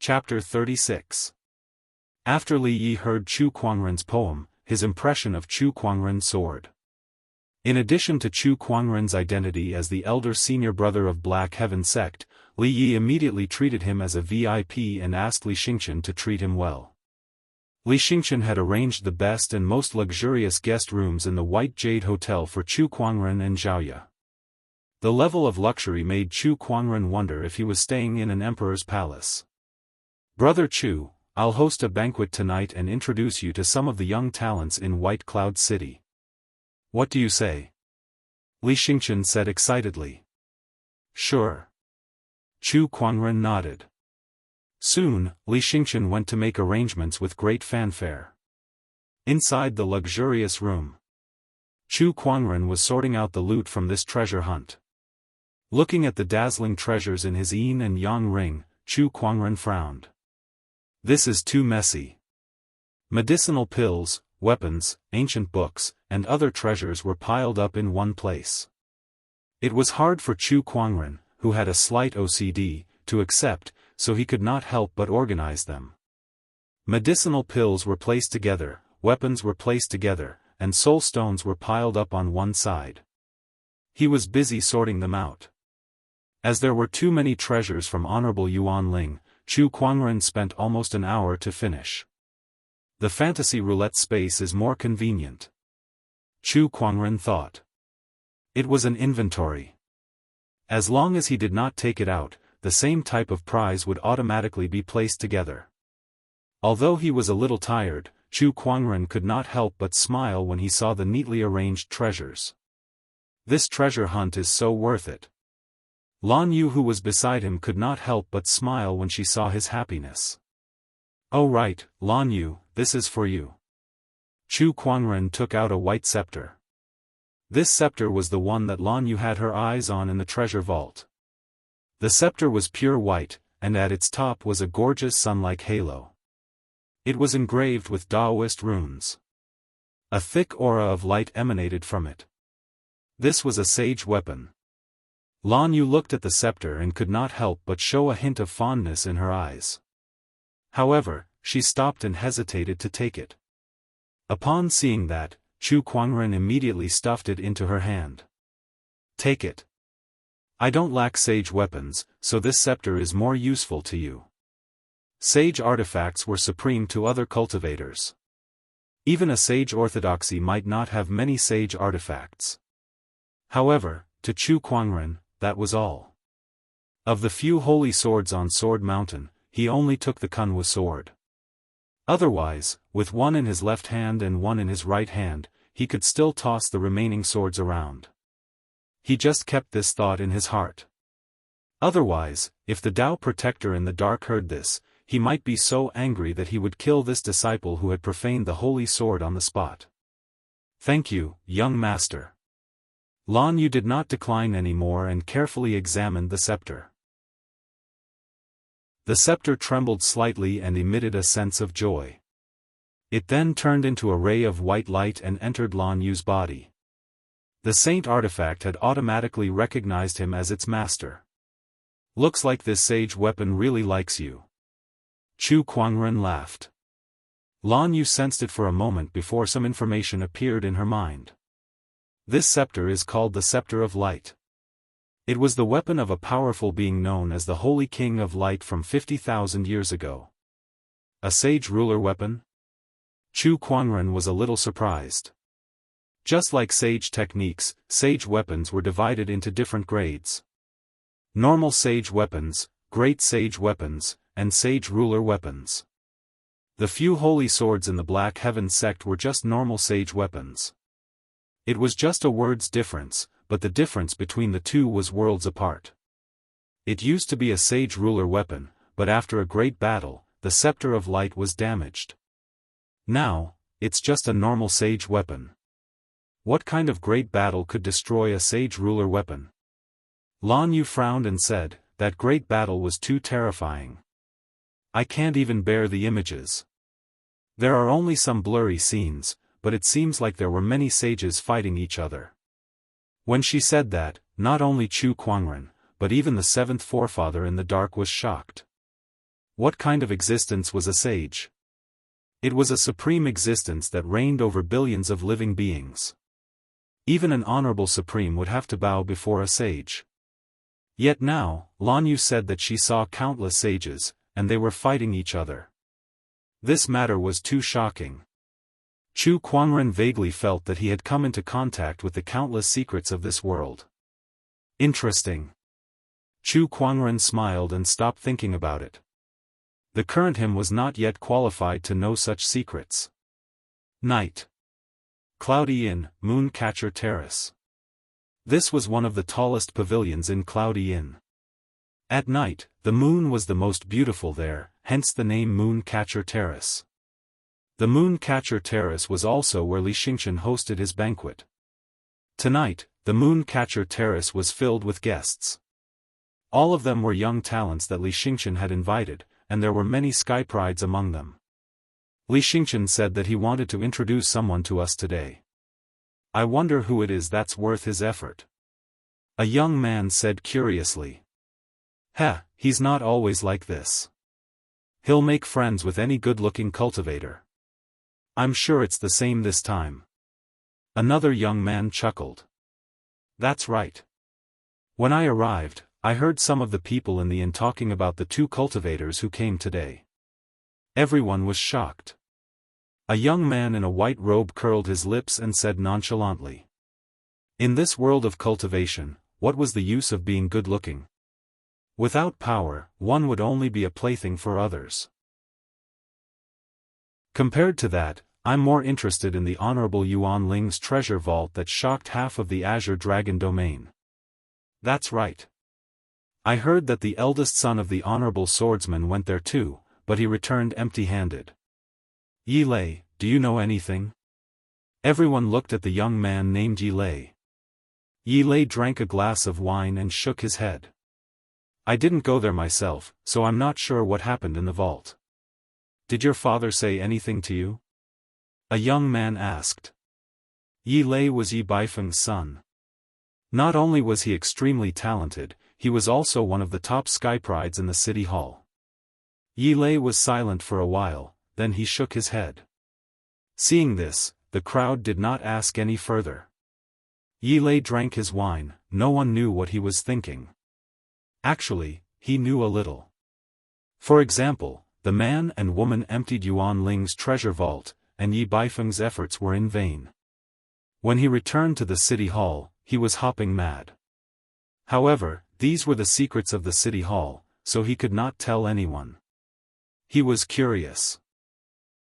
Chapter 36. After Li Yi heard Chu Kuangren's poem, his impression of Chu Kuangren soared. In addition to Chu Kuangren's identity as the elder senior brother of Black Heaven sect, Li Yi immediately treated him as a VIP and asked Li Xingqian to treat him well. Li Xingqian had arranged the best and most luxurious guest rooms in the White Jade Hotel for Chu Kuangren and Zhaoye. The level of luxury made Chu Kuangren wonder if he was staying in an emperor's palace. "Brother Chu, I'll host a banquet tonight and introduce you to some of the young talents in White Cloud City. What do you say?" Li Xingqian said excitedly. "Sure." Chu Kuangren nodded. Soon, Li Xingqian went to make arrangements with great fanfare. Inside the luxurious room, Chu Kuangren was sorting out the loot from this treasure hunt. Looking at the dazzling treasures in his yin and yang ring, Chu Kuangren frowned. "This is too messy." Medicinal pills, weapons, ancient books, and other treasures were piled up in one place. It was hard for Chu Kuangren, who had a slight OCD, to accept, so he could not help but organize them. Medicinal pills were placed together, weapons were placed together, and soul stones were piled up on one side. He was busy sorting them out. As there were too many treasures from Honorable Yuan Ling, Chu Kuangren spent almost an hour to finish. The fantasy roulette space is more convenient, Chu Kuangren thought. It was an inventory. As long as he did not take it out, the same type of prize would automatically be placed together. Although he was a little tired, Chu Kuangren could not help but smile when he saw the neatly arranged treasures. This treasure hunt is so worth it. Lan Yu, who was beside him, could not help but smile when she saw his happiness. "Oh right, Lan Yu, this is for you." Chu Kuangren took out a white scepter. This scepter was the one that Lan Yu had her eyes on in the treasure vault. The scepter was pure white, and at its top was a gorgeous sun-like halo. It was engraved with Daoist runes. A thick aura of light emanated from it. This was a sage weapon. Lan Yu looked at the scepter and could not help but show a hint of fondness in her eyes. However, she stopped and hesitated to take it. Upon seeing that, Chu Kuangren immediately stuffed it into her hand. "Take it. I don't lack sage weapons, so this scepter is more useful to you." Sage artifacts were supreme to other cultivators. Even a sage orthodoxy might not have many sage artifacts. However, to Chu Kuangren, that was all. Of the few holy swords on Sword Mountain, he only took the Kunwa sword. Otherwise, with one in his left hand and one in his right hand, he could still toss the remaining swords around. He just kept this thought in his heart. Otherwise, if the Tao Protector in the dark heard this, he might be so angry that he would kill this disciple who had profaned the holy sword on the spot. "Thank you, young master." Lan Yu did not decline any more and carefully examined the scepter. The scepter trembled slightly and emitted a sense of joy. It then turned into a ray of white light and entered Lan Yu's body. The saint artifact had automatically recognized him as its master. "Looks like this sage weapon really likes you." Chu Kuangren laughed. Lan Yu sensed it for a moment before some information appeared in her mind. This scepter is called the Scepter of Light. It was the weapon of a powerful being known as the Holy King of Light from 50,000 years ago. A sage ruler weapon? Chu Kuangren was a little surprised. Just like sage techniques, sage weapons were divided into different grades. Normal sage weapons, great sage weapons, and sage ruler weapons. The few holy swords in the Black Heaven sect were just normal sage weapons. It was just a word's difference, but the difference between the two was worlds apart. It used to be a sage ruler weapon, but after a great battle, the Scepter of Light was damaged. Now, it's just a normal sage weapon. What kind of great battle could destroy a sage ruler weapon? Lan Yu frowned and said, "That great battle was too terrifying. I can't even bear the images. There are only some blurry scenes, but it seems like there were many sages fighting each other." When she said that, not only Chu Kuangren, but even the seventh forefather in the dark was shocked. What kind of existence was a sage? It was a supreme existence that reigned over billions of living beings. Even an honorable supreme would have to bow before a sage. Yet now, Lan Yu said that she saw countless sages, and they were fighting each other. This matter was too shocking. Chu Kuangren vaguely felt that he had come into contact with the countless secrets of this world. Interesting. Chu Kuangren smiled and stopped thinking about it. The current him was not yet qualified to know such secrets. Night. Cloudy Inn, Mooncatcher Terrace. This was one of the tallest pavilions in Cloudy Inn. At night, the moon was the most beautiful there, hence the name Mooncatcher Terrace. The Mooncatcher Terrace was also where Li Xingchen hosted his banquet. Tonight, the Mooncatcher Terrace was filled with guests. All of them were young talents that Li Xingchen had invited, and there were many sky prides among them. Li Xingchen said that he wanted to introduce someone to us today. I wonder who it is that's worth his effort. A young man said curiously. He's not always like this. He'll make friends with any good-looking cultivator. I'm sure it's the same this time. Another young man chuckled. That's right. When I arrived, I heard some of the people in the inn talking about the two cultivators who came today. Everyone was shocked. A young man in a white robe curled his lips and said nonchalantly. In this world of cultivation, what was the use of being good-looking? Without power, one would only be a plaything for others. Compared to that, I'm more interested in the Honorable Yuan Ling's treasure vault that shocked half of the Azure Dragon domain. That's right. I heard that the eldest son of the Honorable Swordsman went there too, but he returned empty-handed. Yi Lei, do you know anything? Everyone looked at the young man named Yi Lei. Yi Lei drank a glass of wine and shook his head. I didn't go there myself, so I'm not sure what happened in the vault. Did your father say anything to you? A young man asked. Yi Lei was Yi Baifeng's son. Not only was he extremely talented, he was also one of the top sky prides in the city hall. Yi Lei was silent for a while, then he shook his head. Seeing this, the crowd did not ask any further. Yi Lei drank his wine, no one knew what he was thinking. Actually, he knew a little. For example, the man and woman emptied Yuan Ling's treasure vault, and Yi Baifeng's efforts were in vain. When he returned to the city hall, he was hopping mad. However, these were the secrets of the city hall, so he could not tell anyone. He was curious.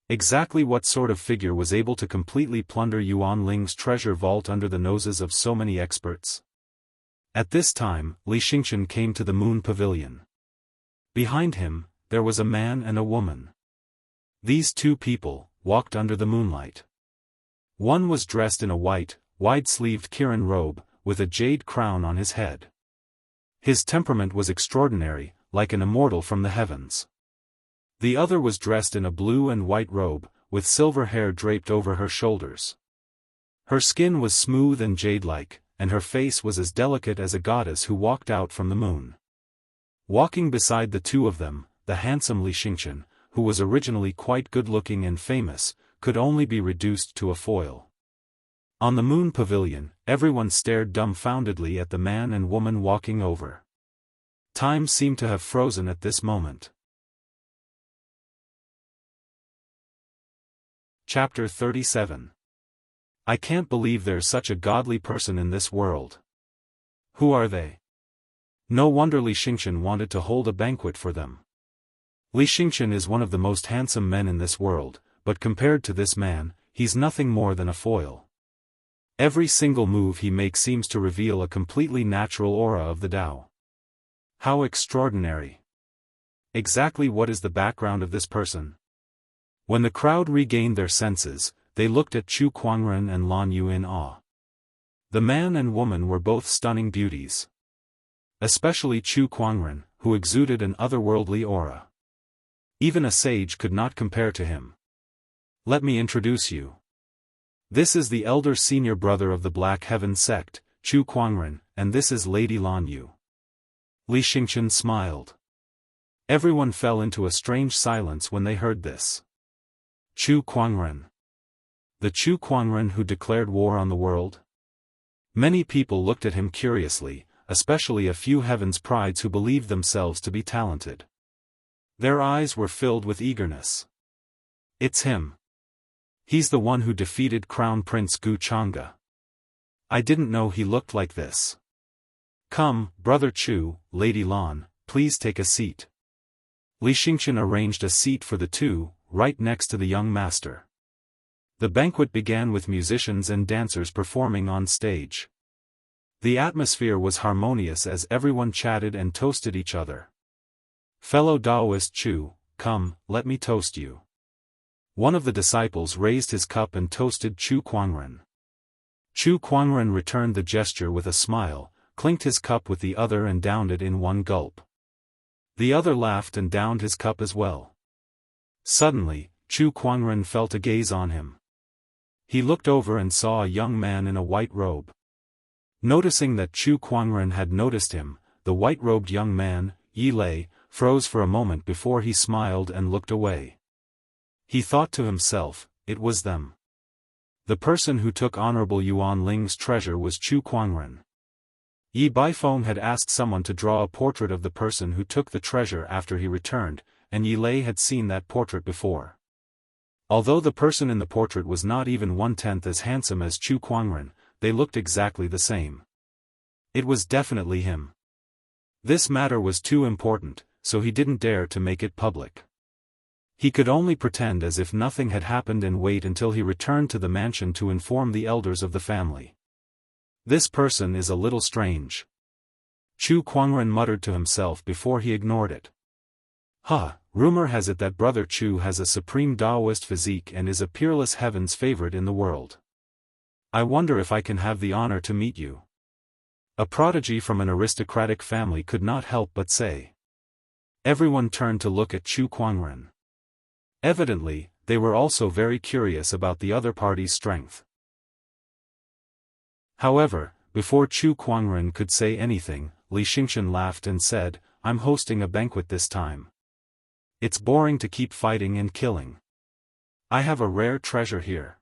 Exactly what sort of figure was able to completely plunder Yuan Ling's treasure vault under the noses of so many experts? At this time, Li Xingchen came to the Moon Pavilion. Behind him, there was a man and a woman. These two people walked under the moonlight. One was dressed in a white, wide-sleeved Kirin robe, with a jade crown on his head. His temperament was extraordinary, like an immortal from the heavens. The other was dressed in a blue and white robe, with silver hair draped over her shoulders. Her skin was smooth and jade-like, and her face was as delicate as a goddess who walked out from the moon. Walking beside the two of them, the handsome Li Xingchen, who was originally quite good-looking and famous, could only be reduced to a foil. On the Moon Pavilion, everyone stared dumbfoundedly at the man and woman walking over. Time seemed to have frozen at this moment. Chapter 37. I can't believe there's such a godly person in this world. Who are they? No wonder Li Xingchen wanted to hold a banquet for them. Li Xingchen is one of the most handsome men in this world, but compared to this man, he's nothing more than a foil. Every single move he makes seems to reveal a completely natural aura of the Tao. How extraordinary. Exactly what is the background of this person? When the crowd regained their senses, they looked at Chu Kuangren and Lan Yu in awe. The man and woman were both stunning beauties. Especially Chu Kuangren, who exuded an otherworldly aura. Even a sage could not compare to him. Let me introduce you. This is the elder senior brother of the Black Heaven sect, Chu Kuangren, and this is Lady Lan Yu. Li Xingchen smiled. Everyone fell into a strange silence when they heard this. Chu Kuangren. The Chu Kuangren who declared war on the world? Many people looked at him curiously, especially a few Heaven's Prides who believed themselves to be talented. Their eyes were filled with eagerness. It's him. He's the one who defeated Crown Prince Gu Chang'e. I didn't know he looked like this. Come, Brother Chu, Lady Lan, please take a seat. Li Xingqian arranged a seat for the two, right next to the young master. The banquet began with musicians and dancers performing on stage. The atmosphere was harmonious as everyone chatted and toasted each other. Fellow Daoist Chu, come, let me toast you. One of the disciples raised his cup and toasted Chu Kuangren. Chu Kuangren returned the gesture with a smile, clinked his cup with the other and downed it in one gulp. The other laughed and downed his cup as well. Suddenly, Chu Kuangren felt a gaze on him. He looked over and saw a young man in a white robe. Noticing that Chu Kuangren had noticed him, the white-robed young man, Yi Lei, froze for a moment before he smiled and looked away. He thought to himself, it was them. The person who took Honorable Yuan Ling's treasure was Chu Kuangren. Yi Baifeng had asked someone to draw a portrait of the person who took the treasure after he returned, and Yi Lei had seen that portrait before. Although the person in the portrait was not even 1/10 as handsome as Chu Kuangren, they looked exactly the same. It was definitely him. This matter was too important, so he didn't dare to make it public. He could only pretend as if nothing had happened and wait until he returned to the mansion to inform the elders of the family. This person is a little strange. Chu Kuangren muttered to himself before he ignored it. Rumor has it that Brother Chu has a supreme Daoist physique and is a peerless heaven's favorite in the world. I wonder if I can have the honor to meet you. A prodigy from an aristocratic family could not help but say. Everyone turned to look at Chu Kuangren. Evidently, they were also very curious about the other party's strength. However, before Chu Kuangren could say anything, Li Xingqian laughed and said, I'm hosting a banquet this time. It's boring to keep fighting and killing. I have a rare treasure here.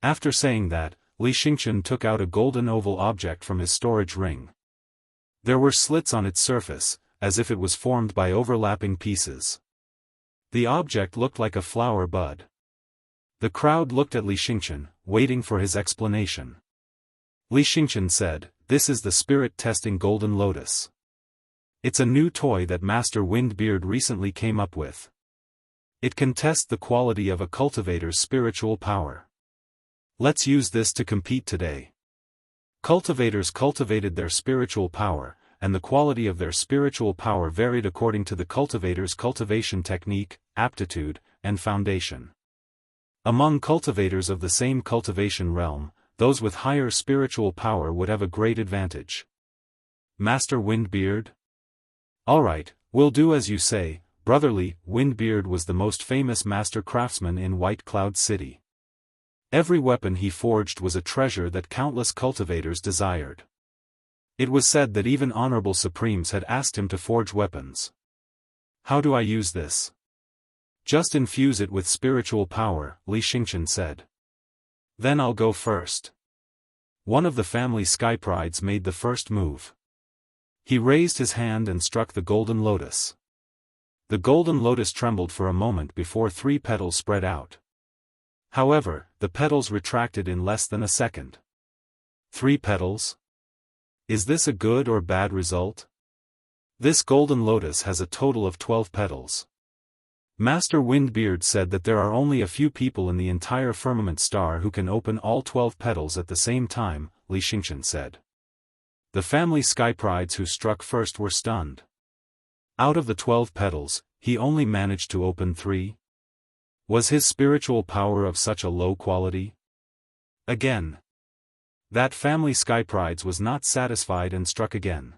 After saying that, Li Xingqian took out a golden oval object from his storage ring. There were slits on its surface, as if it was formed by overlapping pieces. The object looked like a flower bud. The crowd looked at Li Xingqian, waiting for his explanation. Li Xingqian said, this is the spirit-testing golden lotus. It's a new toy that Master Windbeard recently came up with. It can test the quality of a cultivator's spiritual power. Let's use this to compete today. Cultivators cultivated their spiritual power, and the quality of their spiritual power varied according to the cultivator's cultivation technique, aptitude, and foundation. Among cultivators of the same cultivation realm, those with higher spiritual power would have a great advantage. Master Windbeard? Alright, we'll do as you say. Brotherly, Windbeard was the most famous master craftsman in White Cloud City. Every weapon he forged was a treasure that countless cultivators desired. It was said that even honorable supremes had asked him to forge weapons. How do I use this? Just infuse it with spiritual power, Li Xingqian said. Then I'll go first. One of the family skyprides made the first move. He raised his hand and struck the golden lotus. The golden lotus trembled for a moment before 3 petals spread out. However, the petals retracted in less than a second. 3 petals? Is this a good or bad result? This golden lotus has a total of 12 petals. Master Windbeard said that there are only a few people in the entire firmament star who can open all 12 petals at the same time, Li Xingqian said. The family skyprides who struck first were stunned. Out of the 12 petals, he only managed to open 3. Was his spiritual power of such a low quality? Again. That family skyprides was not satisfied and struck again.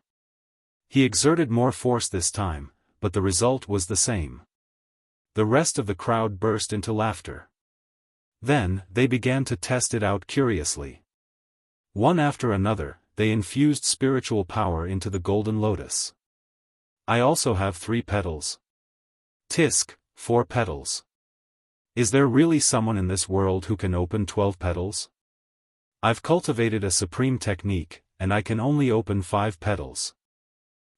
He exerted more force this time, but the result was the same. The rest of the crowd burst into laughter. Then, they began to test it out curiously. One after another, they infused spiritual power into the golden lotus. I also have 3 petals. Tisk, 4 petals. Is there really someone in this world who can open 12 petals? I've cultivated a supreme technique, and I can only open 5 petals.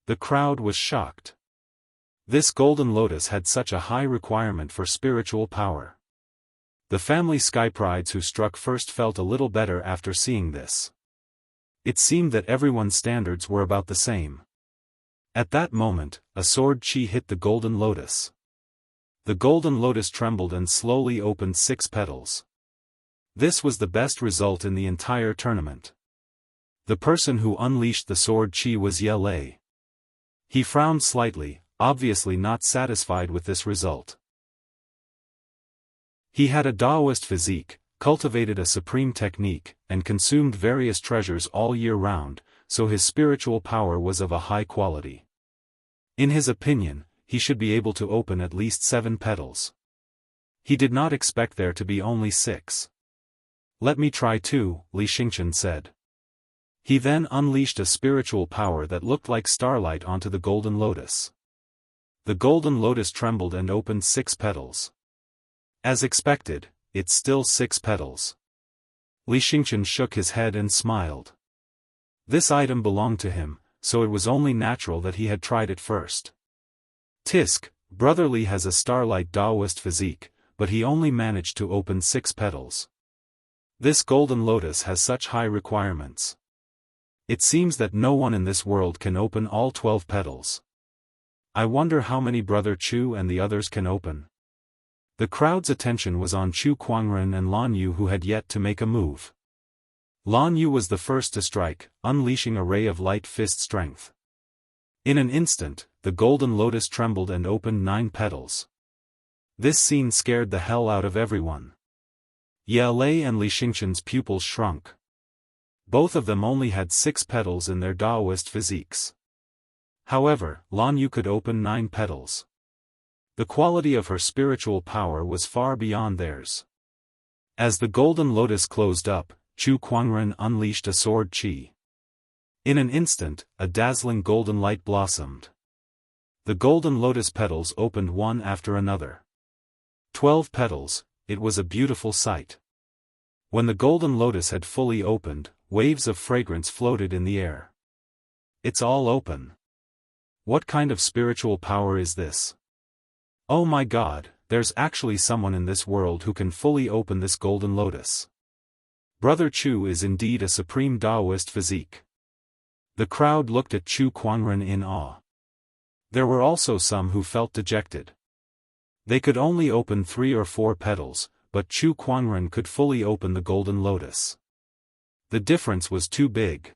The crowd was shocked. This golden lotus had such a high requirement for spiritual power. The family skyprides who struck first felt a little better after seeing this. It seemed that everyone's standards were about the same. At that moment, a sword chi hit the golden lotus. The golden lotus trembled and slowly opened 6 petals. This was the best result in the entire tournament. The person who unleashed the sword chi was Ye Lei. He frowned slightly, obviously not satisfied with this result. He had a Daoist physique, cultivated a supreme technique, and consumed various treasures all year round, so his spiritual power was of a high quality. In his opinion, he should be able to open at least 7 petals. He did not expect there to be only 6. Let me try too, Li Xingqian said. He then unleashed a spiritual power that looked like starlight onto the golden lotus. The golden lotus trembled and opened 6 petals. As expected, it's still 6 petals. Li Xingqian shook his head and smiled. This item belonged to him, so it was only natural that he had tried it first. Tisk, Brother Li has a starlight Daoist physique, but he only managed to open 6 petals. This golden lotus has such high requirements. It seems that no one in this world can open all 12 petals. I wonder how many Brother Chu and the others can open. The crowd's attention was on Chu Kuangren and Lan Yu, who had yet to make a move. Lan Yu was the first to strike, unleashing a ray of light fist strength. In an instant, the golden lotus trembled and opened 9 petals. This scene scared the hell out of everyone. Ye Lei and Li Xingqian's pupils shrunk. Both of them only had 6 petals in their Daoist physiques. However, Lan Yu could open 9 petals. The quality of her spiritual power was far beyond theirs. As the golden lotus closed up, Chu Kuangren unleashed a sword chi. In an instant, a dazzling golden light blossomed. The golden lotus petals opened one after another. 12 petals, it was a beautiful sight. When the golden lotus had fully opened, waves of fragrance floated in the air. It's all open. What kind of spiritual power is this? Oh my God, there's actually someone in this world who can fully open this golden lotus. Brother Chu is indeed a supreme Daoist physique. The crowd looked at Chu Kuangren in awe. There were also some who felt dejected. They could only open 3 or 4 petals, but Chu Kuangren could fully open the golden lotus. The difference was too big.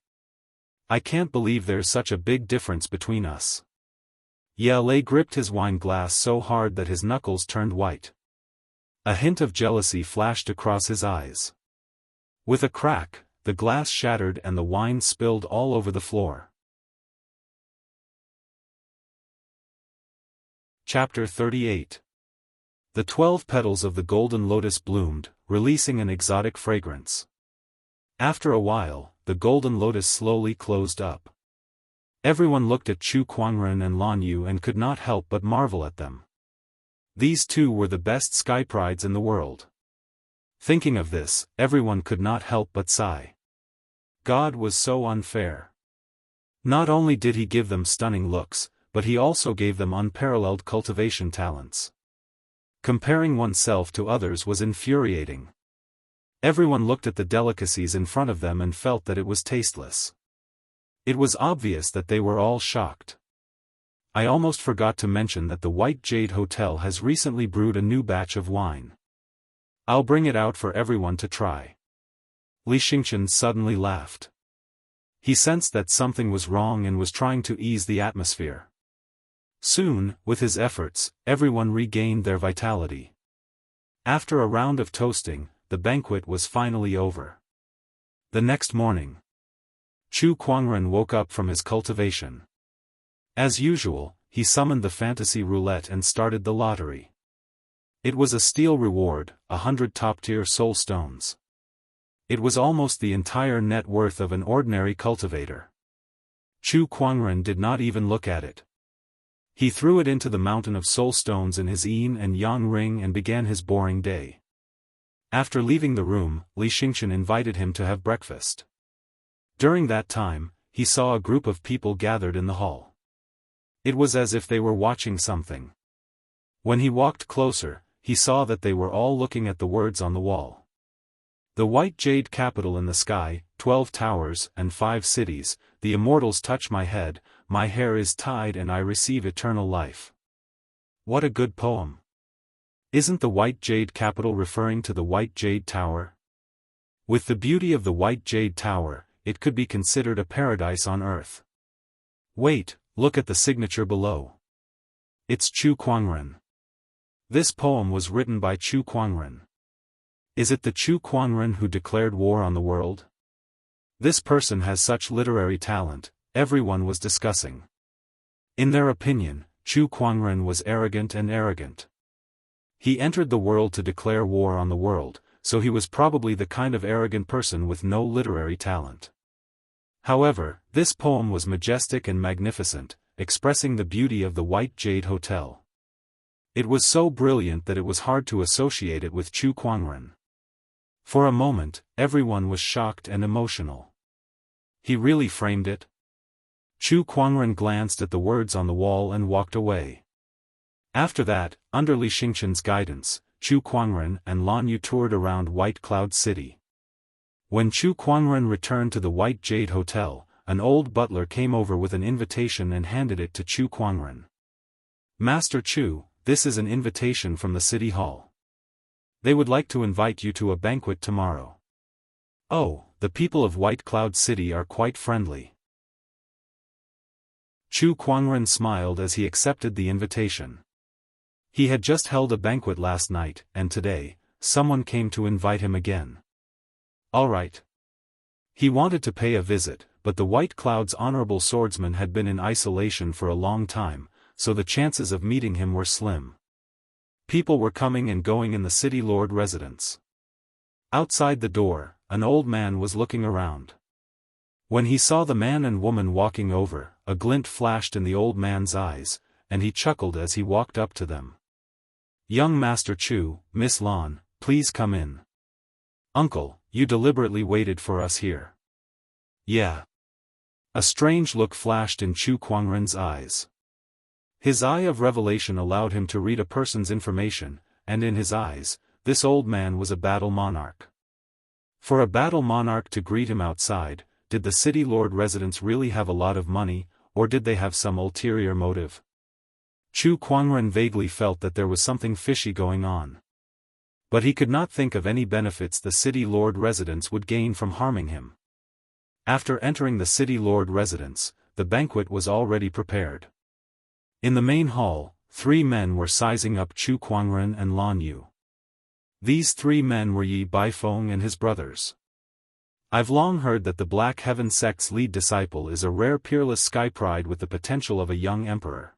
I can't believe there's such a big difference between us. Ye Lei gripped his wine glass so hard that his knuckles turned white. A hint of jealousy flashed across his eyes. With a crack, the glass shattered and the wine spilled all over the floor. Chapter 38. The 12 petals of the golden lotus bloomed, releasing an exotic fragrance. After a while, the golden lotus slowly closed up. Everyone looked at Chu Kuangren and Lan Yu and could not help but marvel at them. These two were the best skyprides in the world. Thinking of this, everyone could not help but sigh. God was so unfair. Not only did he give them stunning looks, but he also gave them unparalleled cultivation talents. Comparing oneself to others was infuriating. Everyone looked at the delicacies in front of them and felt that it was tasteless. It was obvious that they were all shocked. I almost forgot to mention that the White Jade Hotel has recently brewed a new batch of wine. I'll bring it out for everyone to try. Li Xingqian suddenly laughed. He sensed that something was wrong and was trying to ease the atmosphere. Soon, with his efforts, everyone regained their vitality. After a round of toasting, the banquet was finally over. The next morning, Chu Kuangren woke up from his cultivation. As usual, he summoned the fantasy roulette and started the lottery. It was a steal reward, 100 top-tier soul stones. It was almost the entire net worth of an ordinary cultivator. Chu Kuangren did not even look at it. He threw it into the mountain of soul stones in his yin and yang ring and began his boring day. After leaving the room, Li Xingqian invited him to have breakfast. During that time, he saw a group of people gathered in the hall. It was as if they were watching something. When he walked closer, he saw that they were all looking at the words on the wall. The white jade capital in the sky, 12 towers and 5 cities, the immortals touch my head, my hair is tied and I receive eternal life. What a good poem. Isn't the white jade capital referring to the white jade tower? With the beauty of the white jade tower, it could be considered a paradise on earth. Wait, look at the signature below. It's Chu Kuangren. This poem was written by Chu Kuangren. Is it the Chu Kuangren who declared war on the world? This person has such literary talent, everyone was discussing. In their opinion, Chu Kuangren was arrogant and arrogant. He entered the world to declare war on the world, so he was probably the kind of arrogant person with no literary talent. However, this poem was majestic and magnificent, expressing the beauty of the White Jade Hotel. It was so brilliant that it was hard to associate it with Chu Kuangren. For a moment, everyone was shocked and emotional. He really framed it? Chu Kuangren glanced at the words on the wall and walked away. After that, under Li Xingqian's guidance, Chu Kuangren and Lan Yu toured around White Cloud City. When Chu Kuangren returned to the White Jade Hotel, an old butler came over with an invitation and handed it to Chu Kuangren. Master Chu, this is an invitation from the city hall. They would like to invite you to a banquet tomorrow. Oh, the people of White Cloud City are quite friendly. Chu Kuangren smiled as he accepted the invitation. He had just held a banquet last night, and today, someone came to invite him again. All right. He wanted to pay a visit, but the White Cloud's honorable swordsman had been in isolation for a long time, so the chances of meeting him were slim. People were coming and going in the city lord residence. Outside the door, an old man was looking around. When he saw the man and woman walking over, a glint flashed in the old man's eyes, and he chuckled as he walked up to them. Young Master Chu, Miss Lan, please come in. Uncle, you deliberately waited for us here. Yeah. A strange look flashed in Chu Kuangren's eyes. His eye of revelation allowed him to read a person's information, and in his eyes, this old man was a battle monarch. For a battle monarch to greet him outside, did the city lord residents really have a lot of money, or did they have some ulterior motive? Chu Kuangren vaguely felt that there was something fishy going on. But he could not think of any benefits the city lord residents would gain from harming him. After entering the city lord residence, the banquet was already prepared. In the main hall, 3 men were sizing up Chu Kuangren and Lan Yu. These 3 men were Yi Baifeng and his brothers. I've long heard that the Black Heaven sect's lead disciple is a rare peerless sky pride with the potential of a young emperor.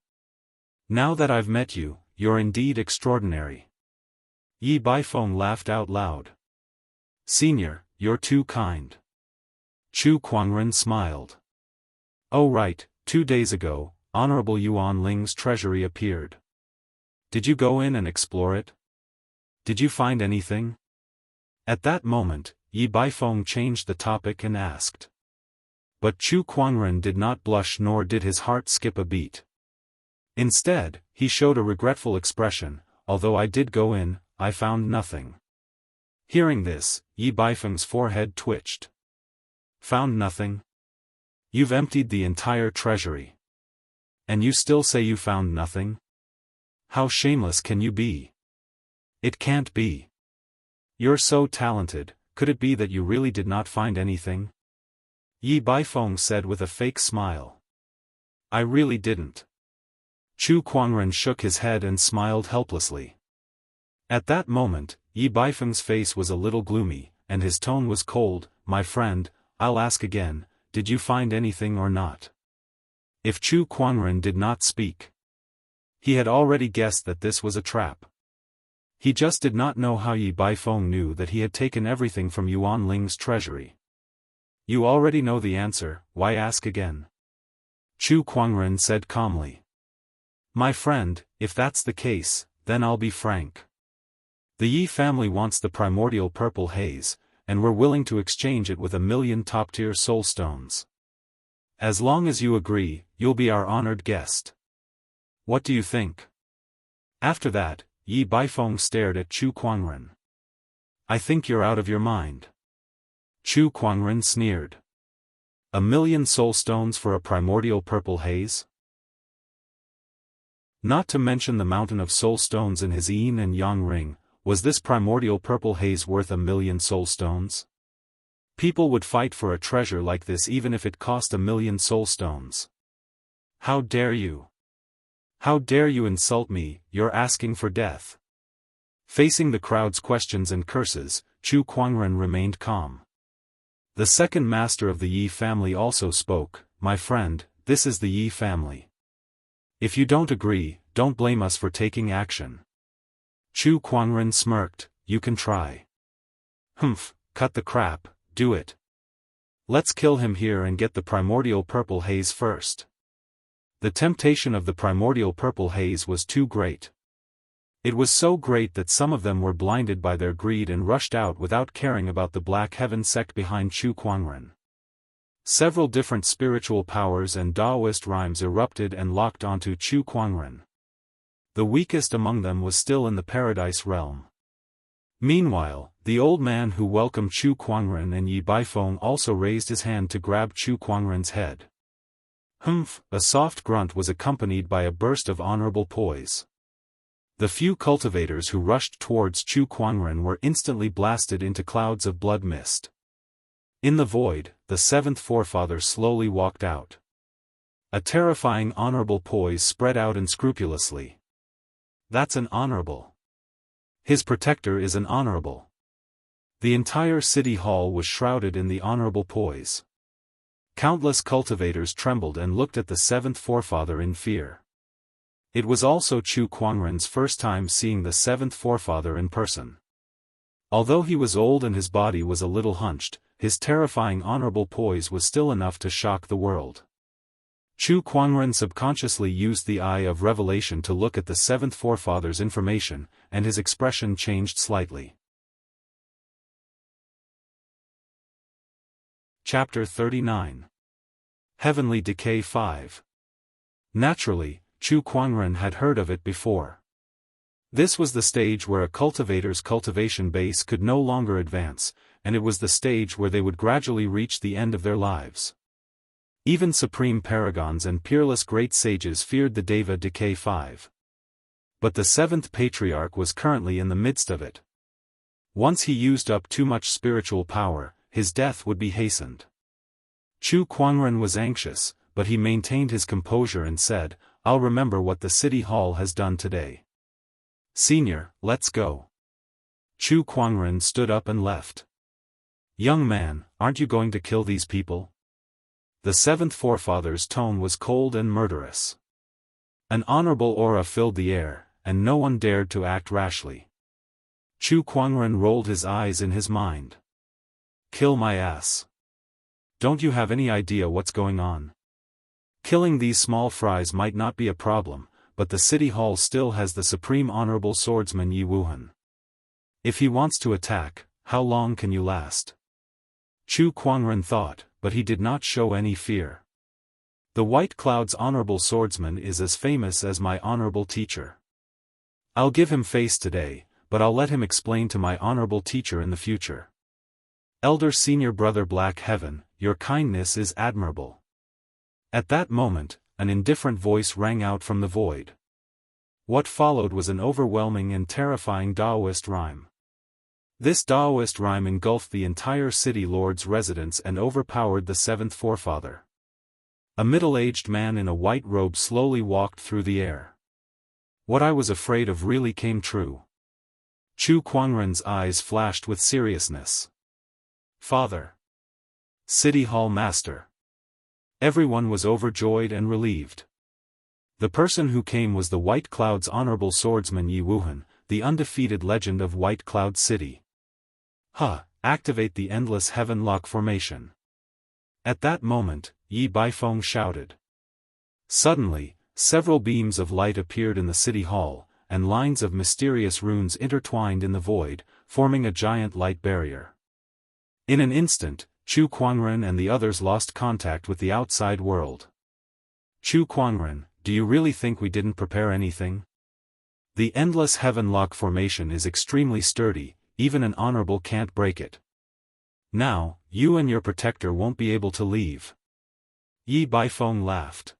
Now that I've met you, you're indeed extraordinary. Yi Baifeng laughed out loud. Senior, you're too kind. Chu Kuangren smiled. Oh right, 2 days ago, Honorable Yuan Ling's treasury appeared. Did you go in and explore it? Did you find anything? At that moment, Yi Baifeng changed the topic and asked. But Chu Kuangren did not blush nor did his heart skip a beat. Instead, he showed a regretful expression, although I did go in, I found nothing. Hearing this, Yi Baifeng's forehead twitched. Found nothing? You've emptied the entire treasury. And you still say you found nothing? How shameless can you be? It can't be. You're so talented, could it be that you really did not find anything? Yi Baifeng said with a fake smile. I really didn't. Chu Kuangren shook his head and smiled helplessly. At that moment, Yi Baifeng's face was a little gloomy, and his tone was cold. My friend, I'll ask again, did you find anything or not? If Chu Kuangren did not speak, he had already guessed that this was a trap. He just did not know how Yi Baifeng knew that he had taken everything from Yuan Ling's treasury. You already know the answer, why ask again? Chu Kuangren said calmly. My friend, if that's the case, then I'll be frank. The Yi family wants the primordial purple haze, and we're willing to exchange it with 1,000,000 top-tier soul stones. As long as you agree, you'll be our honored guest. What do you think? After that, Yi Baifeng stared at Chu Kuangren. I think you're out of your mind. Chu Kuangren sneered. 1,000,000 soul stones for a primordial purple haze? Not to mention the mountain of soul stones in his yin and yang ring, was this primordial purple haze worth 1,000,000 soul stones? People would fight for a treasure like this even if it cost 1,000,000 soul stones. How dare you? How dare you insult me, you're asking for death. Facing the crowd's questions and curses, Chu Kuangren remained calm. The second master of the Yi family also spoke, my friend, this is the Yi family. If you don't agree, don't blame us for taking action. Chu Kuangren smirked, you can try. Humph, cut the crap, do it. Let's kill him here and get the primordial purple haze first. The temptation of the primordial purple haze was too great. It was so great that some of them were blinded by their greed and rushed out without caring about the Black Heaven sect behind Chu Kuangren. Several different spiritual powers and Daoist rhymes erupted and locked onto Chu Kuangren. The weakest among them was still in the paradise realm. Meanwhile, the old man who welcomed Chu Kuangren and Yi Baifeng also raised his hand to grab Chu Kuangren's head. Humph, a soft grunt was accompanied by a burst of honorable poise. The few cultivators who rushed towards Chu Kuangren were instantly blasted into clouds of blood mist. In the void, the seventh forefather slowly walked out. A terrifying honorable poise spread out unscrupulously. That's an honorable. His protector is an honorable. The entire city hall was shrouded in the honorable poise. Countless cultivators trembled and looked at the seventh forefather in fear. It was also Chu Kuangren's first time seeing the seventh forefather in person. Although he was old and his body was a little hunched, his terrifying honorable poise was still enough to shock the world. Chu Kuangren subconsciously used the eye of revelation to look at the seventh forefather's information, and his expression changed slightly. Chapter 39. Heavenly Decay 5. Naturally, Chu Kuangren had heard of it before. This was the stage where a cultivator's cultivation base could no longer advance, and it was the stage where they would gradually reach the end of their lives. Even supreme paragons and peerless great sages feared the Deva Decay 5. But the seventh patriarch was currently in the midst of it. Once he used up too much spiritual power, his death would be hastened. Chu Kuangren was anxious, but he maintained his composure and said, I'll remember what the city hall has done today. Senior, let's go. Chu Kuangren stood up and left. Young man, aren't you going to kill these people? The seventh forefather's tone was cold and murderous. An honorable aura filled the air, and no one dared to act rashly. Chu Kuangren rolled his eyes in his mind. Kill my ass. Don't you have any idea what's going on? Killing these small fries might not be a problem, but the city hall still has the supreme honorable swordsman Yi Wuhan. If he wants to attack, how long can you last? Chu Kuangren thought, but he did not show any fear. The White Cloud's honorable swordsman is as famous as my honorable teacher. I'll give him face today, but I'll let him explain to my honorable teacher in the future. Elder Senior Brother Black Heaven, your kindness is admirable. At that moment, an indifferent voice rang out from the void. What followed was an overwhelming and terrifying Daoist rhyme. This Daoist rhyme engulfed the entire city lord's residence and overpowered the seventh forefather. A middle-aged man in a white robe slowly walked through the air. What I was afraid of really came true. Chu Kuangren's eyes flashed with seriousness. Father. City Hall Master. Everyone was overjoyed and relieved. The person who came was the White Cloud's honorable swordsman Yi Wuhan, the undefeated legend of White Cloud City. Activate the endless heaven lock formation. At that moment, Yi Baifeng shouted. Suddenly, several beams of light appeared in the city hall, and lines of mysterious runes intertwined in the void, forming a giant light barrier. In an instant, Chu Kuangren and the others lost contact with the outside world. Chu Kuangren, do you really think we didn't prepare anything? The endless heaven lock formation is extremely sturdy, even an honorable can't break it. Now, you and your protector won't be able to leave. Yi Baifeng laughed.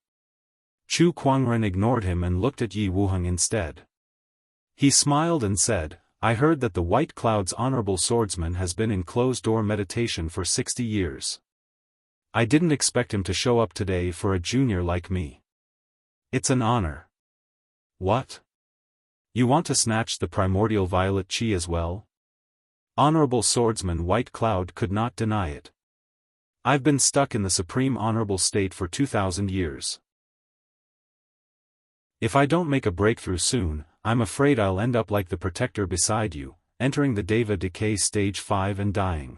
Chu Kuangren ignored him and looked at Yi Wuheng instead. He smiled and said, I heard that the White Cloud's honorable swordsman has been in closed-door meditation for 60 years. I didn't expect him to show up today for a junior like me. It's an honor. What? You want to snatch the primordial violet chi as well? Honorable swordsman White Cloud could not deny it. I've been stuck in the supreme honorable state for 2,000 years. If I don't make a breakthrough soon, I'm afraid I'll end up like the protector beside you, entering the Deva Decay Stage 5 and dying.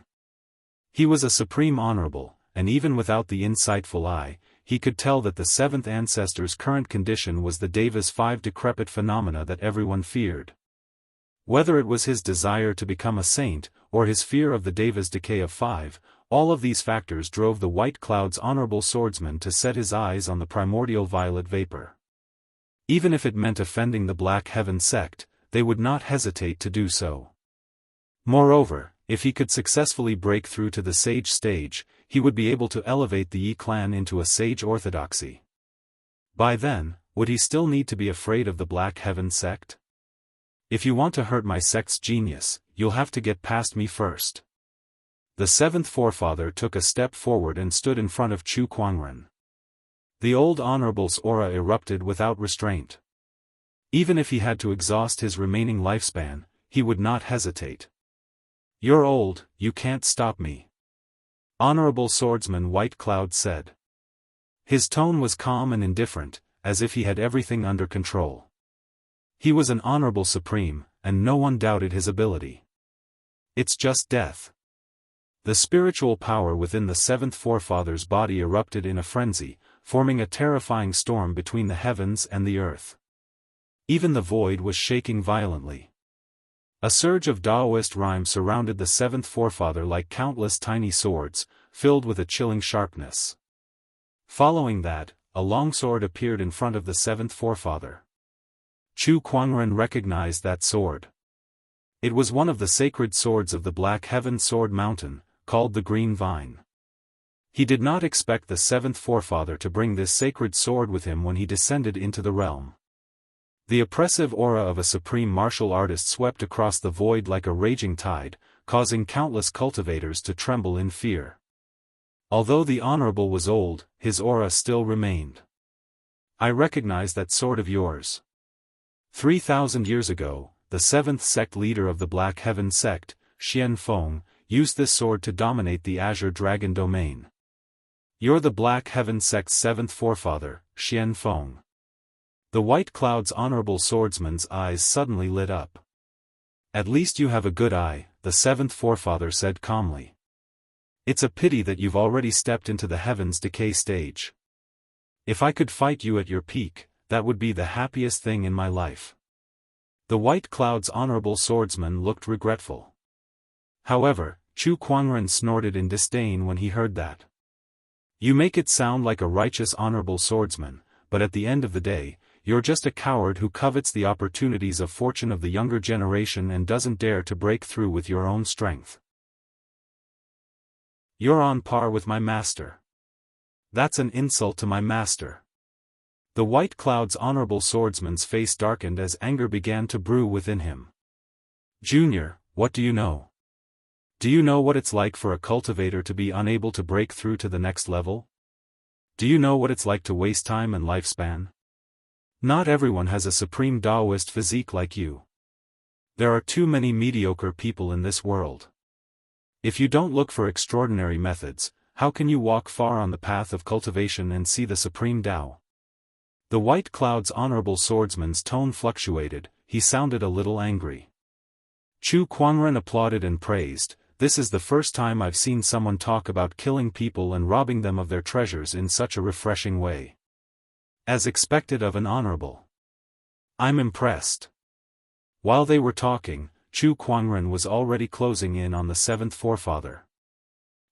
He was a supreme honorable, and even without the insightful eye, he could tell that the seventh ancestor's current condition was the Deva's 5 decrepit phenomena that everyone feared. Whether it was his desire to become a saint, or his fear of the Deva's decay of 5, all of these factors drove the White Cloud's honorable swordsman to set his eyes on the primordial violet vapor. Even if it meant offending the Black Heaven sect, they would not hesitate to do so. Moreover, if he could successfully break through to the sage stage, he would be able to elevate the Yi clan into a sage orthodoxy. By then, would he still need to be afraid of the Black Heaven sect? If you want to hurt my sect's genius, you'll have to get past me first. The seventh forefather took a step forward and stood in front of Chu Kuangren. The old honorable's aura erupted without restraint. Even if he had to exhaust his remaining lifespan, he would not hesitate. You're old, you can't stop me. Honorable swordsman White Cloud said. His tone was calm and indifferent, as if he had everything under control. He was an honorable supreme, and no one doubted his ability. It's just death. The spiritual power within the seventh forefather's body erupted in a frenzy, forming a terrifying storm between the heavens and the earth. Even the void was shaking violently. A surge of Daoist rhyme surrounded the seventh forefather like countless tiny swords, filled with a chilling sharpness. Following that, a longsword appeared in front of the seventh forefather. Chu Kuangren recognized that sword. It was one of the sacred swords of the Black Heaven Sword Mountain, called the Green Vine. He did not expect the seventh forefather to bring this sacred sword with him when he descended into the realm. The oppressive aura of a supreme martial artist swept across the void like a raging tide, causing countless cultivators to tremble in fear. Although the honorable was old, his aura still remained. I recognize that sword of yours. 3,000 years ago, the seventh sect leader of the Black Heaven sect, Xian Feng, used this sword to dominate the Azure Dragon domain. You're the Black Heaven sect's seventh forefather, Xian Feng. The White Cloud's honorable swordsman's eyes suddenly lit up. At least you have a good eye, the seventh forefather said calmly. It's a pity that you've already stepped into the heaven's decay stage. If I could fight you at your peak, that would be the happiest thing in my life. The White Cloud's honorable swordsman looked regretful. However, Chu Kuangren snorted in disdain when he heard that. You make it sound like a righteous honorable swordsman, but at the end of the day, you're just a coward who covets the opportunities of fortune of the younger generation and doesn't dare to break through with your own strength. You're on par with my master. That's an insult to my master. The White Cloud's honorable swordsman's face darkened as anger began to brew within him. Junior, what do you know? Do you know what it's like for a cultivator to be unable to break through to the next level? Do you know what it's like to waste time and lifespan? Not everyone has a supreme Daoist physique like you. There are too many mediocre people in this world. If you don't look for extraordinary methods, how can you walk far on the path of cultivation and see the supreme Tao? The White Cloud's honorable swordsman's tone fluctuated, he sounded a little angry. Chu Kuangren applauded and praised. This is the first time I've seen someone talk about killing people and robbing them of their treasures in such a refreshing way. As expected of an honorable. I'm impressed. While they were talking, Chu Kuangren was already closing in on the seventh forefather.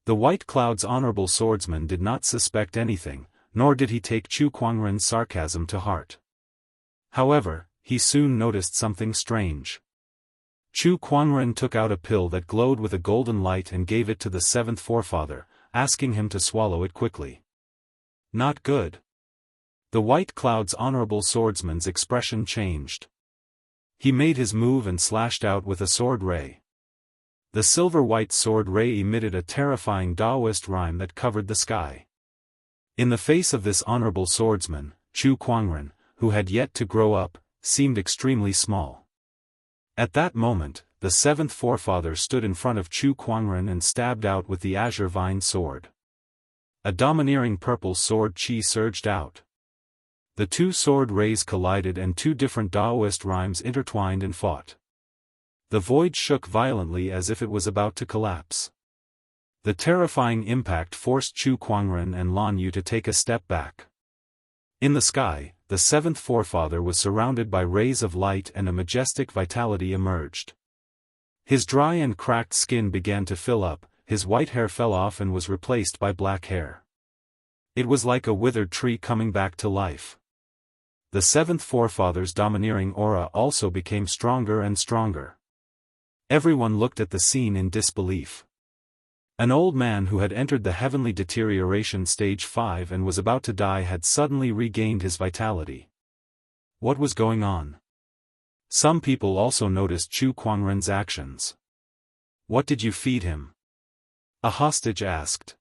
The White Cloud's honorable swordsman did not suspect anything, nor did he take Chu Kuangren's sarcasm to heart. However, he soon noticed something strange. Chu Kuangren took out a pill that glowed with a golden light and gave it to the seventh forefather, asking him to swallow it quickly. Not good. The White Cloud's honorable swordsman's expression changed. He made his move and slashed out with a sword ray. The silver-white sword ray emitted a terrifying Daoist rhyme that covered the sky. In the face of this honorable swordsman, Chu Kuangren, who had yet to grow up, seemed extremely small. At that moment, the seventh forefather stood in front of Chu Kuangren and stabbed out with the azure vine sword. A domineering purple sword chi surged out. The two sword rays collided and two different Daoist rhymes intertwined and fought. The void shook violently as if it was about to collapse. The terrifying impact forced Chu Kuangren and Lan Yu to take a step back. In the sky, the seventh forefather was surrounded by rays of light and a majestic vitality emerged. His dry and cracked skin began to fill up, his white hair fell off and was replaced by black hair. It was like a withered tree coming back to life. The seventh forefather's domineering aura also became stronger and stronger. Everyone looked at the scene in disbelief. An old man who had entered the heavenly deterioration stage 5 and was about to die had suddenly regained his vitality. What was going on? Some people also noticed Chu Kuangren's actions. What did you feed him? A hostage asked.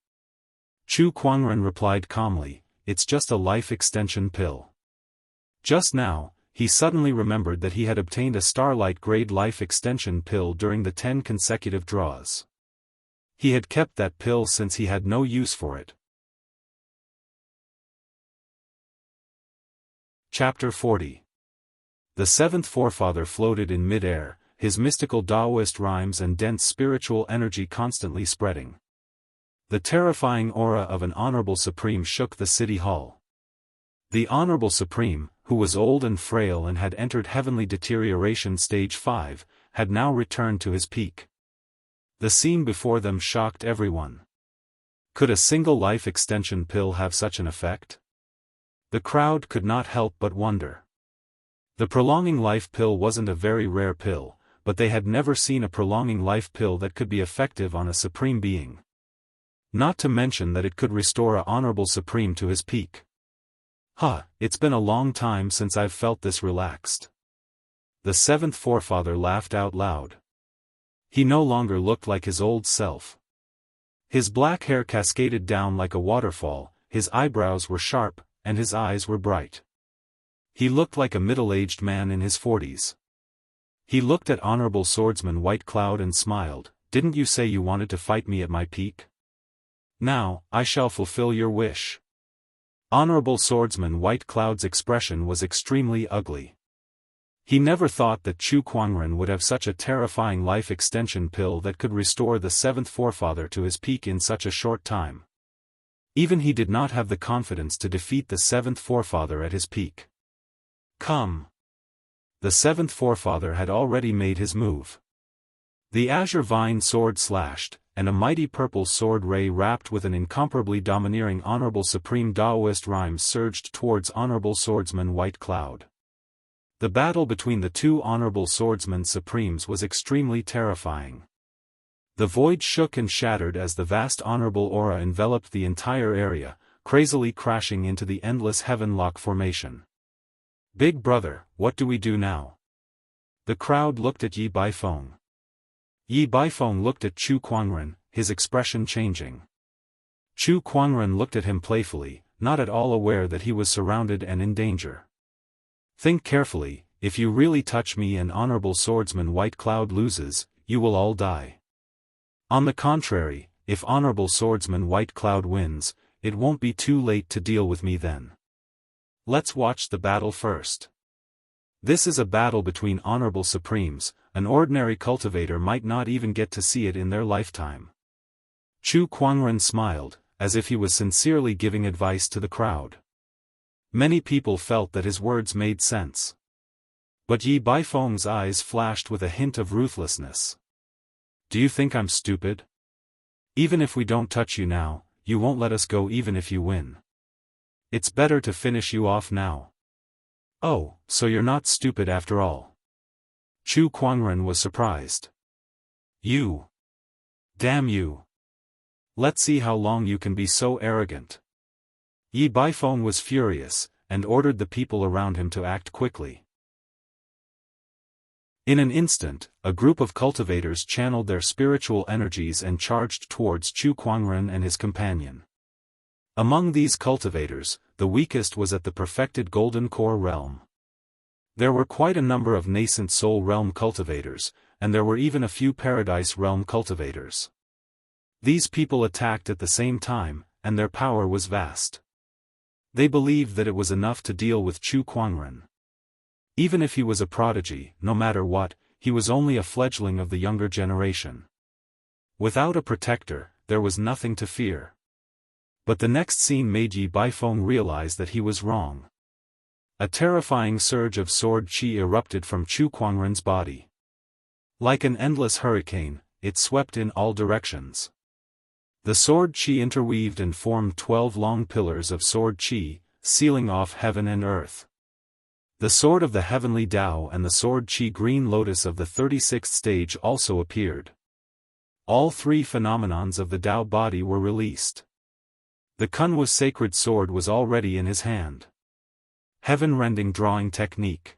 Chu Kuangren replied calmly, it's just a life extension pill. Just now, he suddenly remembered that he had obtained a Starlight grade life extension pill during the 10 consecutive draws. He had kept that pill since he had no use for it. Chapter 40. The seventh forefather floated in mid-air, his mystical Daoist rhymes and dense spiritual energy constantly spreading. The terrifying aura of an honorable supreme shook the city hall. The honorable supreme, who was old and frail and had entered heavenly deterioration stage 5, had now returned to his peak. The scene before them shocked everyone. Could a single life extension pill have such an effect? The crowd could not help but wonder. The prolonging life pill wasn't a very rare pill, but they had never seen a prolonging life pill that could be effective on a supreme being. Not to mention that it could restore a honorable supreme to his peak. It's been a long time since I've felt this relaxed. The seventh forefather laughed out loud. He no longer looked like his old self. His black hair cascaded down like a waterfall, his eyebrows were sharp, and his eyes were bright. He looked like a middle-aged man in his 40s. He looked at Honorable Swordsman White Cloud and smiled, "Didn't you say you wanted to fight me at my peak? Now, I shall fulfill your wish." Honorable Swordsman White Cloud's expression was extremely ugly. He never thought that Chu Kuangren would have such a terrifying life extension pill that could restore the seventh forefather to his peak in such a short time. Even he did not have the confidence to defeat the seventh forefather at his peak. Come. The seventh forefather had already made his move. The azure vine sword slashed, and a mighty purple sword ray wrapped with an incomparably domineering Honorable Supreme Daoist rhyme surged towards Honorable Swordsman White Cloud. The battle between the two Honorable Swordsmen Supremes was extremely terrifying. The void shook and shattered as the vast honorable aura enveloped the entire area, crazily crashing into the endless heavenlock formation. "Big brother, what do we do now?" The crowd looked at Yi Baifeng. Yi Baifeng looked at Chu Kuangren, his expression changing. Chu Kuangren looked at him playfully, not at all aware that he was surrounded and in danger. "Think carefully, if you really touch me and Honorable Swordsman White Cloud loses, you will all die. On the contrary, if Honorable Swordsman White Cloud wins, it won't be too late to deal with me then. Let's watch the battle first. This is a battle between Honorable Supremes, an ordinary cultivator might not even get to see it in their lifetime." Chu Kuangren smiled, as if he was sincerely giving advice to the crowd. Many people felt that his words made sense. But Yi Baifeng's eyes flashed with a hint of ruthlessness. Do you think I'm stupid? Even if we don't touch you now, you won't let us go even if you win. It's better to finish you off now. Oh, so you're not stupid after all. Chu Kuangren was surprised. You. Damn you. Let's see how long you can be so arrogant. Yi Baifeng was furious, and ordered the people around him to act quickly. In an instant, a group of cultivators channeled their spiritual energies and charged towards Chu Kuangren and his companion. Among these cultivators, the weakest was at the perfected Golden Core realm. There were quite a number of nascent Soul realm cultivators, and there were even a few Paradise realm cultivators. These people attacked at the same time, and their power was vast. They believed that it was enough to deal with Chu Kuangren. Even if he was a prodigy, no matter what, he was only a fledgling of the younger generation. Without a protector, there was nothing to fear. But the next scene made Yi Baifeng realize that he was wrong. A terrifying surge of sword qi erupted from Chu Kuangren's body. Like an endless hurricane, it swept in all directions. The sword qi interweaved and formed 12 long pillars of sword qi, sealing off heaven and earth. The sword of the heavenly Tao and the sword qi green lotus of the 36th stage also appeared. All three phenomenons of the Tao body were released. The Kunwa's sacred sword was already in his hand. Heaven-rending drawing technique.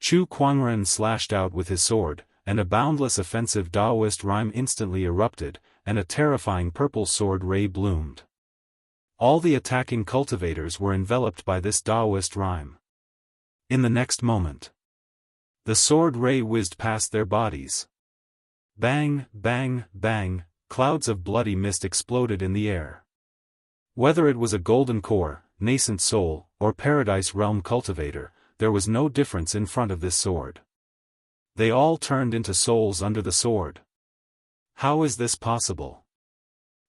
Chu Kuangren slashed out with his sword, and a boundless offensive Daoist rhyme instantly erupted, and a terrifying purple sword ray bloomed. All the attacking cultivators were enveloped by this Daoist rhyme. In the next moment, the sword ray whizzed past their bodies. Bang, bang, bang, clouds of bloody mist exploded in the air. Whether it was a golden core, nascent soul, or paradise realm cultivator, there was no difference in front of this sword. They all turned into souls under the sword. How is this possible?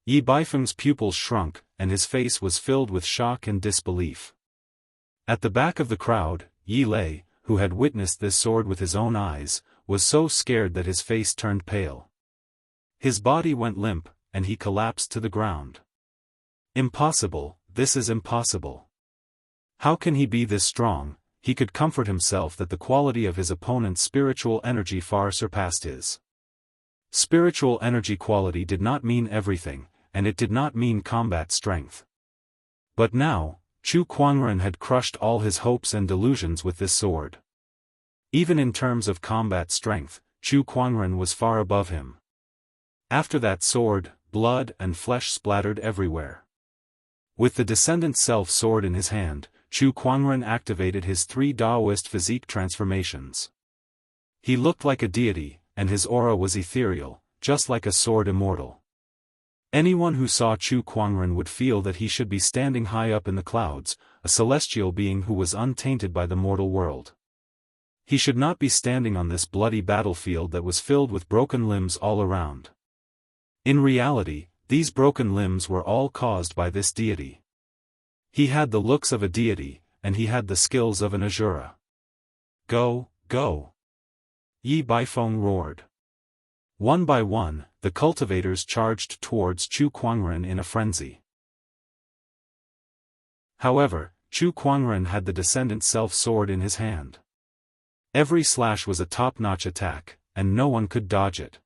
Yi Baifeng's pupils shrunk, and his face was filled with shock and disbelief. At the back of the crowd, Yi Lei, who had witnessed this sword with his own eyes, was so scared that his face turned pale. His body went limp, and he collapsed to the ground. Impossible, this is impossible. How can he be this strong? He could comfort himself that the quality of his opponent's spiritual energy far surpassed his. Spiritual energy quality did not mean everything, and it did not mean combat strength. But now, Chu Kuangren had crushed all his hopes and delusions with this sword. Even in terms of combat strength, Chu Kuangren was far above him. After that sword, blood and flesh splattered everywhere. With the Descendant Self sword in his hand, Chu Kuangren activated his 3 Daoist physique transformations. He looked like a deity, and his aura was ethereal, just like a sword immortal. Anyone who saw Chu Kuangren would feel that he should be standing high up in the clouds, a celestial being who was untainted by the mortal world. He should not be standing on this bloody battlefield that was filled with broken limbs all around. In reality, these broken limbs were all caused by this deity. He had the looks of a deity, and he had the skills of an Asura. Go, go! Yi Baifeng roared. One by one, the cultivators charged towards Chu Kuangren in a frenzy. However, Chu Kuangren had the Descendant Self sword in his hand. Every slash was a top-notch attack, and no one could dodge it.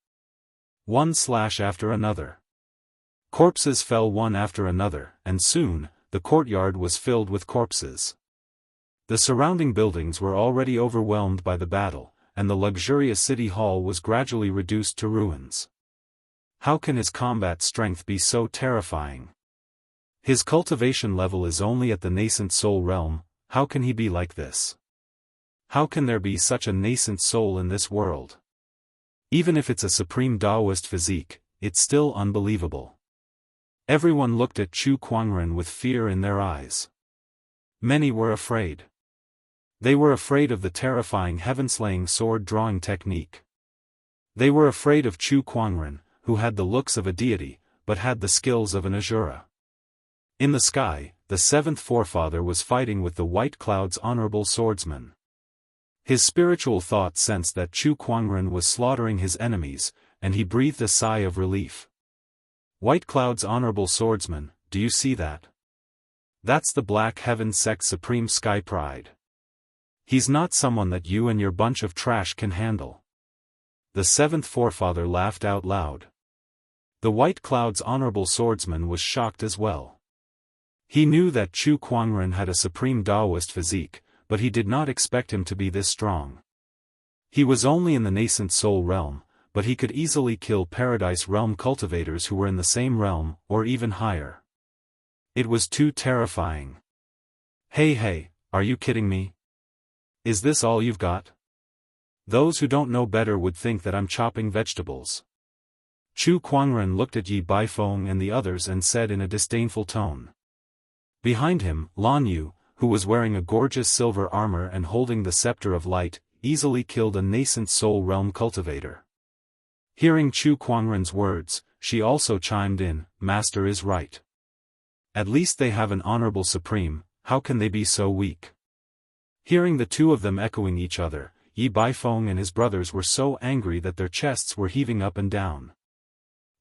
One slash after another. Corpses fell one after another, and soon, the courtyard was filled with corpses. The surrounding buildings were already overwhelmed by the battle, and the luxurious city hall was gradually reduced to ruins. How can his combat strength be so terrifying? His cultivation level is only at the nascent soul realm. How can he be like this? How can there be such a nascent soul in this world? Even if it's a supreme Daoist physique, it's still unbelievable. Everyone looked at Chu Kuangren with fear in their eyes. Many were afraid. They were afraid of the terrifying heaven-slaying sword-drawing technique. They were afraid of Chu Kuangren, who had the looks of a deity, but had the skills of an Asura. In the sky, the the seventh forefather was fighting with the White Cloud's honorable swordsman. His spiritual thought sensed that Chu Kuangren was slaughtering his enemies, and he breathed a sigh of relief. White Cloud's honorable swordsman, do you see that? That's the Black Heaven Sect's supreme sky pride. He's not someone that you and your bunch of trash can handle. The seventh forefather laughed out loud. The White Cloud's honorable swordsman was shocked as well. He knew that Chu Kuangren had a supreme Daoist physique, but he did not expect him to be this strong. He was only in the nascent soul realm, but he could easily kill Paradise Realm cultivators who were in the same realm, or even higher. It was too terrifying. Hey, are you kidding me? Is this all you've got? Those who don't know better would think that I'm chopping vegetables. Chu Kuangren looked at Yi Baifeng and the others and said in a disdainful tone. Behind him, Lan Yu, who was wearing a gorgeous silver armor and holding the scepter of light, easily killed a nascent soul realm cultivator. Hearing Chu Kuangren's words, she also chimed in, Master is right. At least they have an honorable supreme, how can they be so weak? Hearing the two of them echoing each other, Yi Baifeng and his brothers were so angry that their chests were heaving up and down.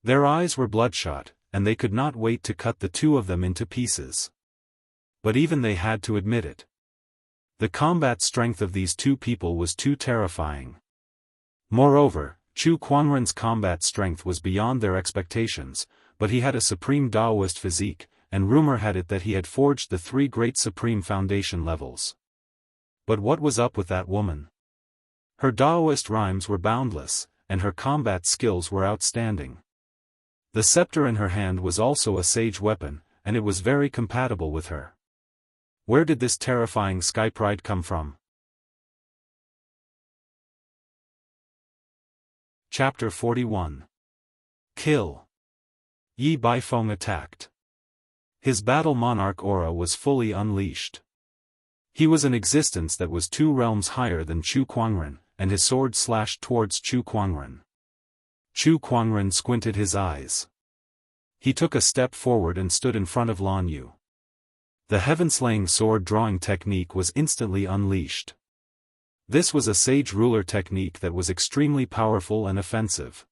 Their eyes were bloodshot, and they could not wait to cut the two of them into pieces. But even they had to admit it. The combat strength of these two people was too terrifying. Moreover, Chu Kuangren's combat strength was beyond their expectations, but he had a supreme Daoist physique, and rumor had it that he had forged the three great supreme foundation levels. But what was up with that woman? Her Daoist rhymes were boundless, and her combat skills were outstanding. The scepter in her hand was also a sage weapon, and it was very compatible with her. Where did this terrifying sky pride come from? Chapter 41. Kill. Yi Baifeng attacked. His battle monarch aura was fully unleashed. He was an existence that was 2 realms higher than Chu Kuangren, and his sword slashed towards Chu Kuangren. Chu Kuangren squinted his eyes. He took a step forward and stood in front of Lan Yu. The heaven-slaying sword-drawing technique was instantly unleashed. This was a sage ruler technique that was extremely powerful and offensive.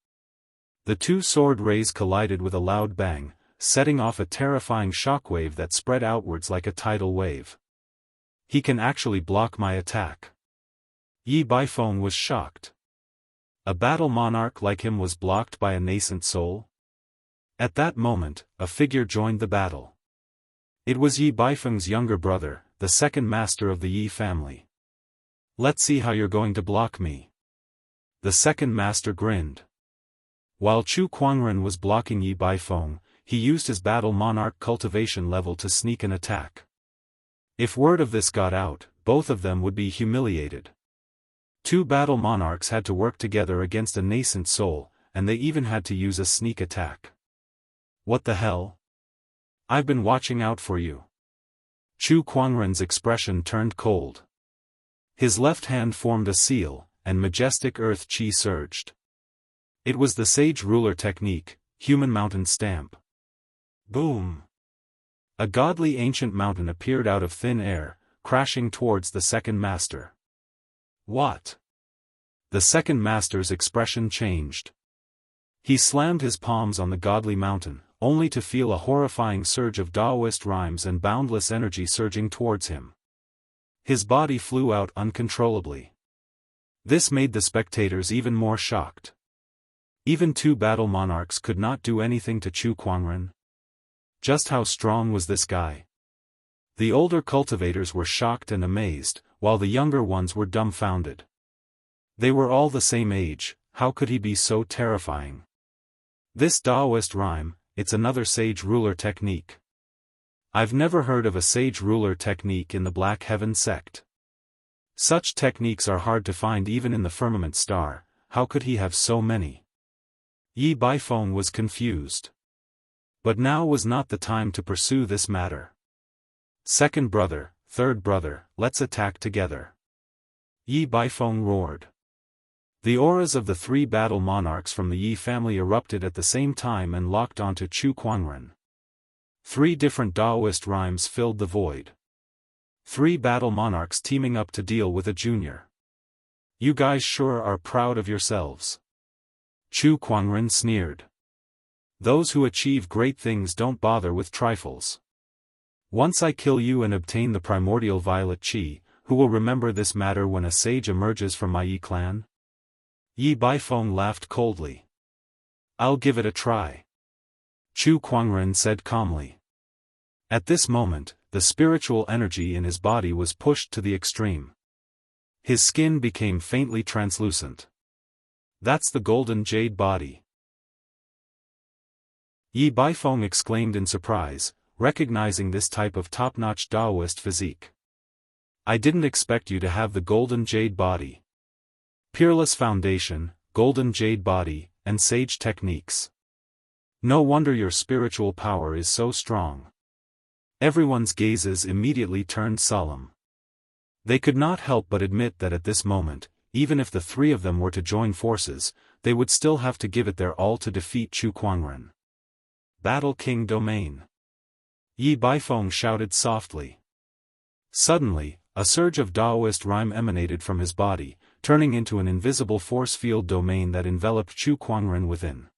The two sword rays collided with a loud bang, setting off a terrifying shockwave that spread outwards like a tidal wave. He can actually block my attack. Yi Baifeng was shocked. A battle monarch like him was blocked by a nascent soul? At that moment, a figure joined the battle. It was Yi Baifeng's younger brother, the second master of the Yi family. Let's see how you're going to block me. The second master grinned. While Chu Kuangren was blocking Yi Baifeng, he used his battle monarch cultivation level to sneak an attack. If word of this got out, both of them would be humiliated. 2 battle monarchs had to work together against a nascent soul, and they even had to use a sneak attack. What the hell? I've been watching out for you. Chu Kuangren's expression turned cold. His left hand formed a seal, and majestic earth chi surged. It was the sage ruler technique, human mountain stamp. Boom! A godly ancient mountain appeared out of thin air, crashing towards the second master. What? The second master's expression changed. He slammed his palms on the godly mountain, only to feel a horrifying surge of Daoist rhymes and boundless energy surging towards him. His body flew out uncontrollably. This made the spectators even more shocked. Even 2 battle monarchs could not do anything to Chu Kuangren. Just how strong was this guy? The older cultivators were shocked and amazed, while the younger ones were dumbfounded. They were all the same age, how could he be so terrifying? This Daoist rhyme, it's another sage ruler technique. I've never heard of a sage ruler technique in the Black Heaven sect. Such techniques are hard to find even in the firmament star, how could he have so many? Yi Baifeng was confused. But now was not the time to pursue this matter. Second brother, third brother, let's attack together. Yi Baifeng roared. The auras of the 3 battle monarchs from the Yi family erupted at the same time and locked onto Chu Kuangren. 3 different Daoist rhymes filled the void. 3 battle monarchs teaming up to deal with a junior. You guys sure are proud of yourselves. Chu Kuangren sneered. Those who achieve great things don't bother with trifles. Once I kill you and obtain the primordial violet chi, who will remember this matter when a sage emerges from my Yi clan? Yi Baifeng laughed coldly. I'll give it a try. Chu Kuangren said calmly. At this moment, the spiritual energy in his body was pushed to the extreme. His skin became faintly translucent. That's the golden jade body. Yi Baifeng exclaimed in surprise, recognizing this type of top-notch Daoist physique. I didn't expect you to have the golden jade body. Peerless foundation, golden jade body, and sage techniques. No wonder your spiritual power is so strong. Everyone's gazes immediately turned solemn. They could not help but admit that at this moment, even if the 3 of them were to join forces, they would still have to give it their all to defeat Chu Kuangren. Battle King Domain. Yi Baifeng shouted softly. Suddenly, a surge of Daoist rhyme emanated from his body, turning into an invisible force field domain that enveloped Chu Kuangren within.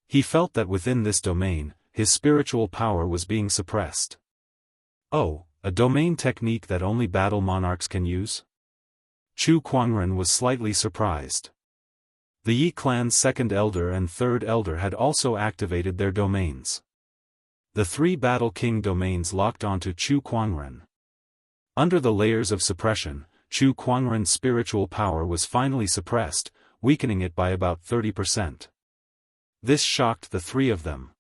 He felt that within this domain, his spiritual power was being suppressed. Oh, a domain technique that only battle monarchs can use? Chu Kuangren was slightly surprised. The Yi clan's 2nd elder and 3rd elder had also activated their domains. The 3 Battle King domains locked onto Chu Kuangren. Under the layers of suppression, Chu Kuangren's spiritual power was finally suppressed, weakening it by about 30%. This shocked the 3 of them.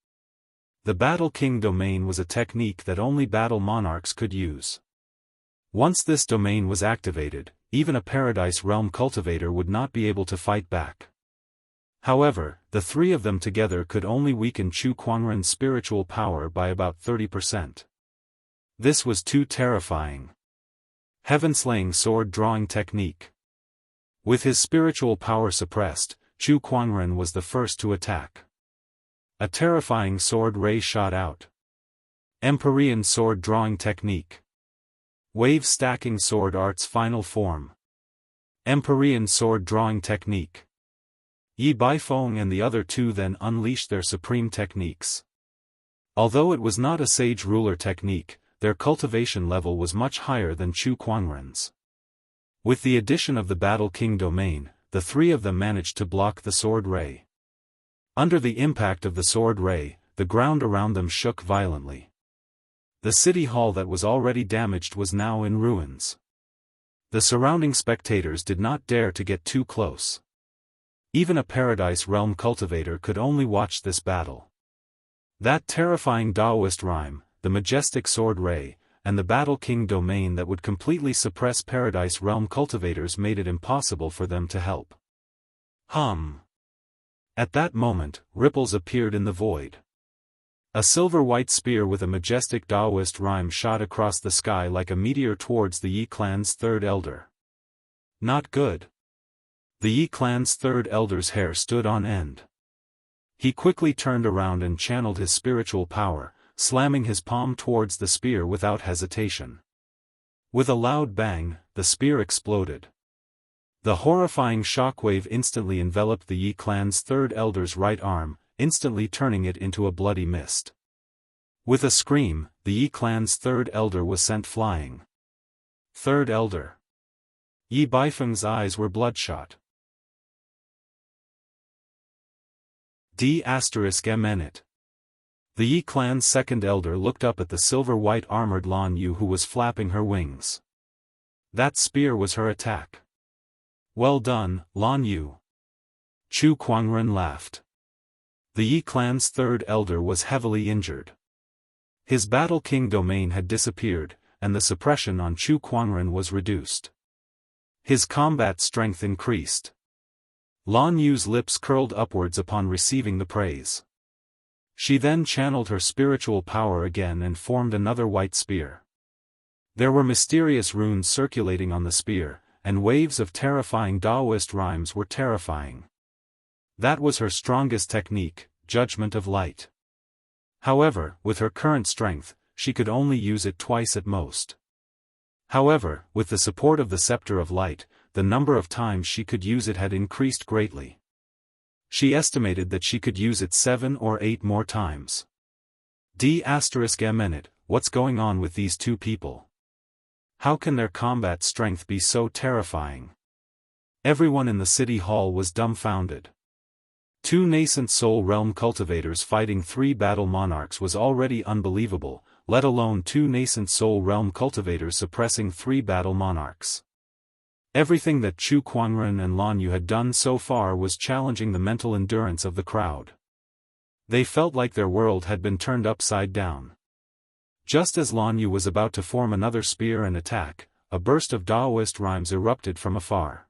The Battle King domain was a technique that only battle monarchs could use. Once this domain was activated, even a Paradise Realm cultivator would not be able to fight back. However, the 3 of them together could only weaken Chu Kuangren's spiritual power by about 30%. This was too terrifying. Heaven-slaying sword drawing technique. With his spiritual power suppressed, Chu Kuangren was the first to attack. A terrifying sword ray shot out. Empyrean sword drawing technique. Wave stacking sword art's final form. Empyrean sword drawing technique. Yi Baifeng and the other 2 then unleashed their supreme techniques. Although it was not a sage ruler technique, their cultivation level was much higher than Chu Kuangren's. With the addition of the Battle King domain, the 3 of them managed to block the sword ray. Under the impact of the sword ray, the ground around them shook violently. The city hall that was already damaged was now in ruins. The surrounding spectators did not dare to get too close. Even a Paradise Realm cultivator could only watch this battle. That terrifying Daoist rhyme, the majestic sword ray, and the Battle King domain that would completely suppress Paradise Realm cultivators made it impossible for them to help. At that moment, ripples appeared in the void. A silver-white spear with a majestic Daoist rhyme shot across the sky like a meteor towards the Yi clan's 3rd elder. Not good. The Yi clan's 3rd elder's hair stood on end. He quickly turned around and channeled his spiritual power, slamming his palm towards the spear without hesitation. With a loud bang, the spear exploded. The horrifying shockwave instantly enveloped the Yi clan's 3rd elder's right arm, instantly turning it into a bloody mist. With a scream, the Yi clan's 3rd elder was sent flying. 3rd elder. Yi Baifeng's eyes were bloodshot. D***MNit. The Yi clan's 2nd elder looked up at the silver-white armored Lan Yu who was flapping her wings. That spear was her attack. Well done, Lan Yu. Chu Kuangren laughed. The Yi clan's 3rd elder was heavily injured. His Battle King domain had disappeared, and the suppression on Chu Kuangren was reduced. His combat strength increased. Lan Yu's lips curled upwards upon receiving the praise. She then channeled her spiritual power again and formed another white spear. There were mysterious runes circulating on the spear, and waves of terrifying Daoist rhymes were terrifying. That was her strongest technique, Judgment of Light. However, with her current strength, she could only use it twice at most. However, with the support of the Scepter of Light, the number of times she could use it had increased greatly. She estimated that she could use it 7 or 8 more times. What's going on with these two people? How can their combat strength be so terrifying? Everyone in the city hall was dumbfounded. 2 nascent soul realm cultivators fighting 3 battle monarchs was already unbelievable, let alone 2 nascent soul realm cultivators suppressing 3 battle monarchs. Everything that Chu Kuangren and Lan Yu had done so far was challenging the mental endurance of the crowd. They felt like their world had been turned upside down. Just as Lan Yu was about to form another spear and attack, a burst of Daoist rhymes erupted from afar.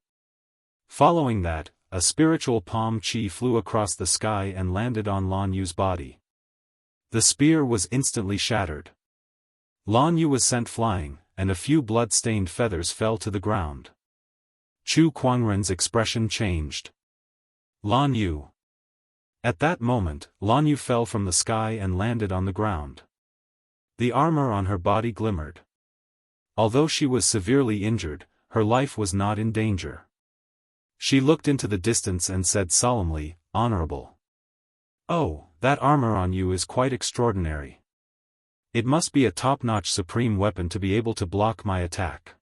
Following that, a spiritual palm chi flew across the sky and landed on Lan Yu's body. The spear was instantly shattered. Lan Yu was sent flying, and a few blood-stained feathers fell to the ground. Chu Kuangren's expression changed. Lan Yu. At that moment, Lan Yu fell from the sky and landed on the ground. The armor on her body glimmered. Although she was severely injured, her life was not in danger. She looked into the distance and said solemnly, "Honorable. Oh, that armor on you is quite extraordinary. It must be a top-notch supreme weapon to be able to block my attack."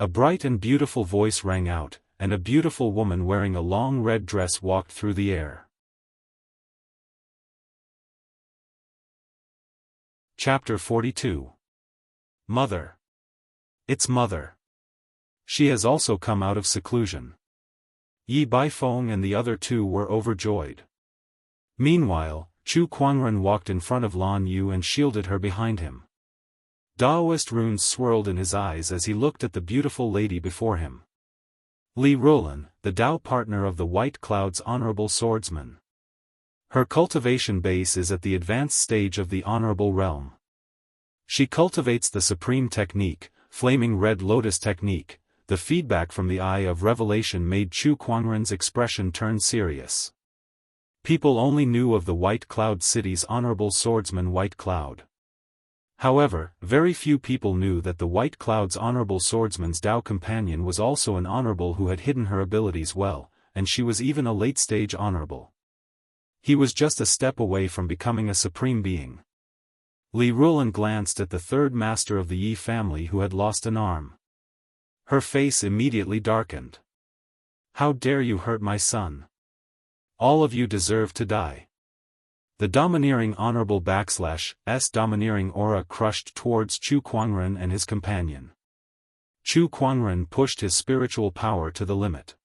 A bright and beautiful voice rang out, and a beautiful woman wearing a long red dress walked through the air. Chapter 42. Mother. It's Mother. She has also come out of seclusion. Yi Baifeng and the other 2 were overjoyed. Meanwhile, Chu Kuangren walked in front of Lan Yu and shielded her behind him. Daoist runes swirled in his eyes as he looked at the beautiful lady before him. Li Rulan, the Dao partner of the White Cloud's honorable swordsman. Her cultivation base is at the advanced stage of the honorable realm. She cultivates the supreme technique, Flaming Red Lotus technique. The feedback from the Eye of Revelation made Chu Kuangren's expression turn serious. People only knew of the White Cloud City's honorable swordsman White Cloud. However, very few people knew that the White Cloud's honorable swordsman's Dao companion was also an honorable who had hidden her abilities well, and she was even a late-stage honorable. He was just a step away from becoming a supreme being. Li Rulan glanced at the 3rd master of the Yi family who had lost an arm. Her face immediately darkened. "How dare you hurt my son? All of you deserve to die." The domineering honorable / domineering aura crushed towards Chu Kuangren and his companion. Chu Kuangren pushed his spiritual power to the limit.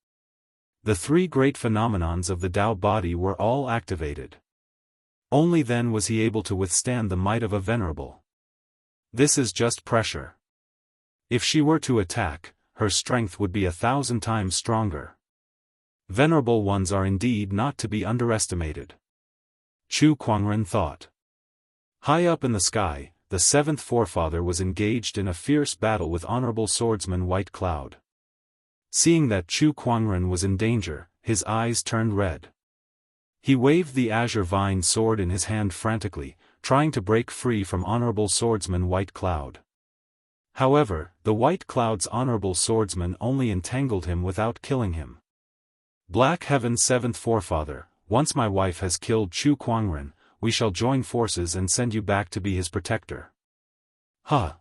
The 3 great phenomenons of the Dao body were all activated. Only then was he able to withstand the might of a venerable. This is just pressure. If she were to attack, her strength would be 1,000 times stronger. Venerable ones are indeed not to be underestimated. Chu Kuangren thought. High up in the sky, the 7th forefather was engaged in a fierce battle with honorable swordsman White Cloud. Seeing that Chu Kuangren was in danger, his eyes turned red. He waved the azure vine sword in his hand frantically, trying to break free from honorable swordsman White Cloud. However, the White Cloud's honorable swordsman only entangled him without killing him. Black Heaven's 7th forefather, once my wife has killed Chu Kuangren, we shall join forces and send you back to be his protector.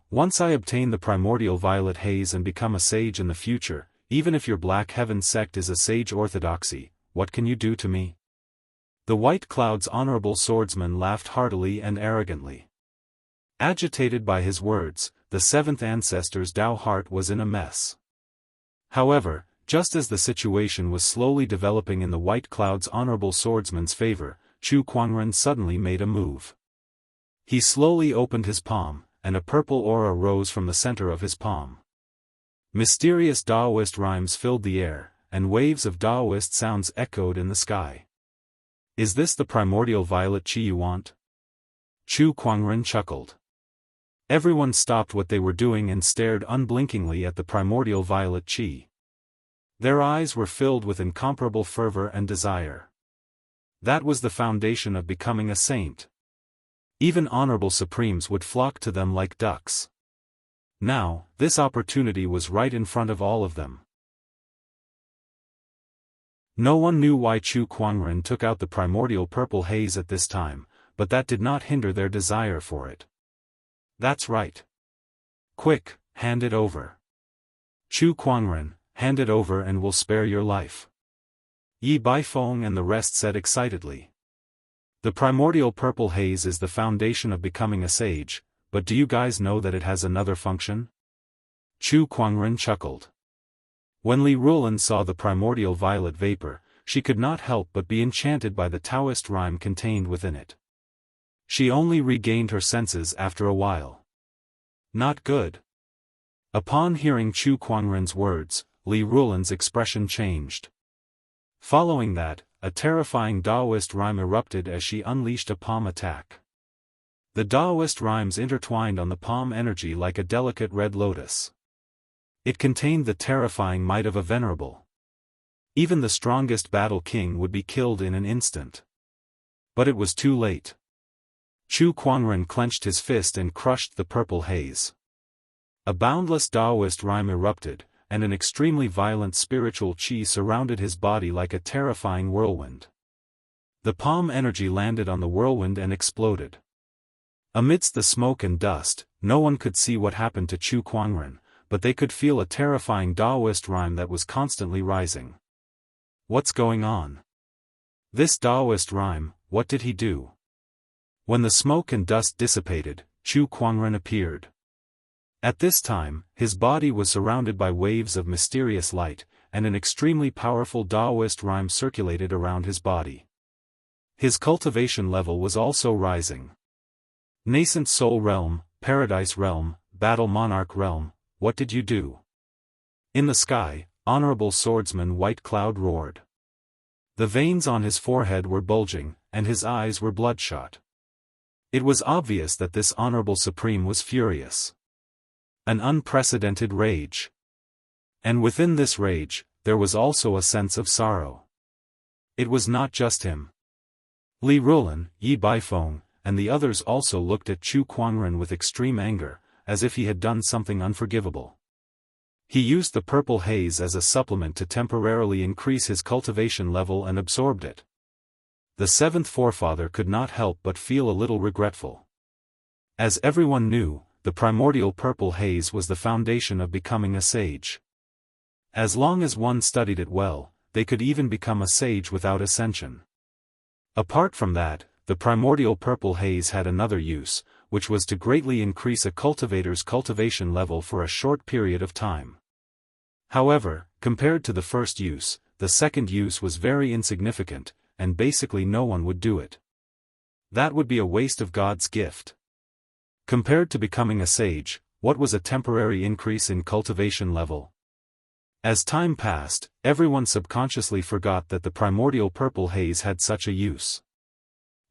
Once I obtain the primordial violet haze and become a sage in the future, even if your Black Heaven sect is a sage orthodoxy, what can you do to me? The White Cloud's honorable swordsman laughed heartily and arrogantly. Agitated by his words, the 7th ancestor's Dao heart was in a mess. However, just as the situation was slowly developing in the White Cloud's honorable swordsman's favor, Chu Kuangren suddenly made a move. He slowly opened his palm, and a purple aura rose from the center of his palm. Mysterious Daoist rhymes filled the air, and waves of Daoist sounds echoed in the sky. Is this the primordial violet chi you want? Chu Kuangren chuckled. Everyone stopped what they were doing and stared unblinkingly at the primordial violet chi. Their eyes were filled with incomparable fervor and desire. That was the foundation of becoming a saint. Even honorable supremes would flock to them like ducks. Now, this opportunity was right in front of all of them. No one knew why Chu Kuangren took out the primordial purple haze at this time, but that did not hinder their desire for it. That's right. Quick, hand it over. Chu Kuangren, hand it over and we'll spare your life. Yi Baifeng and the rest said excitedly. The primordial purple haze is the foundation of becoming a sage, but do you guys know that it has another function? Chu Kuangren chuckled. When Li Rulan saw the primordial violet vapor, she could not help but be enchanted by the Daoist rhyme contained within it. She only regained her senses after a while. Not good. Upon hearing Chu Kuangren's words, Li Rulan's expression changed. Following that, a terrifying Daoist rhyme erupted as she unleashed a palm attack. The Daoist rhymes intertwined on the palm energy like a delicate red lotus. It contained the terrifying might of a venerable. Even the strongest battle king would be killed in an instant. But it was too late. Chu Kuangren clenched his fist and crushed the purple haze. A boundless Daoist rhyme erupted, and an extremely violent spiritual qi surrounded his body like a terrifying whirlwind. The palm energy landed on the whirlwind and exploded. Amidst the smoke and dust, no one could see what happened to Chu Kuangren, but they could feel a terrifying Daoist rhyme that was constantly rising. What's going on? This Daoist rhyme, what did he do? When the smoke and dust dissipated, Chu Kuangren appeared. At this time, his body was surrounded by waves of mysterious light, and an extremely powerful Daoist rhyme circulated around his body. His cultivation level was also rising. Nascent Soul Realm, Paradise Realm, Battle Monarch Realm, what did you do? In the sky, Honorable Swordsman White Cloud roared. The veins on his forehead were bulging, and his eyes were bloodshot. It was obvious that this Honorable Supreme was furious. An unprecedented rage. And within this rage, there was also a sense of sorrow. It was not just him. Li Rulan, Yi Baifeng, and the others also looked at Chu Kuangren with extreme anger, as if he had done something unforgivable. He used the purple haze as a supplement to temporarily increase his cultivation level and absorbed it. The seventh forefather could not help but feel a little regretful. As everyone knew, the primordial purple haze was the foundation of becoming a sage. As long as one studied it well, they could even become a sage without ascension. Apart from that, the primordial purple haze had another use, which was to greatly increase a cultivator's cultivation level for a short period of time. However, compared to the first use, the second use was very insignificant, and basically no one would do it. That would be a waste of God's gift. Compared to becoming a sage, what was a temporary increase in cultivation level? As time passed, everyone subconsciously forgot that the primordial purple haze had such a use.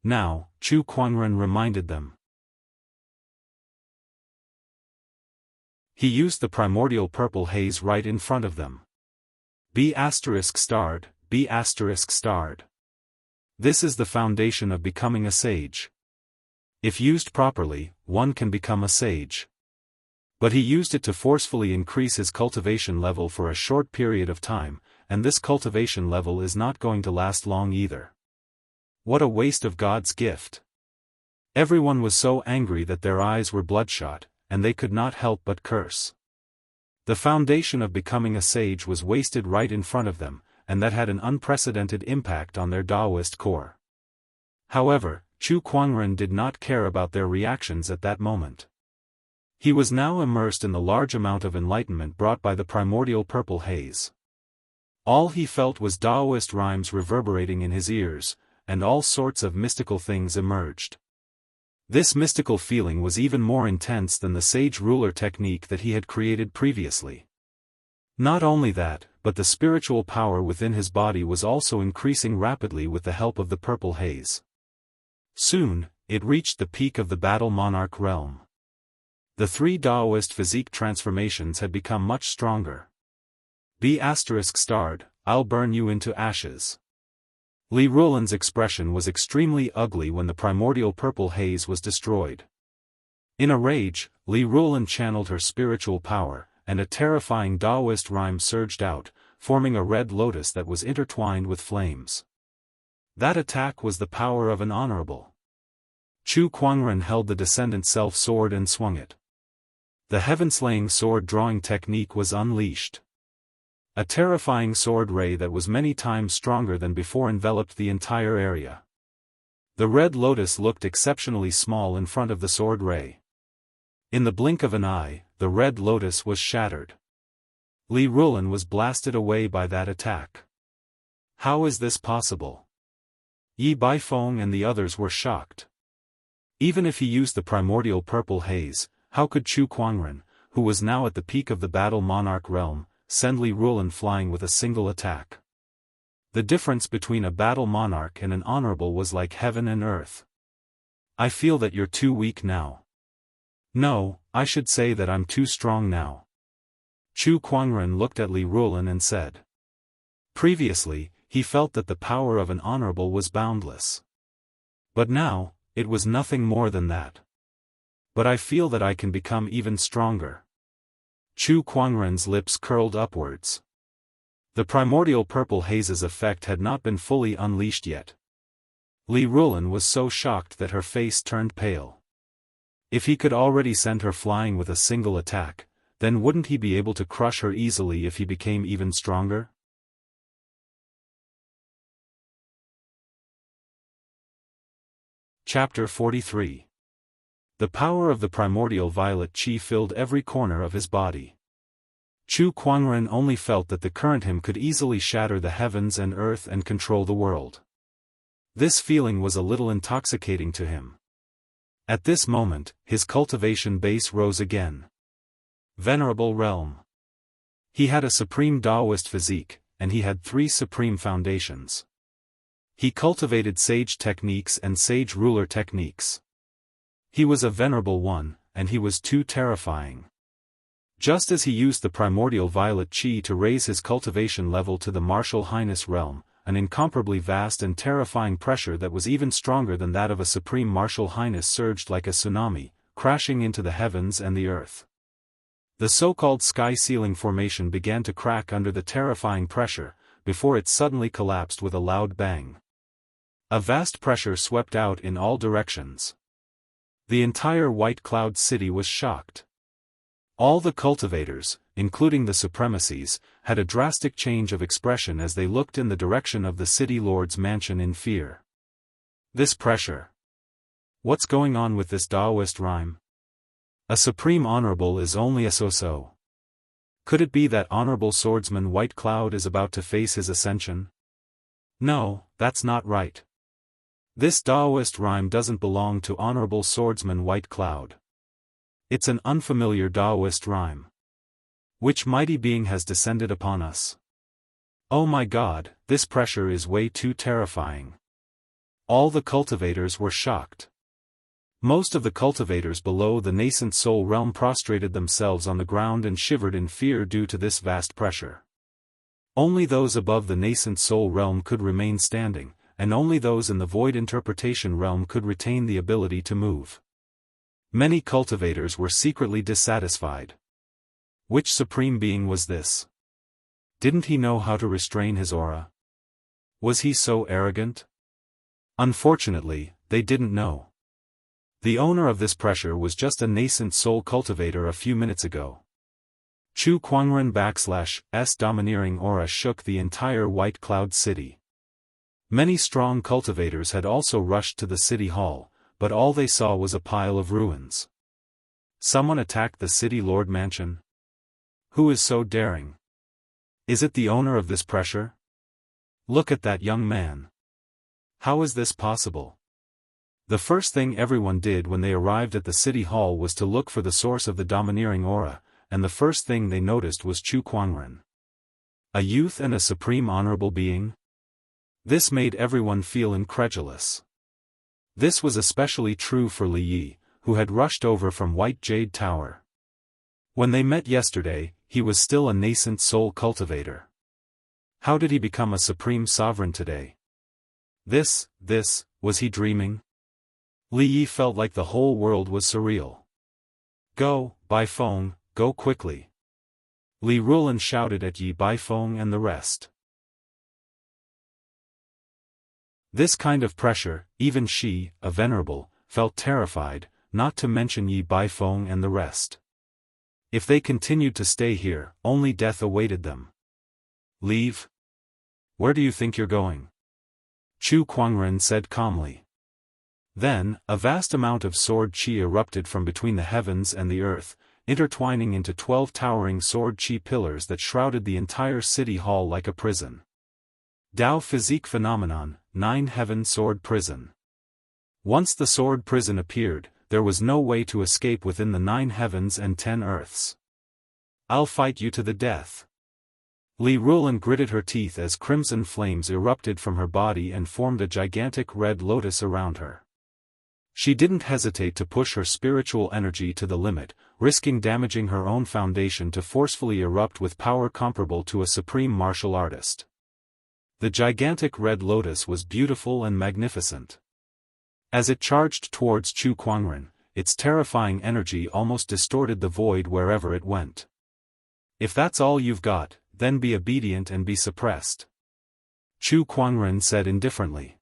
Now, Chu Kuangren reminded them. He used the primordial purple haze right in front of them. B*****. This is the foundation of becoming a sage. If used properly, one can become a sage. But he used it to forcefully increase his cultivation level for a short period of time, and this cultivation level is not going to last long either. What a waste of God's gift. Everyone was so angry that their eyes were bloodshot, and they could not help but curse. The foundation of becoming a sage was wasted right in front of them, and that had an unprecedented impact on their Daoist core. However, Chu Kuangren did not care about their reactions at that moment. He was now immersed in the large amount of enlightenment brought by the primordial purple haze. All he felt was Daoist rhymes reverberating in his ears, and all sorts of mystical things emerged. This mystical feeling was even more intense than the sage ruler technique that he had created previously. Not only that, but the spiritual power within his body was also increasing rapidly with the help of the purple haze. Soon, it reached the peak of the battle monarch realm. The three Daoist physique transformations had become much stronger. B*****, I'll burn you into ashes. Li Ruolan's expression was extremely ugly when the primordial purple haze was destroyed. In a rage, Li Ruolan channeled her spiritual power, and a terrifying Daoist rhyme surged out, forming a red lotus that was intertwined with flames. That attack was the power of an honorable. Chu Kuangren held the descendant self-sword and swung it. The heaven-slaying sword-drawing technique was unleashed. A terrifying sword ray that was many times stronger than before enveloped the entire area. The red lotus looked exceptionally small in front of the sword ray. In the blink of an eye, the red lotus was shattered. Li Ruolan was blasted away by that attack. How is this possible? Yi Baifeng and the others were shocked. Even if he used the primordial purple haze, how could Chu Kuangren, who was now at the peak of the battle monarch realm, send Li Ruolan flying with a single attack? The difference between a battle monarch and an honorable was like heaven and earth. I feel that you're too weak now. No, I should say that I'm too strong now. Chu Kuangren looked at Li Ruolan and said. Previously, he felt that the power of an honorable was boundless. But now, it was nothing more than that. But I feel that I can become even stronger. Chu Kuangren's lips curled upwards. The primordial purple haze's effect had not been fully unleashed yet. Li Ruolan was so shocked that her face turned pale. If he could already send her flying with a single attack, then wouldn't he be able to crush her easily if he became even stronger? Chapter 43. The power of the primordial violet qi filled every corner of his body. Chu Kuangren only felt that the current him could easily shatter the heavens and earth and control the world. This feeling was a little intoxicating to him. At this moment, his cultivation base rose again. Venerable realm. He had a supreme Daoist physique, and he had 3 supreme foundations. He cultivated sage techniques and sage ruler techniques. He was a venerable one, and he was too terrifying. Just as he used the primordial violet qi to raise his cultivation level to the martial highness realm, an incomparably vast and terrifying pressure that was even stronger than that of a supreme martial highness surged like a tsunami, crashing into the heavens and the earth. The so-called sky ceiling formation began to crack under the terrifying pressure, before it suddenly collapsed with a loud bang. A vast pressure swept out in all directions. The entire White Cloud City was shocked. All the cultivators, including the supremacies, had a drastic change of expression as they looked in the direction of the city lord's mansion in fear. This pressure. What's going on with this Daoist rhyme? A supreme honorable is only a so-so. Could it be that honorable swordsman White Cloud is about to face his ascension? No, that's not right. This Daoist rhyme doesn't belong to honorable swordsman White Cloud. It's an unfamiliar Daoist rhyme. Which mighty being has descended upon us? Oh my God, this pressure is way too terrifying. All the cultivators were shocked. Most of the cultivators below the nascent soul realm prostrated themselves on the ground and shivered in fear due to this vast pressure. Only those above the nascent soul realm could remain standing, and only those in the void interpretation realm could retain the ability to move. Many cultivators were secretly dissatisfied. Which supreme being was this? Didn't he know how to restrain his aura? Was he so arrogant? Unfortunately, they didn't know. The owner of this pressure was just a nascent soul cultivator a few minutes ago. Chu Kuangren / domineering aura shook the entire White Cloud City. Many strong cultivators had also rushed to the city hall, but all they saw was a pile of ruins. Someone attacked the city lord mansion? Who is so daring? Is it the owner of this pressure? Look at that young man. How is this possible? The first thing everyone did when they arrived at the city hall was to look for the source of the domineering aura, and the first thing they noticed was Chu Kuangren. A youth and a supreme honorable being? This made everyone feel incredulous. This was especially true for Li Yi, who had rushed over from White Jade Tower. When they met yesterday, he was still a nascent soul cultivator. How did he become a supreme sovereign today? Was he dreaming? Li Yi felt like the whole world was surreal. Go, Baifeng, go quickly. Li Rulan shouted at Yi Baifeng and the rest. This kind of pressure, even she, a venerable, felt terrified, not to mention Yi Baifeng and the rest. If they continued to stay here, only death awaited them. Leave? Where do you think you're going? Chu Kuangren said calmly. Then, a vast amount of sword qi erupted from between the heavens and the earth, intertwining into 12 towering sword qi pillars that shrouded the entire city hall like a prison. Dao Physique Phenomenon, 9 Heaven Sword Prison. Once the sword prison appeared, there was no way to escape within the 9 heavens and 10 earths. I'll fight you to the death. Li Rulan gritted her teeth as crimson flames erupted from her body and formed a gigantic red lotus around her. She didn't hesitate to push her spiritual energy to the limit, risking damaging her own foundation to forcefully erupt with power comparable to a supreme martial artist. The gigantic red lotus was beautiful and magnificent. As it charged towards Chu Kuangren, its terrifying energy almost distorted the void wherever it went. If that's all you've got, then be obedient and be suppressed. Chu Kuangren said indifferently.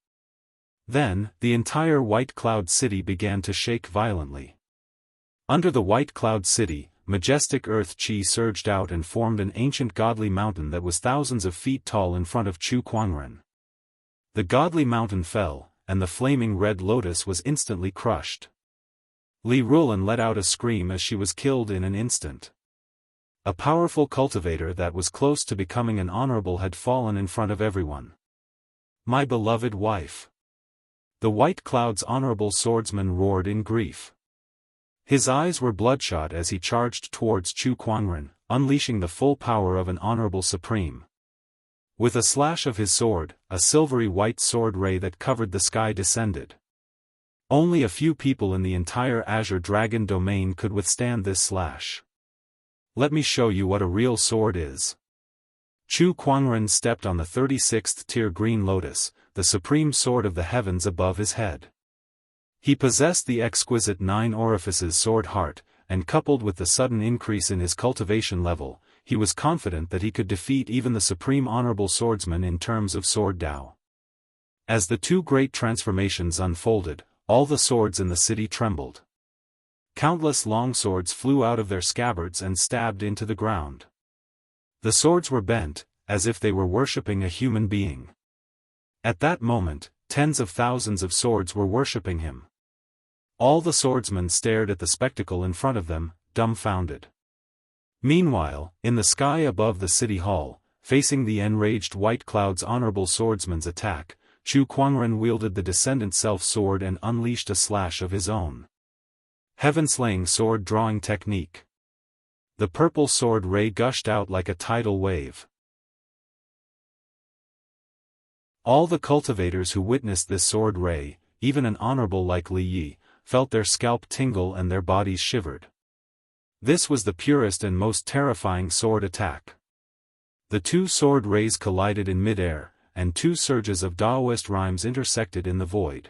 Then, the entire White Cloud City began to shake violently. Under the White Cloud City, majestic earth qi surged out and formed an ancient godly mountain that was thousands of feet tall in front of Chu Kuangren. The godly mountain fell, and the flaming red lotus was instantly crushed. Li Rulan let out a scream as she was killed in an instant. A powerful cultivator that was close to becoming an honorable had fallen in front of everyone. My beloved wife. The White Cloud's honorable swordsman roared in grief. His eyes were bloodshot as he charged towards Chu Kuangren, unleashing the full power of an honorable supreme. With a slash of his sword, a silvery white sword ray that covered the sky descended. Only a few people in the entire Azure Dragon domain could withstand this slash. Let me show you what a real sword is. Chu Kuangren stepped on the 36th tier green lotus, the supreme sword of the heavens above his head. He possessed the exquisite 9 orifices sword heart, and coupled with the sudden increase in his cultivation level, he was confident that he could defeat even the supreme honorable swordsman in terms of sword Dao. As the two great transformations unfolded, all the swords in the city trembled. Countless longswords flew out of their scabbards and stabbed into the ground. The swords were bent, as if they were worshipping a human being. At that moment, tens of thousands of swords were worshipping him. All the swordsmen stared at the spectacle in front of them, dumbfounded. Meanwhile, in the sky above the city hall, facing the enraged White Cloud's honorable swordsman's attack, Chu Kuangren wielded the descendant self-sword and unleashed a slash of his own. Heaven-slaying sword drawing technique. The purple sword ray gushed out like a tidal wave. All the cultivators who witnessed this sword ray, even an honorable like Li Yi, felt their scalp tingle and their bodies shivered. This was the purest and most terrifying sword attack. The two sword rays collided in mid-air, and two surges of Daoist rhymes intersected in the void.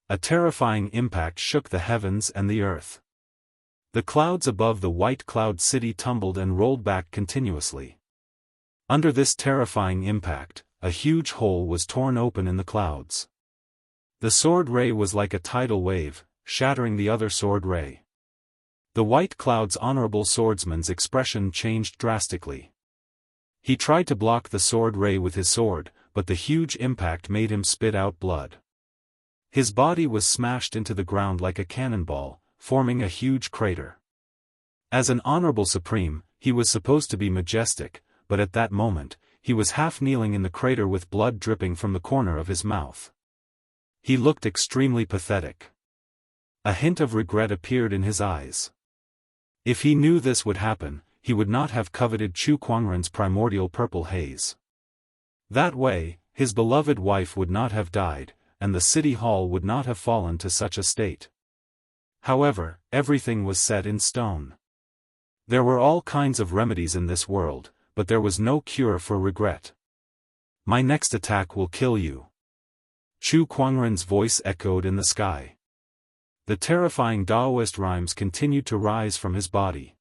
A terrifying impact shook the heavens and the earth. The clouds above the White Cloud City tumbled and rolled back continuously. Under this terrifying impact, a huge hole was torn open in the clouds. The sword ray was like a tidal wave, shattering the other sword ray. The White Cloud's honorable swordsman's expression changed drastically. He tried to block the sword ray with his sword, but the huge impact made him spit out blood. His body was smashed into the ground like a cannonball, forming a huge crater. As an honorable supreme, he was supposed to be majestic, but at that moment, he was half kneeling in the crater with blood dripping from the corner of his mouth. He looked extremely pathetic. A hint of regret appeared in his eyes. If he knew this would happen, he would not have coveted Chu Kuangren's primordial purple haze. That way, his beloved wife would not have died, and the city hall would not have fallen to such a state. However, everything was set in stone. There were all kinds of remedies in this world, but there was no cure for regret. My next attack will kill you. Chu Kuangren's voice echoed in the sky. The terrifying Daoist rhymes continued to rise from his body.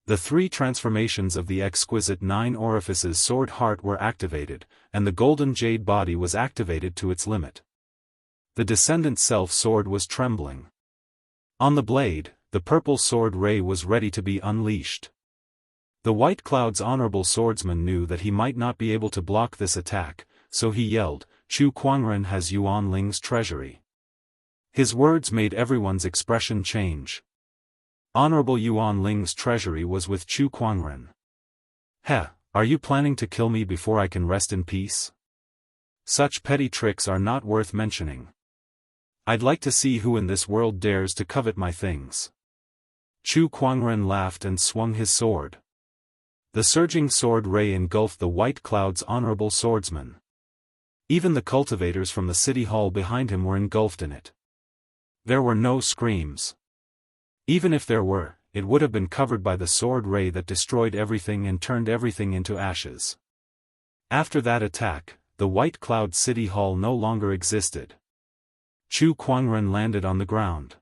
The 3 transformations of the exquisite 9 orifices sword heart were activated, and the golden jade body was activated to its limit. The descendant self sword was trembling. On the blade, the purple sword ray was ready to be unleashed. The White Cloud's honorable swordsman knew that he might not be able to block this attack, so he yelled, "Chu Kuangren has Yuan Ling's treasury." His words made everyone's expression change. Honorable Yuan Ling's treasury was with Chu Kuangren. "Heh, are you planning to kill me before I can rest in peace? Such petty tricks are not worth mentioning. I'd like to see who in this world dares to covet my things." Chu Kuangren laughed and swung his sword. The surging sword ray engulfed the White Cloud's honorable swordsman. Even the cultivators from the city hall behind him were engulfed in it. There were no screams. Even if there were, it would have been covered by the sword ray that destroyed everything and turned everything into ashes. After that attack, the White Cloud City Hall no longer existed. Chu Kuangren landed on the ground.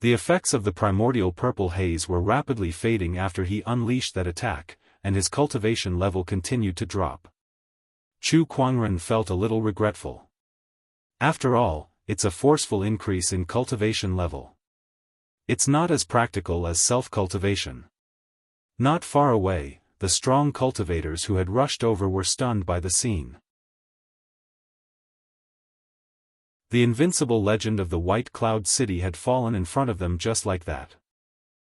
The effects of the primordial purple haze were rapidly fading after he unleashed that attack, and his cultivation level continued to drop. Chu Kuangren felt a little regretful. After all, it's a forceful increase in cultivation level. It's not as practical as self-cultivation. Not far away, the strong cultivators who had rushed over were stunned by the scene. The invincible legend of the White Cloud City had fallen in front of them just like that.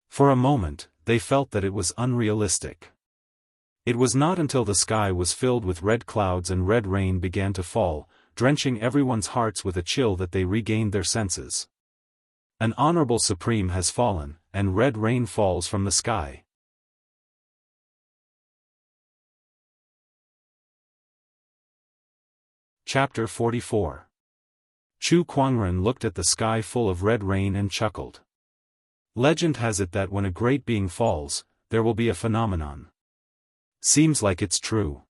For a moment, they felt that it was unrealistic. It was not until the sky was filled with red clouds and red rain began to fall, drenching everyone's hearts with a chill that they regained their senses. An honorable supreme has fallen, and red rain falls from the sky. Chapter 44. Chu Kuangren looked at the sky full of red rain and chuckled. Legend has it that when a great being falls, there will be a phenomenon. Seems like it's true.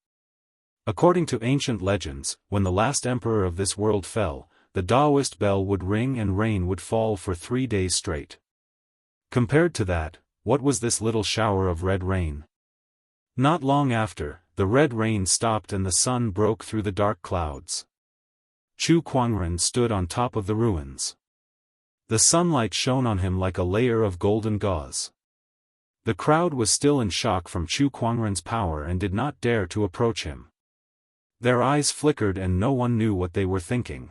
According to ancient legends, when the last emperor of this world fell, the Daoist bell would ring and rain would fall for 3 days straight. Compared to that, what was this little shower of red rain? Not long after, the red rain stopped and the sun broke through the dark clouds. Chu Kuangren stood on top of the ruins. The sunlight shone on him like a layer of golden gauze. The crowd was still in shock from Chu Kuangren's power and did not dare to approach him. Their eyes flickered and no one knew what they were thinking.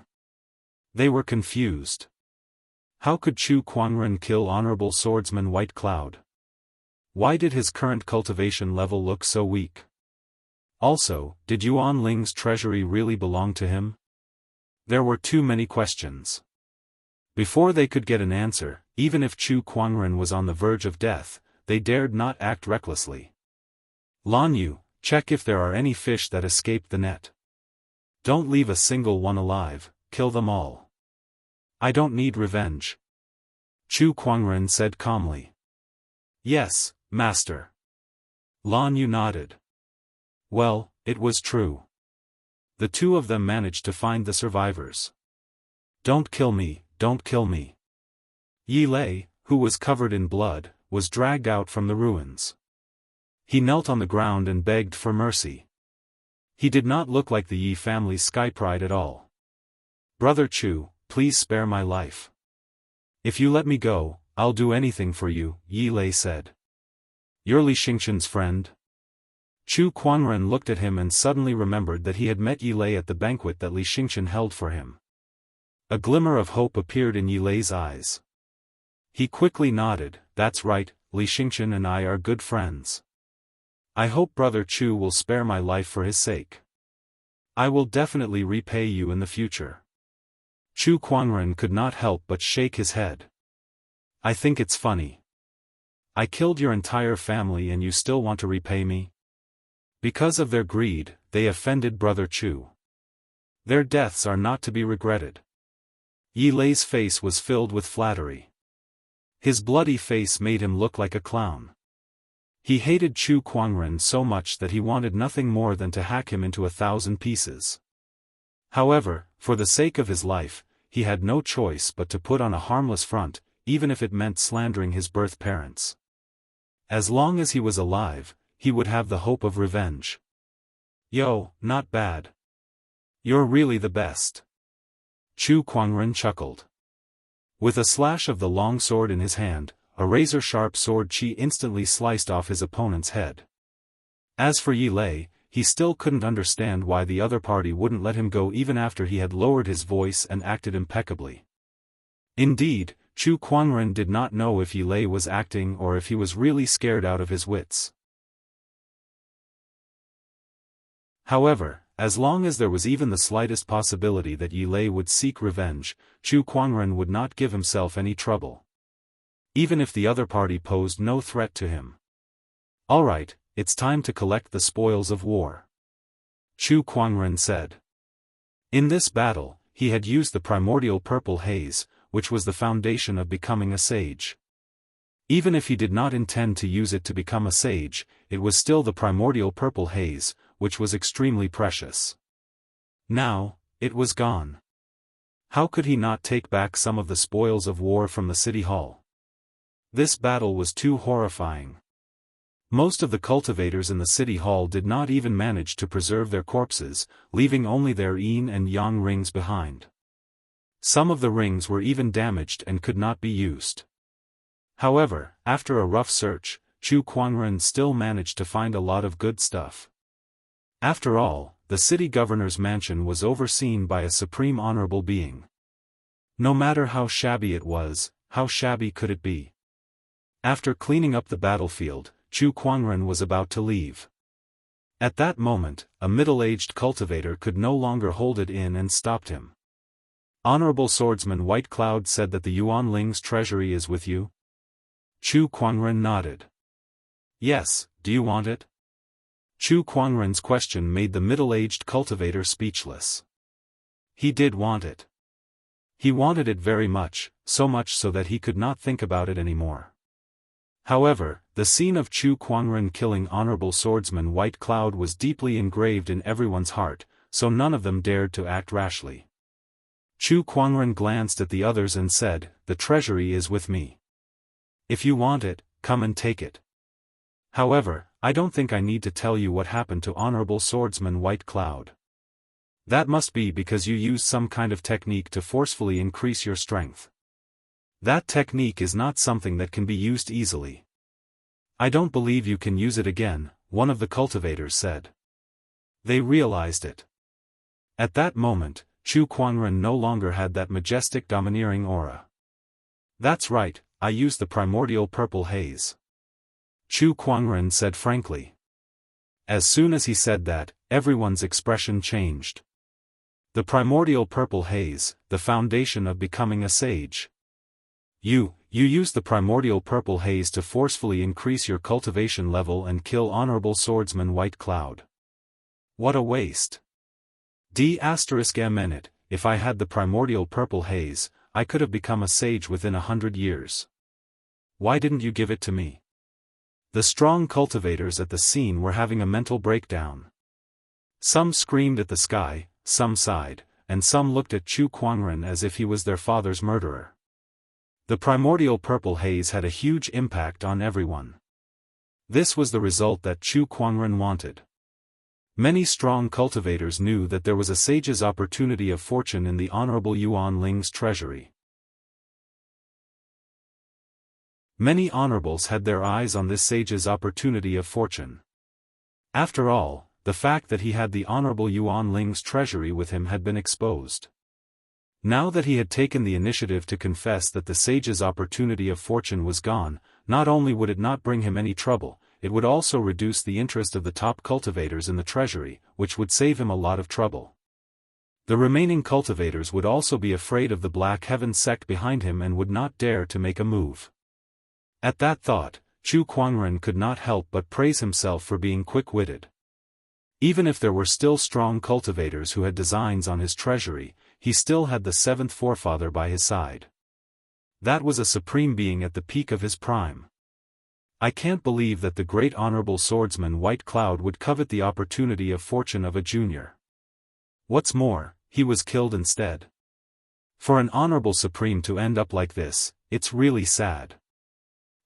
They were confused. How could Chu Kuangren kill honorable swordsman White Cloud? Why did his current cultivation level look so weak? Also, did Yuan Ling's treasury really belong to him? There were too many questions. Before they could get an answer, even if Chu Kuangren was on the verge of death, they dared not act recklessly. "Lan Yu, check if there are any fish that escaped the net. Don't leave a single one alive, kill them all. I don't need revenge." Chu Kuangren said calmly. "Yes, master." Lan Yu nodded. Well, it was true. The two of them managed to find the survivors. "Don't kill me, don't kill me." Yi Lei, who was covered in blood, was dragged out from the ruins. He knelt on the ground and begged for mercy. He did not look like the Yi family's sky pride at all. "Brother Chu, please spare my life. If you let me go, I'll do anything for you," Yi Lei said. "You're Li Xingqian's friend?" Chu Kuangren looked at him and suddenly remembered that he had met Yi Lei at the banquet that Li Xingqian held for him. A glimmer of hope appeared in Yi Lei's eyes. He quickly nodded. "That's right, Li Xingqian and I are good friends. I hope Brother Chu will spare my life for his sake. I will definitely repay you in the future." Chu Kuangren could not help but shake his head. "I think it's funny. I killed your entire family and you still want to repay me?" Because of their greed, they offended Brother Chu. Their deaths are not to be regretted. Yi Lei's face was filled with flattery. His bloody face made him look like a clown. He hated Chu Kuangren so much that he wanted nothing more than to hack him into 1,000 pieces. However, for the sake of his life, he had no choice but to put on a harmless front, even if it meant slandering his birth parents. As long as he was alive, he would have the hope of revenge. Yo, not bad. You're really the best. Chu Kuangren chuckled. With a slash of the long sword in his hand, a razor-sharp sword Qi instantly sliced off his opponent's head. As for Yi Lei, he still couldn't understand why the other party wouldn't let him go even after he had lowered his voice and acted impeccably. Indeed, Chu Kuangren did not know if Yi Lei was acting or if he was really scared out of his wits. However, as long as there was even the slightest possibility that Yi Lei would seek revenge, Chu Kuangren would not give himself any trouble. Even if the other party posed no threat to him. Alright, it's time to collect the spoils of war. Chu Kuangren said. In this battle, he had used the primordial purple haze, which was the foundation of becoming a sage. Even if he did not intend to use it to become a sage, it was still the primordial purple haze, which was extremely precious. Now, it was gone. How could he not take back some of the spoils of war from the city hall? This battle was too horrifying. Most of the cultivators in the city hall did not even manage to preserve their corpses, leaving only their yin and yang rings behind. Some of the rings were even damaged and could not be used. However, after a rough search, Chu Kuangren still managed to find a lot of good stuff. After all, the city governor's mansion was overseen by a supreme honorable being. No matter how shabby it was, how shabby could it be? After cleaning up the battlefield, Chu Kuangren was about to leave. At that moment, a middle-aged cultivator could no longer hold it in and stopped him. Honorable Swordsman White Cloud said that the Yuanling's treasury is with you? Chu Kuangren nodded. Yes, do you want it? Chu Kuangren's question made the middle-aged cultivator speechless. He did want it. He wanted it very much, so much so that he could not think about it anymore. However, the scene of Chu Kuangren killing Honorable Swordsman White Cloud was deeply engraved in everyone's heart, so none of them dared to act rashly. Chu Kuangren glanced at the others and said, "The treasury is with me. If you want it, come and take it. However, I don't think I need to tell you what happened to Honorable Swordsman White Cloud. That must be because you used some kind of technique to forcefully increase your strength. That technique is not something that can be used easily. I don't believe you can use it again," one of the cultivators said. They realized it. At that moment, Chu Kuangren no longer had that majestic domineering aura. That's right, I used the primordial purple haze. Chu Kuangren said frankly. As soon as he said that, everyone's expression changed. The primordial purple haze, the foundation of becoming a sage. You used the primordial purple haze to forcefully increase your cultivation level and kill Honorable Swordsman White Cloud. What a waste. *M*, if I had the primordial purple haze, I could have become a sage within 100 years. Why didn't you give it to me? The strong cultivators at the scene were having a mental breakdown. Some screamed at the sky, some sighed, and some looked at Chu Kuangren as if he was their father's murderer. The primordial purple haze had a huge impact on everyone. This was the result that Chu Kuangren wanted. Many strong cultivators knew that there was a sage's opportunity of fortune in the Honorable Yuanling's treasury. Many honorables had their eyes on this sage's opportunity of fortune. After all, the fact that he had the Honorable Yuanling's treasury with him had been exposed. Now that he had taken the initiative to confess that the sage's opportunity of fortune was gone, not only would it not bring him any trouble, it would also reduce the interest of the top cultivators in the treasury, which would save him a lot of trouble. The remaining cultivators would also be afraid of the Black Heaven sect behind him and would not dare to make a move. At that thought, Chu Kuangren could not help but praise himself for being quick-witted. Even if there were still strong cultivators who had designs on his treasury, he still had the seventh forefather by his side. That was a supreme being at the peak of his prime. I can't believe that the great honorable swordsman White Cloud would covet the opportunity of fortune of a junior. What's more, he was killed instead. For an honorable supreme to end up like this, it's really sad.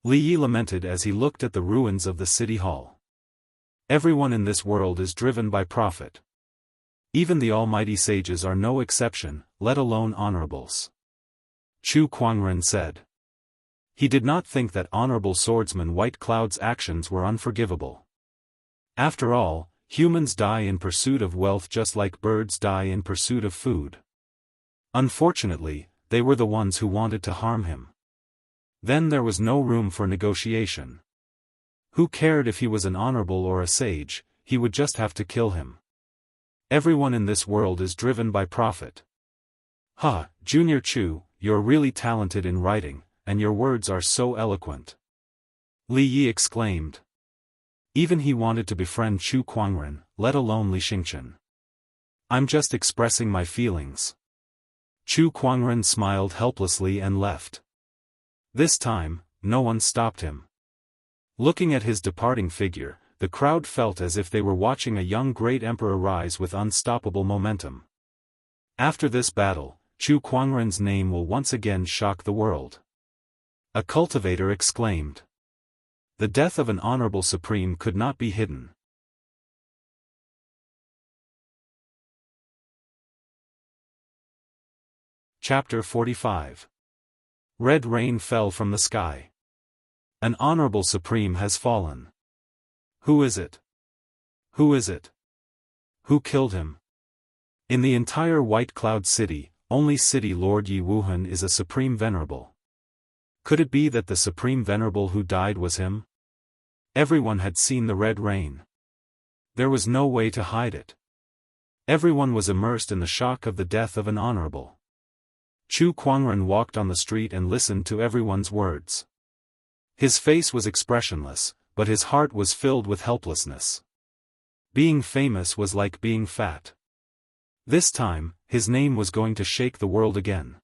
Li Yi lamented as he looked at the ruins of the city hall. Everyone in this world is driven by profit. Even the almighty sages are no exception, let alone honorables. Chu Kuangren said. He did not think that honorable swordsman White Cloud's actions were unforgivable. After all, humans die in pursuit of wealth just like birds die in pursuit of food. Unfortunately, they were the ones who wanted to harm him. Then there was no room for negotiation. Who cared if he was an honorable or a sage, he would just have to kill him. Everyone in this world is driven by profit. Ha, Junior Chu, you're really talented in writing, and your words are so eloquent. Li Yi exclaimed. Even he wanted to befriend Chu Kuangren, let alone Li Xingqian. I'm just expressing my feelings. Chu Kuangren smiled helplessly and left. This time, no one stopped him. Looking at his departing figure, the crowd felt as if they were watching a young great emperor rise with unstoppable momentum. After this battle, Chu Kuangren's name will once again shock the world. A cultivator exclaimed. The death of an honorable supreme could not be hidden. Chapter 45. Red rain fell from the sky. An honorable supreme has fallen. Who is it? Who is it? Who killed him? In the entire White Cloud City, only City Lord Yi Wuhan is a supreme venerable. Could it be that the supreme venerable who died was him? Everyone had seen the red rain. There was no way to hide it. Everyone was immersed in the shock of the death of an honorable. Chu Kuangren walked on the street and listened to everyone's words. His face was expressionless, but his heart was filled with helplessness. Being famous was like being fat. This time, his name was going to shake the world again.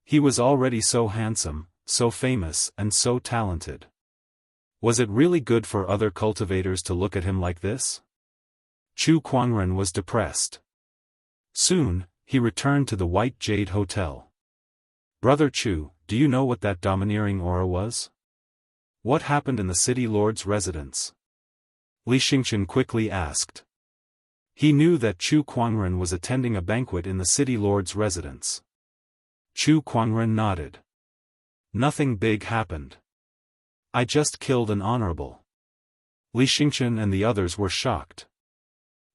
He was already so handsome, so famous and so talented. Was it really good for other cultivators to look at him like this? Chu Kuangren was depressed. Soon, he returned to the White Jade Hotel. Brother Chu, do you know what that domineering aura was? What happened in the city lord's residence? Li Xingqian quickly asked. He knew that Chu Kuangren was attending a banquet in the city lord's residence. Chu Kuangren nodded. Nothing big happened. I just killed an honorable. Li Xingqian and the others were shocked.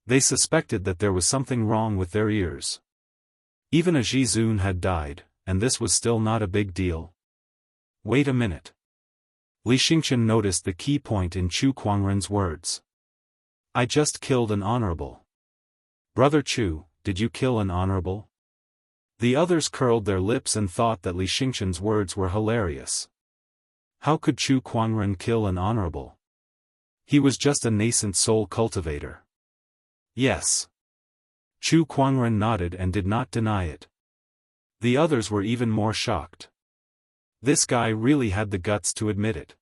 They suspected that there was something wrong with their ears. Even a Zhizun had died, and this was still not a big deal. Wait a minute. Li Xingqian noticed the key point in Chu Kuangren's words. I just killed an honorable. Brother Chu, did you kill an honorable? The others curled their lips and thought that Li Xingqian's words were hilarious. How could Chu Kuangren kill an honorable? He was just a nascent soul cultivator. Yes. Chu Kuangren nodded and did not deny it. The others were even more shocked. This guy really had the guts to admit it.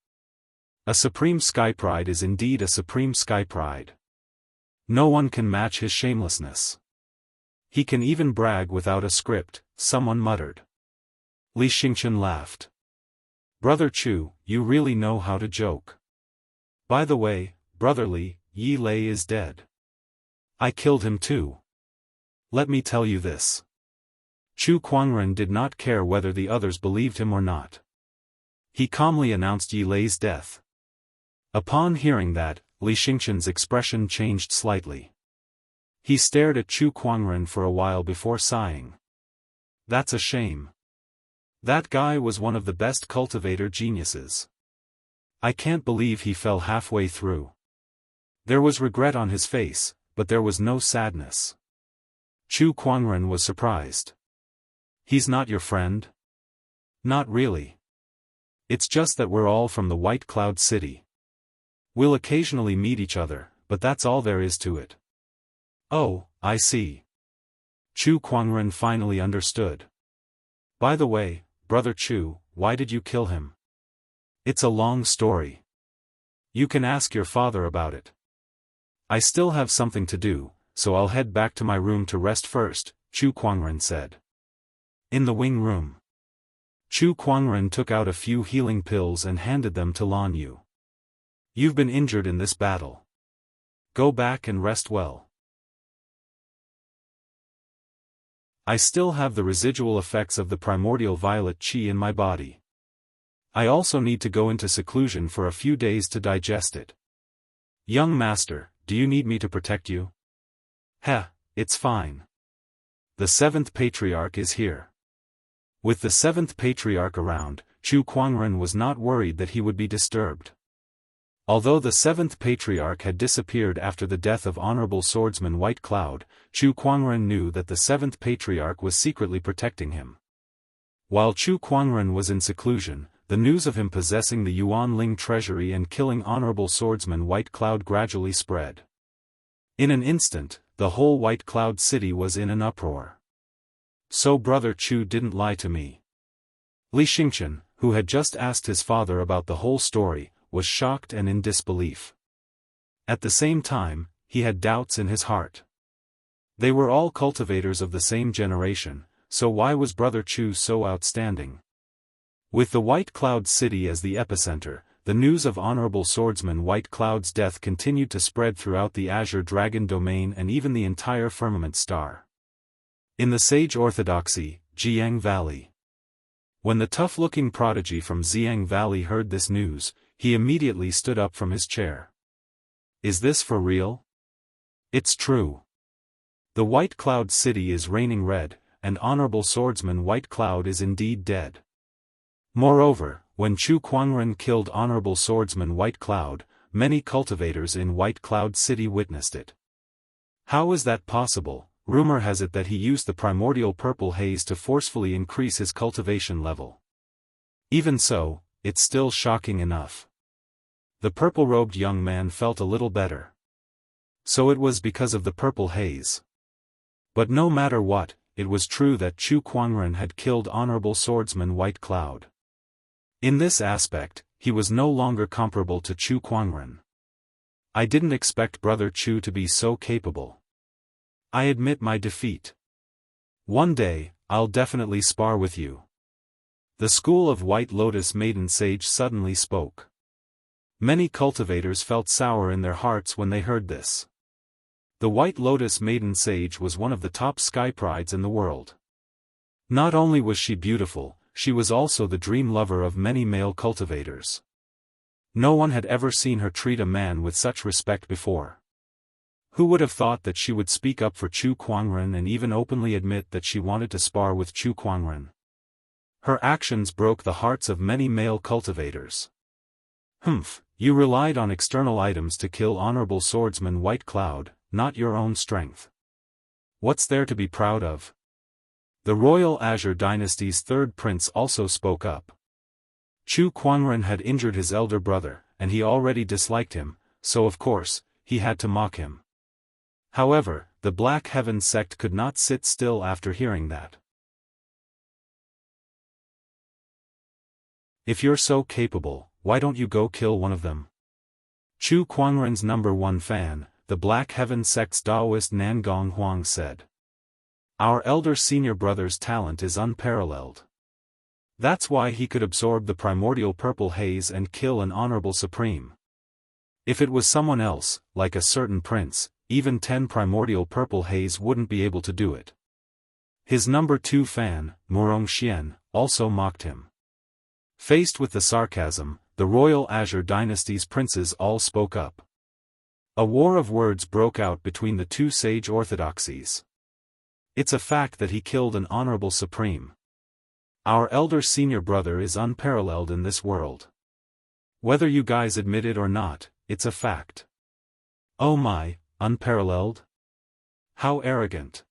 A supreme sky pride is indeed a supreme sky pride. No one can match his shamelessness. He can even brag without a script, someone muttered. Li Xingqian laughed. Brother Chu, you really know how to joke. By the way, Brother Li, Yi Lei is dead. I killed him too. Let me tell you this. Chu Kuangren did not care whether the others believed him or not. He calmly announced Yi Lei's death. Upon hearing that, Li Xingqian's expression changed slightly. He stared at Chu Kuangren for a while before sighing. That's a shame. That guy was one of the best cultivator geniuses. I can't believe he fell halfway through. There was regret on his face, but there was no sadness. Chu Kuangren was surprised. He's not your friend? Not really. It's just that we're all from the White Cloud City. We'll occasionally meet each other, but that's all there is to it. Oh, I see. Chu Kuangren finally understood. By the way, Brother Chu, why did you kill him? It's a long story. You can ask your father about it. I still have something to do, so I'll head back to my room to rest first, Chu Kuangren said. In the wing room. Chu Kuangren took out a few healing pills and handed them to Lan Yu. You've been injured in this battle. Go back and rest well. I still have the residual effects of the primordial violet qi in my body. I also need to go into seclusion for a few days to digest it. Young master, do you need me to protect you? Heh, it's fine. The seventh patriarch is here. With the seventh patriarch around, Chu Kuangren was not worried that he would be disturbed. Although the seventh patriarch had disappeared after the death of Honorable Swordsman White Cloud, Chu Kuangren knew that the seventh patriarch was secretly protecting him. While Chu Kuangren was in seclusion, the news of him possessing the Yuanling treasury and killing Honorable Swordsman White Cloud gradually spread. In an instant, the whole White Cloud city was in an uproar. So Brother Chu didn't lie to me. Li Xingqian, who had just asked his father about the whole story, was shocked and in disbelief. At the same time, he had doubts in his heart. They were all cultivators of the same generation, so why was Brother Chu so outstanding? With the White Cloud City as the epicenter, the news of Honorable Swordsman White Cloud's death continued to spread throughout the Azure Dragon domain and even the entire firmament star. In the Sage Orthodoxy, Jianghu Valley. When the tough-looking prodigy from Jianghu Valley heard this news, he immediately stood up from his chair. Is this for real? It's true. The White Cloud City is raining red, and Honorable Swordsman White Cloud is indeed dead. Moreover, when Chu Kuangren killed Honorable Swordsman White Cloud, many cultivators in White Cloud City witnessed it. How is that possible? Rumor has it that he used the primordial purple haze to forcefully increase his cultivation level. Even so, it's still shocking enough. The purple-robed young man felt a little better. So it was because of the purple haze. But no matter what, it was true that Chu Kuangren had killed Honorable Swordsman White Cloud. In this aspect, he was no longer comparable to Chu Kuangren. I didn't expect Brother Chu to be so capable. I admit my defeat. One day, I'll definitely spar with you. The school of White Lotus Maiden Sage suddenly spoke. Many cultivators felt sour in their hearts when they heard this. The White Lotus Maiden Sage was one of the top sky prides in the world. Not only was she beautiful, she was also the dream lover of many male cultivators. No one had ever seen her treat a man with such respect before. Who would have thought that she would speak up for Chu Kuangren and even openly admit that she wanted to spar with Chu Kuangren? Her actions broke the hearts of many male cultivators. Humph, you relied on external items to kill Honorable Swordsman White Cloud, not your own strength. What's there to be proud of? The Royal Azure Dynasty's third prince also spoke up. Chu Kuangren had injured his elder brother, and he already disliked him, so of course, he had to mock him. However, the Black Heaven sect could not sit still after hearing that. If you're so capable, why don't you go kill one of them? Chu Kuangren's #1 fan, the Black Heaven sect's Daoist Nangong Huang said. Our elder senior brother's talent is unparalleled. That's why he could absorb the primordial purple haze and kill an honorable supreme. If it was someone else, like a certain prince, even 10 primordial purple haze wouldn't be able to do it. His #2 fan, Murong Xian, also mocked him. Faced with the sarcasm, the Royal Azure Dynasty's princes all spoke up. A war of words broke out between the two sage orthodoxies. It's a fact that he killed an honorable supreme. Our elder senior brother is unparalleled in this world. Whether you guys admit it or not, it's a fact. Oh my, unparalleled? How arrogant.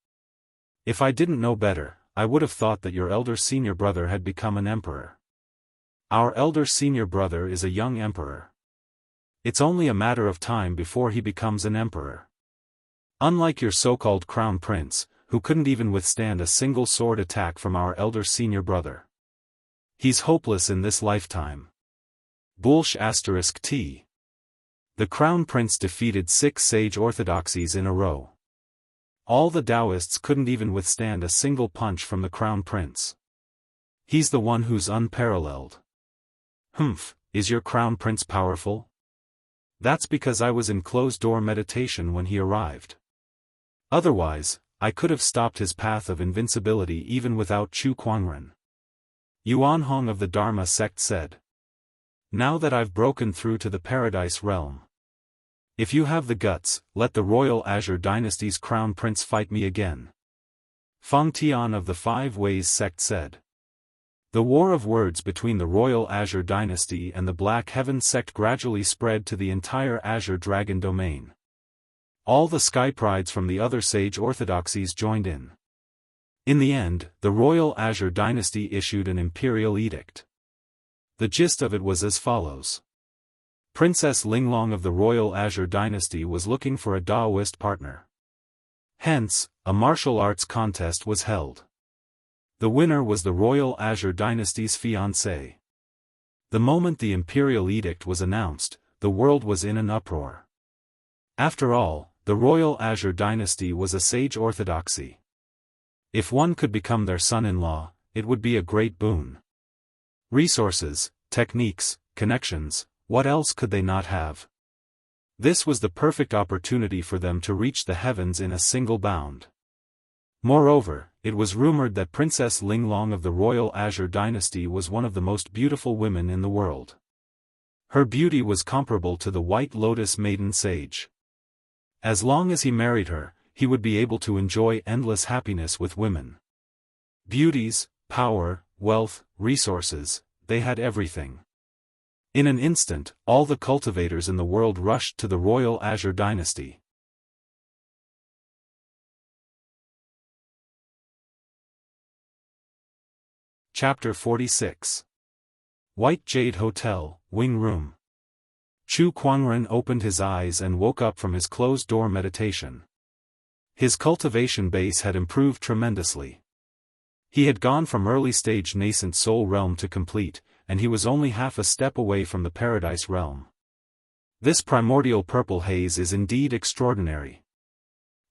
If I didn't know better, I would have thought that your elder senior brother had become an emperor. Our elder senior brother is a young emperor. It's only a matter of time before he becomes an emperor. Unlike your so-called crown prince, who couldn't even withstand a single sword attack from our elder senior brother. He's hopeless in this lifetime. *T. The crown prince defeated 6 sage orthodoxies in a row. All the Daoists couldn't even withstand a single punch from the Crown Prince. He's the one who's unparalleled. Humph, is your Crown Prince powerful? That's because I was in closed-door meditation when he arrived. Otherwise, I could have stopped his path of invincibility even without Chu Kuangren. Yuan Hong of the Dharma sect said. Now that I've broken through to the Paradise realm. If you have the guts, let the Royal Azure Dynasty's Crown Prince fight me again. Feng Tian of the Five Ways sect said. The war of words between the Royal Azure Dynasty and the Black Heaven sect gradually spread to the entire Azure Dragon domain. All the Sky Prides from the other sage orthodoxies joined in. In the end, the Royal Azure Dynasty issued an imperial edict. The gist of it was as follows. Princess Linglong of the Royal Azure Dynasty was looking for a Daoist partner. Hence, a martial arts contest was held. The winner was the Royal Azure Dynasty's fiancé. The moment the imperial edict was announced, the world was in an uproar. After all, the Royal Azure Dynasty was a sage orthodoxy. If one could become their son-in-law, it would be a great boon. Resources, techniques, connections, what else could they not have? This was the perfect opportunity for them to reach the heavens in a single bound. Moreover, it was rumored that Princess Linglong of the Royal Azure Dynasty was one of the most beautiful women in the world. Her beauty was comparable to the White Lotus Maiden Sage. As long as he married her, he would be able to enjoy endless happiness with women. Beauties, power, wealth, resources, they had everything. In an instant, all the cultivators in the world rushed to the Royal Azure Dynasty. Chapter 46. White Jade Hotel, Wing Room. Chu Kuangren opened his eyes and woke up from his closed-door meditation. His cultivation base had improved tremendously. He had gone from early-stage nascent soul realm to complete, and he was only half a step away from the Paradise realm. This primordial purple haze is indeed extraordinary.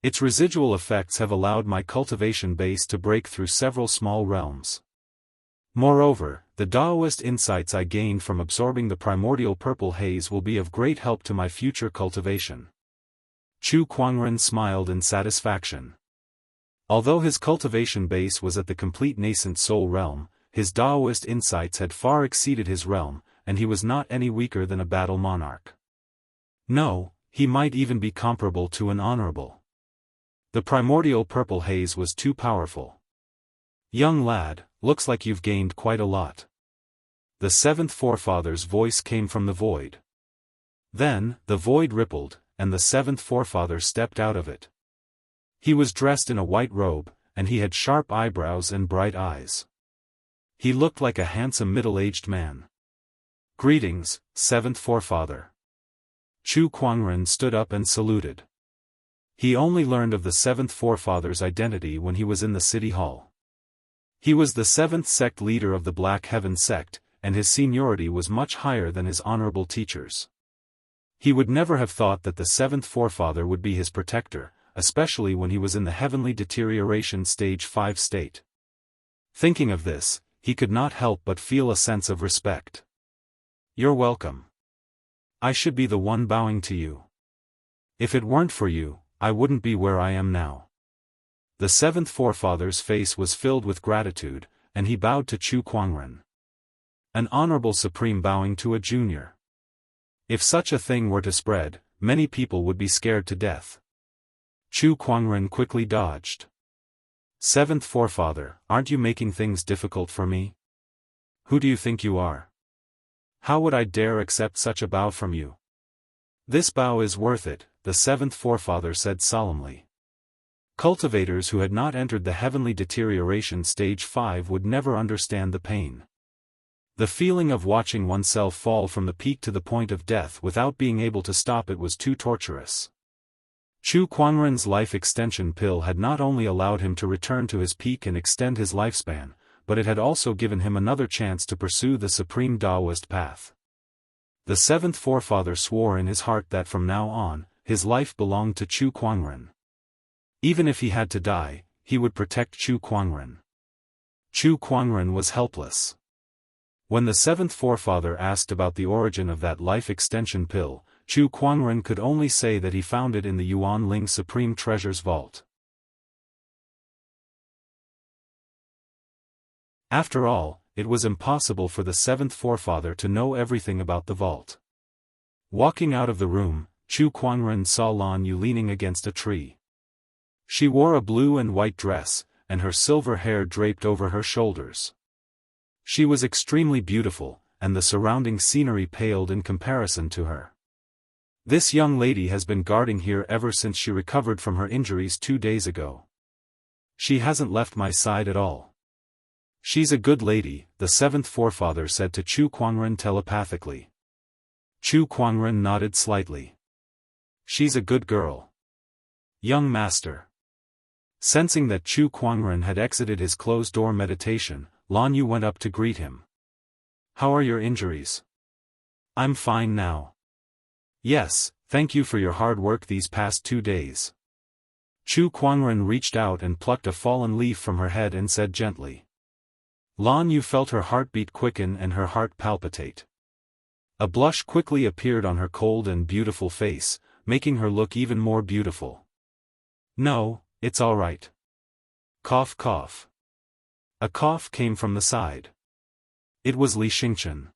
Its residual effects have allowed my cultivation base to break through several small realms. Moreover, the Daoist insights I gained from absorbing the primordial purple haze will be of great help to my future cultivation. Chu Kuangren smiled in satisfaction. Although his cultivation base was at the complete nascent soul realm, his Daoist insights had far exceeded his realm, and he was not any weaker than a battle monarch. No, he might even be comparable to an honorable. The primordial purple haze was too powerful. Young lad, looks like you've gained quite a lot. The seventh forefather's voice came from the void. Then, the void rippled, and the seventh forefather stepped out of it. He was dressed in a white robe, and he had sharp eyebrows and bright eyes. He looked like a handsome middle-aged man. Greetings, seventh forefather. Chu Kuangren stood up and saluted. He only learned of the seventh forefather's identity when he was in the city hall. He was the seventh sect leader of the Black Heaven sect, and his seniority was much higher than his honorable teachers. He would never have thought that the seventh forefather would be his protector, especially when he was in the heavenly deterioration stage 5 state. Thinking of this, he could not help but feel a sense of respect. You're welcome. I should be the one bowing to you. If it weren't for you, I wouldn't be where I am now. The seventh forefather's face was filled with gratitude, and he bowed to Chu Kuangren. An honorable supreme bowing to a junior. If such a thing were to spread, many people would be scared to death. Chu Kuangren quickly dodged. Seventh forefather, aren't you making things difficult for me? Who do you think you are? How would I dare accept such a bow from you? This bow is worth it, the seventh forefather said solemnly. Cultivators who had not entered the heavenly deterioration stage 5 would never understand the pain. The feeling of watching oneself fall from the peak to the point of death without being able to stop it was too torturous. Chu Kuangren's life extension pill had not only allowed him to return to his peak and extend his lifespan, but it had also given him another chance to pursue the supreme Daoist path. The seventh forefather swore in his heart that from now on, his life belonged to Chu Kuangren. Even if he had to die, he would protect Chu Kuangren. Chu Kuangren was helpless. When the seventh forefather asked about the origin of that life extension pill, Chu Kuangren could only say that he found it in the Yuan Ling Supreme Treasure's vault. After all, it was impossible for the seventh forefather to know everything about the vault. Walking out of the room, Chu Kuangren saw Lan Yu leaning against a tree. She wore a blue and white dress, and her silver hair draped over her shoulders. She was extremely beautiful, and the surrounding scenery paled in comparison to her. This young lady has been guarding here ever since she recovered from her injuries 2 days ago. She hasn't left my side at all. She's a good lady, the seventh forefather said to Chu Kuangren telepathically. Chu Kuangren nodded slightly. She's a good girl. Young master. Sensing that Chu Kuangren had exited his closed-door meditation, Lan Yu went up to greet him. How are your injuries? I'm fine now. Yes, thank you for your hard work these past 2 days. Chu Kuangren reached out and plucked a fallen leaf from her head and said gently. Lan Yu felt her heartbeat quicken and her heart palpitate. A blush quickly appeared on her cold and beautiful face, making her look even more beautiful. No, it's all right. Cough cough. A cough came from the side. It was Li Xingchen.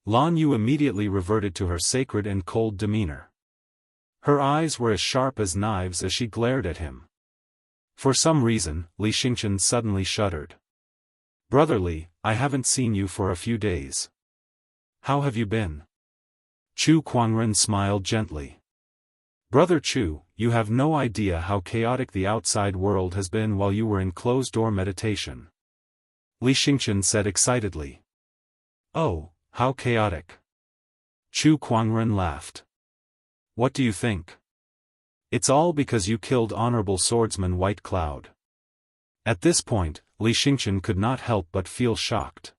Lan Yu immediately reverted to her sacred and cold demeanor. Her eyes were as sharp as knives as she glared at him. For some reason, Li Xingchen suddenly shuddered. Brother Li, I haven't seen you for a few days. How have you been? Chu Kuangren smiled gently. Brother Chu, you have no idea how chaotic the outside world has been while you were in closed-door meditation. Li Xingchen said excitedly. Oh, how chaotic. Chu Kuangren laughed. What do you think? It's all because you killed Honorable Swordsman White Cloud. At this point, Li Xingchen could not help but feel shocked.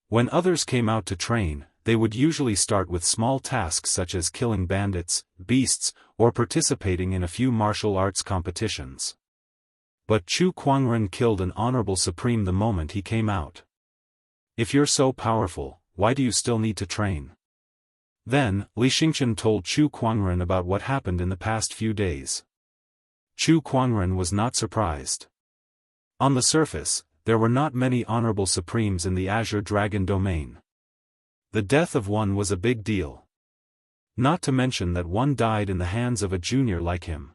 When others came out to train, they would usually start with small tasks such as killing bandits, beasts, or participating in a few martial arts competitions. But Chu Kuangren killed an honorable supreme the moment he came out. If you're so powerful, why do you still need to train? Then, Li Xingchen told Chu Kuangren about what happened in the past few days. Chu Kuangren was not surprised. On the surface, there were not many honorable supremes in the Azure Dragon domain. The death of one was a big deal. Not to mention that one died in the hands of a junior like him.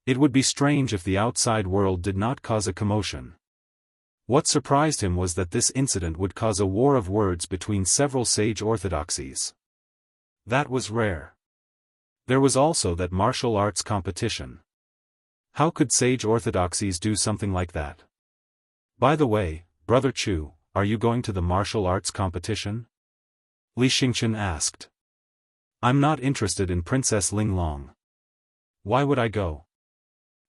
It would be strange if the outside world did not cause a commotion. What surprised him was that this incident would cause a war of words between several sage orthodoxies. That was rare. There was also that martial arts competition. How could sage orthodoxies do something like that? By the way, Brother Chu, are you going to the martial arts competition? Li Xingchen asked. I'm not interested in Princess Linglong. Why would I go?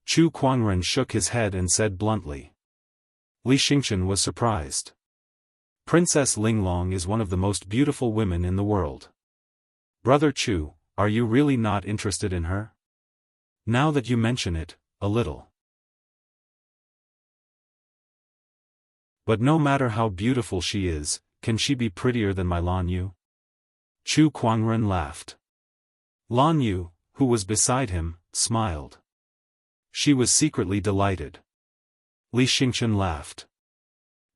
Chu Kuangren shook his head and said bluntly. Li Xingchen was surprised. Princess Linglong is one of the most beautiful women in the world. Brother Chu, are you really not interested in her? Now that you mention it, a little. But no matter how beautiful she is, can she be prettier than my Lan Yu? Chu Kuangren laughed. Lan Yu, who was beside him, smiled. She was secretly delighted. Li Xingchen laughed.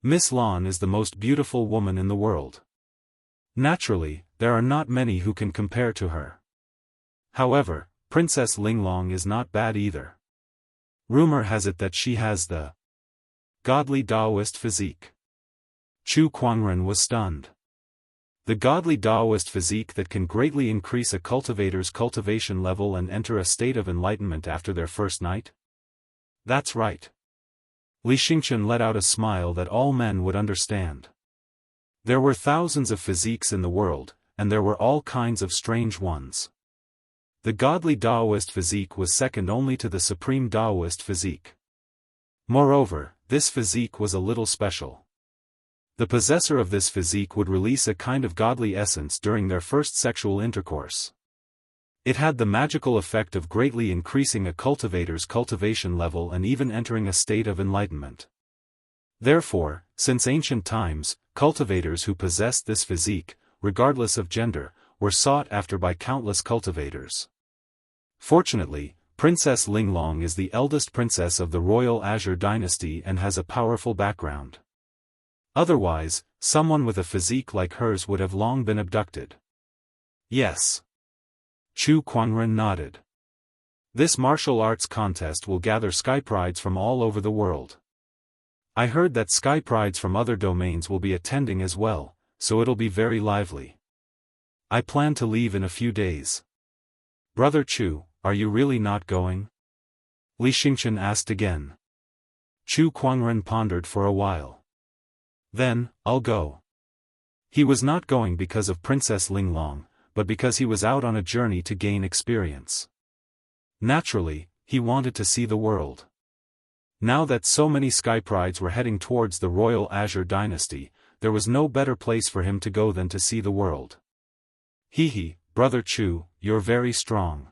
Miss Lan is the most beautiful woman in the world. Naturally, there are not many who can compare to her. However, Princess Linglong is not bad either. Rumor has it that she has the godly Daoist physique. Chu Kuangren was stunned. The godly Daoist physique that can greatly increase a cultivator's cultivation level and enter a state of enlightenment after their first night? That's right. Li Xingchen let out a smile that all men would understand. There were thousands of physiques in the world, and there were all kinds of strange ones. The godly Daoist physique was second only to the supreme Daoist physique. Moreover, this physique was a little special. The possessor of this physique would release a kind of godly essence during their first sexual intercourse. It had the magical effect of greatly increasing a cultivator's cultivation level and even entering a state of enlightenment. Therefore, since ancient times, cultivators who possessed this physique, regardless of gender, were sought after by countless cultivators. Fortunately, Princess Linglong is the eldest princess of the royal Azure dynasty and has a powerful background. Otherwise, someone with a physique like hers would have long been abducted. Yes. Chu Kuangren nodded. This martial arts contest will gather sky prides from all over the world. I heard that sky prides from other domains will be attending as well, so it'll be very lively. I plan to leave in a few days. Brother Chu, are you really not going? Li Xingchen asked again. Chu Kuangren pondered for a while. Then, I'll go. He was not going because of Princess Linglong, but because he was out on a journey to gain experience. Naturally, he wanted to see the world. Now that so many sky prides were heading towards the royal Azure dynasty, there was no better place for him to go than to see the world. Hee, Brother Chu, you're very strong.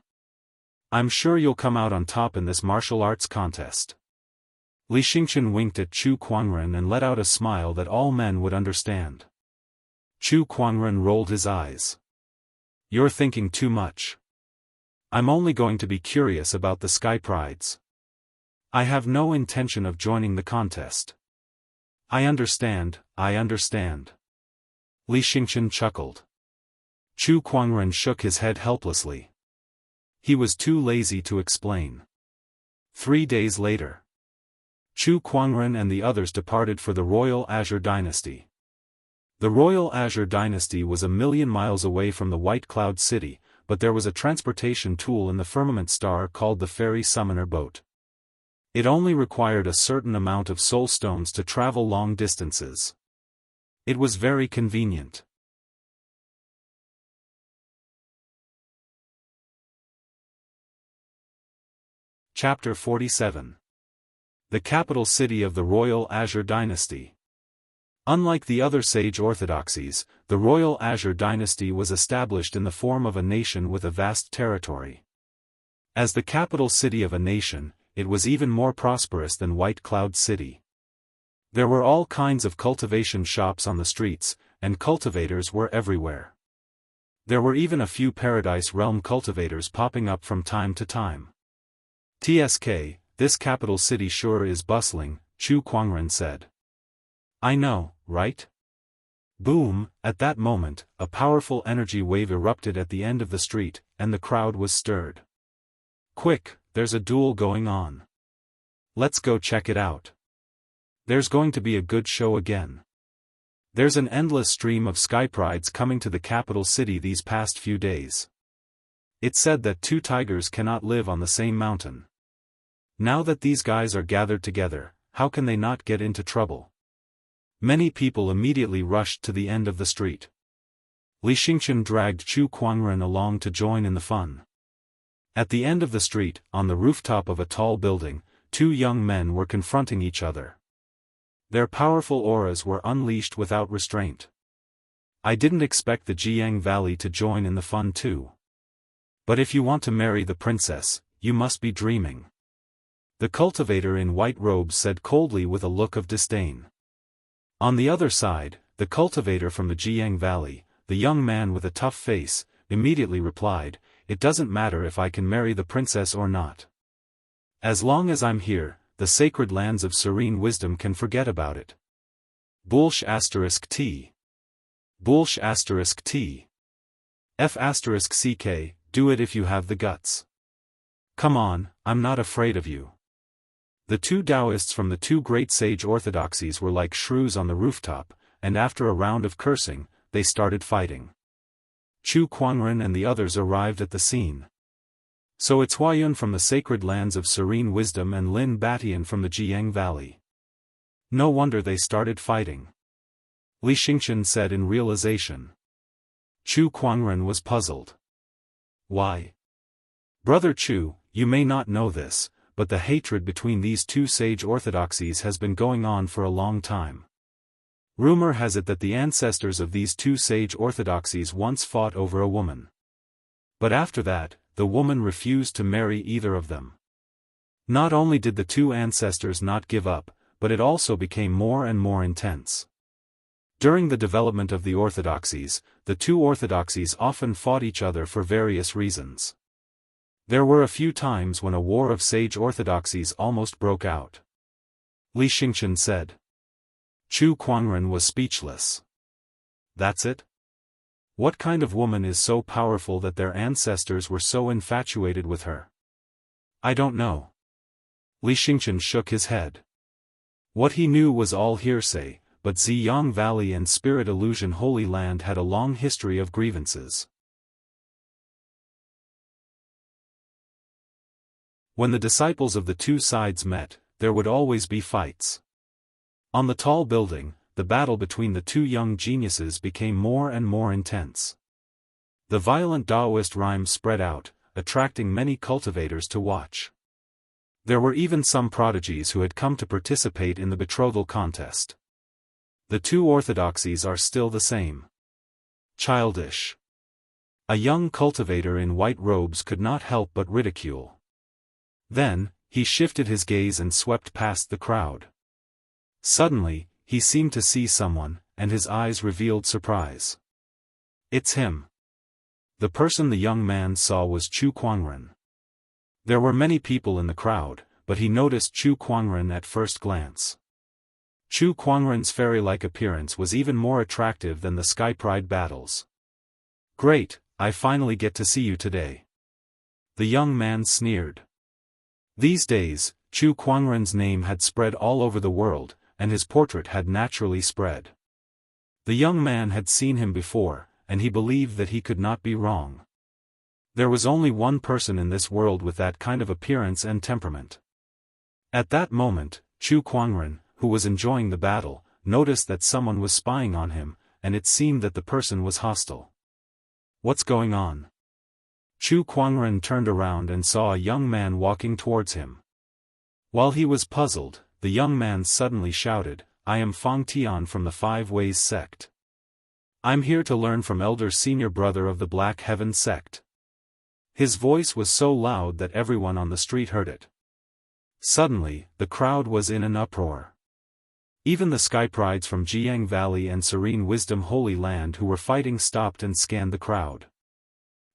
I'm sure you'll come out on top in this martial arts contest. Li Xingchen winked at Chu Kuangren and let out a smile that all men would understand. Chu Kuangren rolled his eyes. You're thinking too much. I'm only going to be curious about the sky prides. I have no intention of joining the contest. I understand. Li Xingchen chuckled. Chu Kuangren shook his head helplessly. He was too lazy to explain. 3 days later, Chu Kuangren and the others departed for the royal Azure dynasty. The royal Azure dynasty was 1,000,000 miles away from the White Cloud City, but there was a transportation tool in the firmament star called the fairy summoner boat. It only required a certain amount of soul stones to travel long distances. It was very convenient. Chapter 47. The capital city of the royal Azure dynasty. Unlike the other sage orthodoxies, the royal Azure dynasty was established in the form of a nation with a vast territory. As the capital city of a nation, it was even more prosperous than White Cloud City. There were all kinds of cultivation shops on the streets, and cultivators were everywhere. There were even a few Paradise Realm cultivators popping up from time to time. "TSK, this capital city sure is bustling," Chu Kuangren said. "I know, right?" Boom! At that moment, a powerful energy wave erupted at the end of the street, and the crowd was stirred. "Quick, there's a duel going on. Let's go check it out. There's going to be a good show again." There's an endless stream of sky prides coming to the capital city these past few days. It's said that 2 tigers cannot live on the same mountain. Now that these guys are gathered together, how can they not get into trouble? Many people immediately rushed to the end of the street. Li Xingchen dragged Chu Kuangren along to join in the fun. At the end of the street, on the rooftop of a tall building, 2 young men were confronting each other. Their powerful auras were unleashed without restraint. I didn't expect the Jianghu Valley to join in the fun too. But if you want to marry the princess, you must be dreaming. The cultivator in white robes said coldly with a look of disdain. On the other side, the cultivator from the Jianghu Valley, the young man with a tough face, immediately replied, "It doesn't matter if I can marry the princess or not. As long as I'm here, the sacred lands of serene wisdom can forget about it." *T. *T. F***ck, do it if you have the guts. Come on, I'm not afraid of you. The 2 Daoists from the 2 great sage orthodoxies were like shrews on the rooftop, and after a round of cursing, they started fighting. Chu Kuangren and the others arrived at the scene. So it's Huayun from the sacred lands of serene wisdom and Lin Batian from the Jianghu Valley. No wonder they started fighting. Li Xingchen said in realization. Chu Kuangren was puzzled. Why? Brother Chu, you may not know this, but the hatred between these 2 sage orthodoxies has been going on for a long time. Rumor has it that the ancestors of these 2 sage orthodoxies once fought over a woman. But after that, the woman refused to marry either of them. Not only did the two ancestors not give up, but it also became more and more intense. During the development of the orthodoxies, the two orthodoxies often fought each other for various reasons. There were a few times when a war of sage orthodoxies almost broke out. Li Xingqian said. Chu Kuangren was speechless. That's it? What kind of woman is so powerful that their ancestors were so infatuated with her? I don't know. Li Xingqian shook his head. What he knew was all hearsay, but Ziyang Valley and Spirit Illusion Holy Land had a long history of grievances. When the disciples of the two sides met, there would always be fights. On the tall building, the battle between the two young geniuses became more and more intense. The violent Daoist rhymes spread out, attracting many cultivators to watch. There were even some prodigies who had come to participate in the betrothal contest. The two orthodoxies are still the same. Childish. A young cultivator in white robes could not help but ridicule. Then, he shifted his gaze and swept past the crowd. Suddenly, he seemed to see someone, and his eyes revealed surprise. It's him. The person the young man saw was Chu Kuangren. There were many people in the crowd, but he noticed Chu Kuangren at first glance. Chu Kuangren's fairy-like appearance was even more attractive than the Sky Pride battles. Great, I finally get to see you today. The young man sneered. These days, Chu Kuangren's name had spread all over the world, and his portrait had naturally spread. The young man had seen him before, and he believed that he could not be wrong. There was only one person in this world with that kind of appearance and temperament. At that moment, Chu Kuangren, who was enjoying the battle, noticed that someone was spying on him, and it seemed that the person was hostile. What's going on? Chu Kuangren turned around and saw a young man walking towards him. While he was puzzled, the young man suddenly shouted, I am Fang Tian from the Five Ways sect. I'm here to learn from elder senior brother of the Black Heaven sect. His voice was so loud that everyone on the street heard it. Suddenly, the crowd was in an uproar. Even the Sky Prides from Jianghu Valley and Serene Wisdom Holy Land who were fighting stopped and scanned the crowd.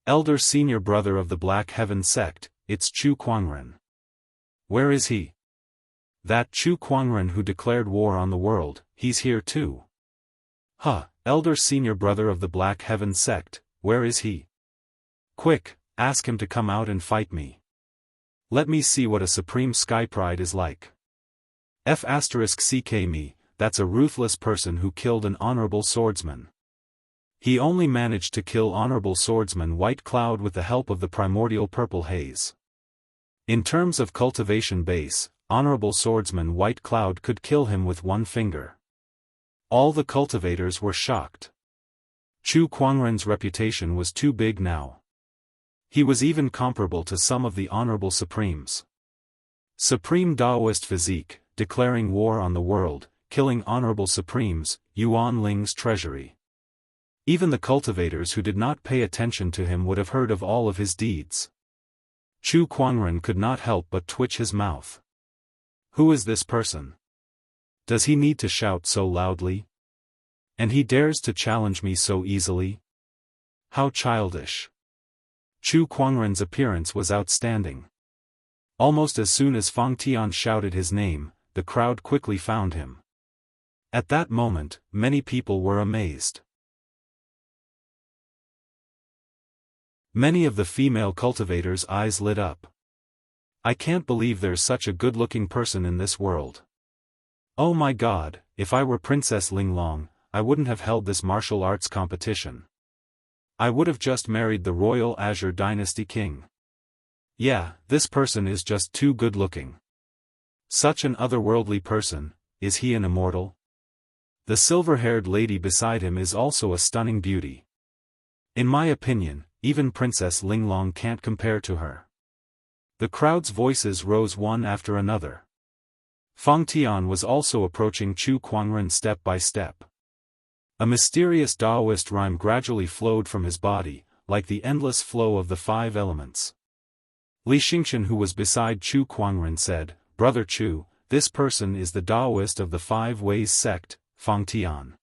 Elder senior brother of the Black Heaven sect, it's Chu Kuangren. Where is he? That Chu Kuangren who declared war on the world, he's here too. Huh, elder senior brother of the Black Heaven sect, where is he? Quick, ask him to come out and fight me. Let me see what a supreme Sky Pride is like. F*ck me, that's a ruthless person who killed an honorable swordsman. He only managed to kill honorable swordsman White Cloud with the help of the primordial purple haze. In terms of cultivation base, honorable swordsman White Cloud could kill him with one finger. All the cultivators were shocked. Chu Kuangren's reputation was too big now. He was even comparable to some of the honorable supremes. Supreme Daoist physique, declaring war on the world, killing honorable supremes, Yuan Ling's treasury. Even the cultivators who did not pay attention to him would have heard of all of his deeds. Chu Kuangren could not help but twitch his mouth. Who is this person? Does he need to shout so loudly? And he dares to challenge me so easily? How childish. Chu Kuangren's appearance was outstanding. Almost as soon as Fang Tian shouted his name, the crowd quickly found him. At that moment, many people were amazed. Many of the female cultivators' eyes lit up. I can't believe there's such a good-looking person in this world. Oh my God, if I were Princess Linglong, I wouldn't have held this martial arts competition. I would have just married the royal Azure Dynasty king. Yeah, this person is just too good-looking. Such an otherworldly person, is he an immortal? The silver-haired lady beside him is also a stunning beauty. In my opinion, even Princess Linglong can't compare to her. The crowd's voices rose one after another. Fang Tian was also approaching Chu Kuangren step by step. A mysterious Daoist rhyme gradually flowed from his body, like the endless flow of the 5 elements. Li Xingchen, who was beside Chu Kuangren, said, "Brother Chu, this person is the Daoist of the 5 Ways sect, Fang Tian.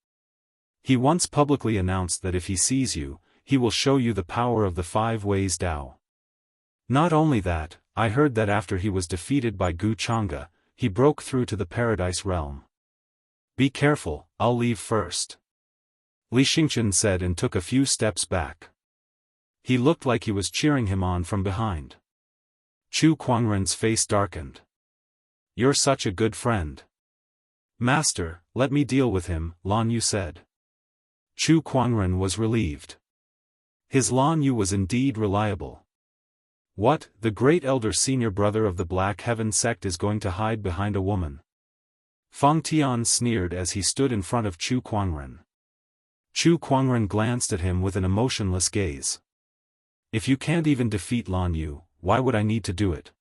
He once publicly announced that if he sees you, he will show you the power of the 5 Ways Dao. Not only that, I heard that after he was defeated by Gu Chang'e, he broke through to the Paradise realm. Be careful, I'll leave first." Li Xingchen said and took a few steps back. He looked like he was cheering him on from behind. Chu Kuangren's face darkened. "You're such a good friend." "Master, let me deal with him," Lan Yu said. Chu Kuangren was relieved. His Lan Yu was indeed reliable. What, the great elder senior brother of the Black Heaven sect is going to hide behind a woman? Fang Tian sneered as he stood in front of Chu Kuangren. Chu Kuangren glanced at him with an emotionless gaze. "If you can't even defeat Lan Yu, why would I need to do it?"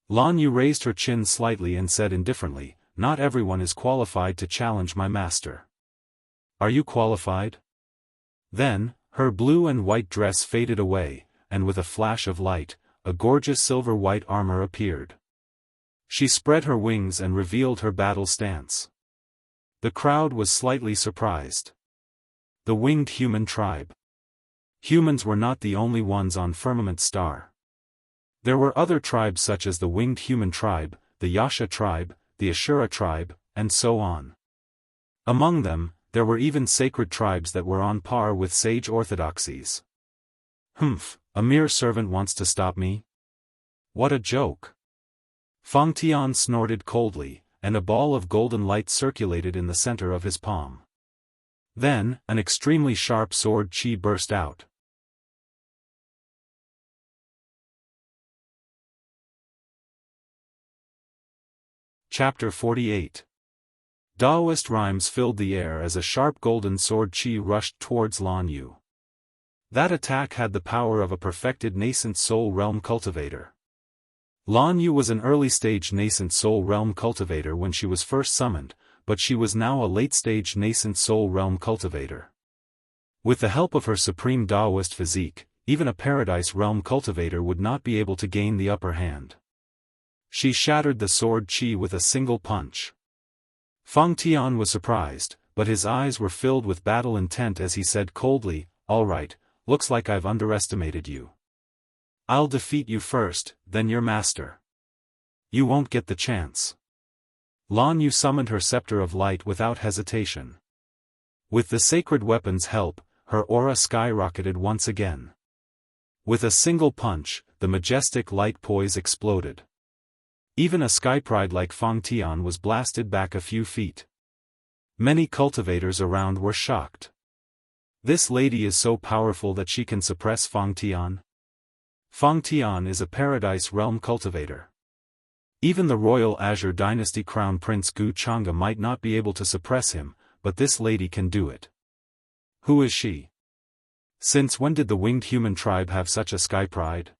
Lan Yu raised her chin slightly and said indifferently, "Not everyone is qualified to challenge my master." "Are you qualified?" Then, her blue and white dress faded away, and with a flash of light, a gorgeous silver-white armor appeared. She spread her wings and revealed her battle stance. The crowd was slightly surprised. The winged human tribe. Humans were not the only ones on Firmament Star. There were other tribes such as the winged human tribe, the Yasha tribe, the Ashura tribe, and so on. Among them, there were even sacred tribes that were on par with sage orthodoxies. "Humph, a mere servant wants to stop me? What a joke." Fang Tian snorted coldly, and a ball of golden light circulated in the center of his palm. Then, an extremely sharp sword chi burst out. Chapter 48. Daoist rhymes filled the air as a sharp golden sword chi rushed towards Lan Yu. That attack had the power of a perfected nascent soul realm cultivator. Lan Yu was an early-stage nascent soul realm cultivator when she was first summoned, but she was now a late-stage nascent soul realm cultivator. With the help of her supreme Daoist physique, even a paradise realm cultivator would not be able to gain the upper hand. She shattered the sword chi with a single punch. Fang Tian was surprised, but his eyes were filled with battle intent as he said coldly, "All right, looks like I've underestimated you. I'll defeat you first, then your master. You won't get the chance." Lan Yu summoned her scepter of light without hesitation. With the sacred weapon's help, her aura skyrocketed once again. With a single punch, the majestic light poise exploded. Even a skypride like Fang Tian was blasted back a few feet. Many cultivators around were shocked. This lady is so powerful that she can suppress Fang Tian? Fang Tian is a paradise realm cultivator. Even the royal Azure dynasty crown prince Gu Chang'e might not be able to suppress him, but this lady can do it. Who is she? Since when did the winged human tribe have such a sky pride?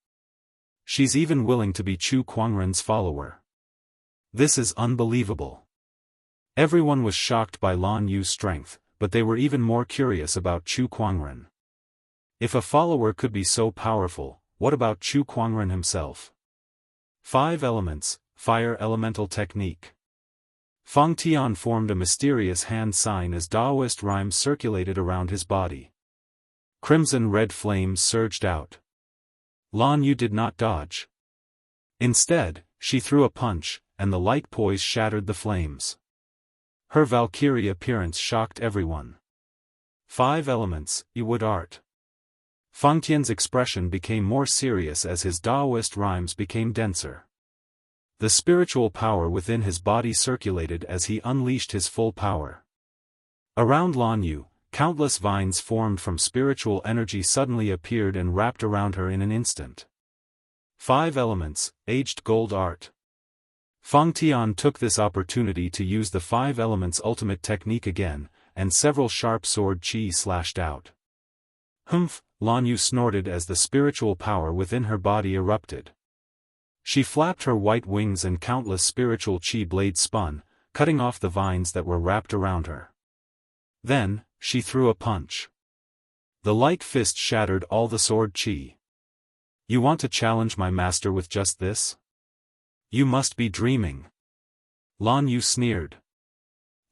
She's even willing to be Chu Kuangren's follower. This is unbelievable. Everyone was shocked by Lan Yu's strength, but they were even more curious about Chu Kuangren. If a follower could be so powerful, what about Chu Kuangren himself? 5 elements, fire elemental technique. Fang Tian formed a mysterious hand sign as Daoist rhymes circulated around his body. Crimson-red flames surged out. Lan Yu did not dodge. Instead, she threw a punch, and the light poise shattered the flames. Her Valkyrie appearance shocked everyone. 5 elements, wood art. Fang Tian's expression became more serious as his Daoist rhymes became denser. The spiritual power within his body circulated as he unleashed his full power. Around Lan Yu, countless vines formed from spiritual energy suddenly appeared and wrapped around her in an instant. 5 elements, aged gold art. Fang Tian took this opportunity to use the 5 elements ultimate technique again, and several sharp sword chi slashed out. Humph, Lan Yu snorted as the spiritual power within her body erupted. She flapped her white wings and countless spiritual chi blades spun, cutting off the vines that were wrapped around her. Then, she threw a punch. The light fist shattered all the sword chi. You want to challenge my master with just this? You must be dreaming. Lan Yu sneered.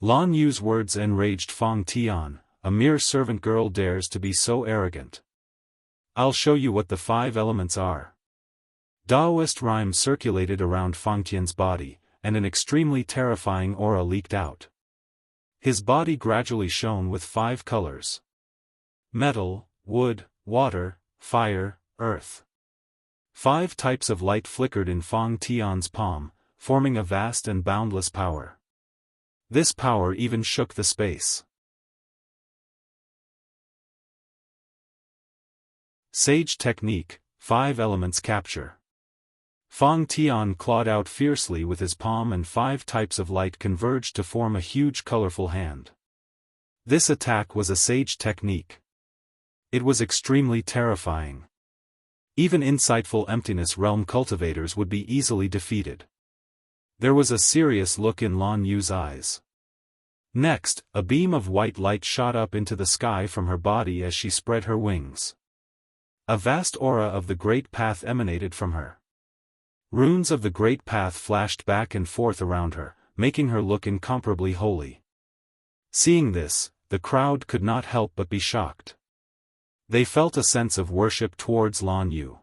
Lan Yu's words enraged Fang Tian. A mere servant girl dares to be so arrogant. I'll show you what the 5 elements are. Daoist rhyme circulated around Fang Tian's body, and an extremely terrifying aura leaked out. His body gradually shone with 5 colors. Metal, wood, water, fire, earth. 5 types of light flickered in Fang Tian's palm, forming a vast and boundless power. This power even shook the space. Sage technique, 5 elements capture. Fang Tian clawed out fiercely with his palm and 5 types of light converged to form a huge colorful hand. This attack was a sage technique. It was extremely terrifying. Even insightful emptiness realm cultivators would be easily defeated. There was a serious look in Lan Yu's eyes. Next, a beam of white light shot up into the sky from her body as she spread her wings. A vast aura of the Great Path emanated from her. Runes of the Great Path flashed back and forth around her, making her look incomparably holy. Seeing this, the crowd could not help but be shocked. They felt a sense of worship towards Lan Yu.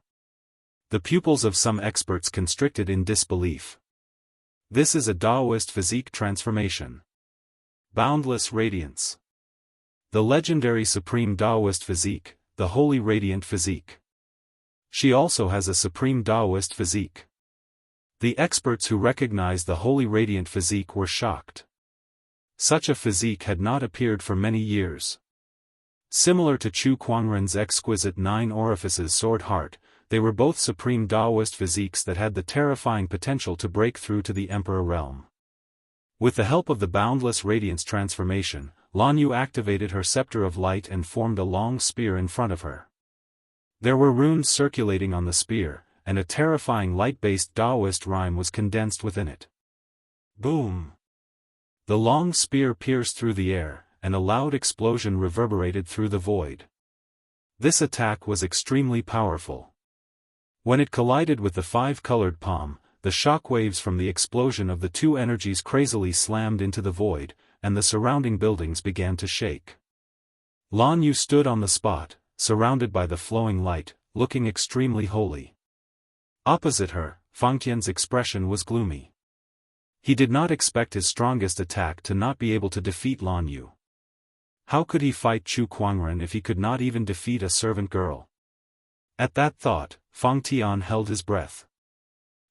The pupils of some experts constricted in disbelief. This is a Daoist physique transformation. Boundless radiance. The legendary supreme Daoist physique, the Holy Radiant physique. She also has a supreme Daoist physique. The experts who recognized the Holy Radiant physique were shocked. Such a physique had not appeared for many years. Similar to Chu Kuangren's exquisite 9 orifices sword heart, they were both supreme Daoist physiques that had the terrifying potential to break through to the Emperor realm. With the help of the boundless radiance transformation, Lan Yu activated her scepter of light and formed a long spear in front of her. There were runes circulating on the spear, and a terrifying light-based Daoist rhyme was condensed within it. Boom! The long spear pierced through the air, and a loud explosion reverberated through the void. This attack was extremely powerful. When it collided with the 5-colored palm, the shock waves from the explosion of the 2 energies crazily slammed into the void, and the surrounding buildings began to shake. Lan Yu stood on the spot, surrounded by the flowing light, looking extremely holy. Opposite her, Fang Tian's expression was gloomy. He did not expect his strongest attack to not be able to defeat Lan Yu. How could he fight Chu Kuangren if he could not even defeat a servant girl? At that thought, Fang Tian held his breath.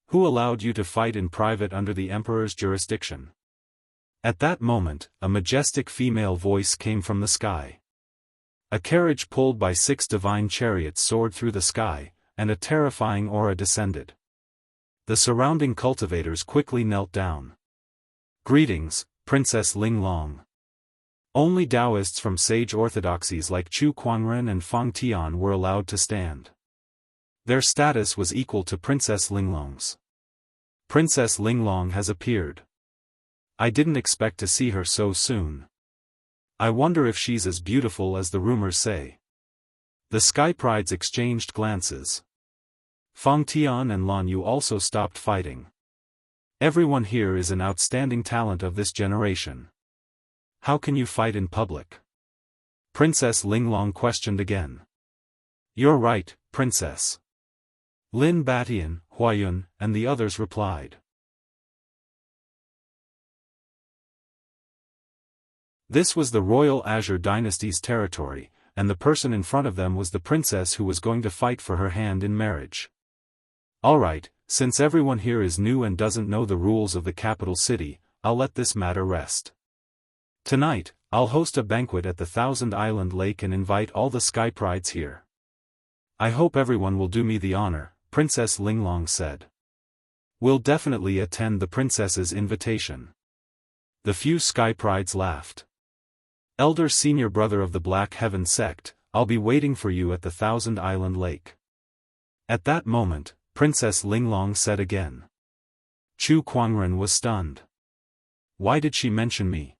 Who allowed you to fight in private under the Emperor's jurisdiction? At that moment, a majestic female voice came from the sky. A carriage pulled by 6 divine chariots soared through the sky, and a terrifying aura descended. The surrounding cultivators quickly knelt down. Greetings, Princess Ling Long. Only Daoists from sage orthodoxies like Chu Kuangren and Fang Tian were allowed to stand. Their status was equal to Princess Linglong's. Princess Linglong has appeared. I didn't expect to see her so soon. I wonder if she's as beautiful as the rumors say. The Sky Prides exchanged glances. Fang Tian and Lan Yu also stopped fighting. Everyone here is an outstanding talent of this generation. How can you fight in public? Princess Linglong questioned again. You're right, Princess. Lin Batian, Huayun, and the others replied. This was the royal Azure dynasty's territory, and the person in front of them was the princess who was going to fight for her hand in marriage. Alright, since everyone here is new and doesn't know the rules of the capital city, I'll let this matter rest. Tonight, I'll host a banquet at the 1,000-Island Lake and invite all the Sky Prides here. I hope everyone will do me the honor, Princess Linglong said. We'll definitely attend the princess's invitation. The few Sky Prides laughed. Elder senior brother of the Black Heaven sect, I'll be waiting for you at the 1,000-Island Lake. At that moment, Princess Linglong said again. Chu Kuangren was stunned. Why did she mention me?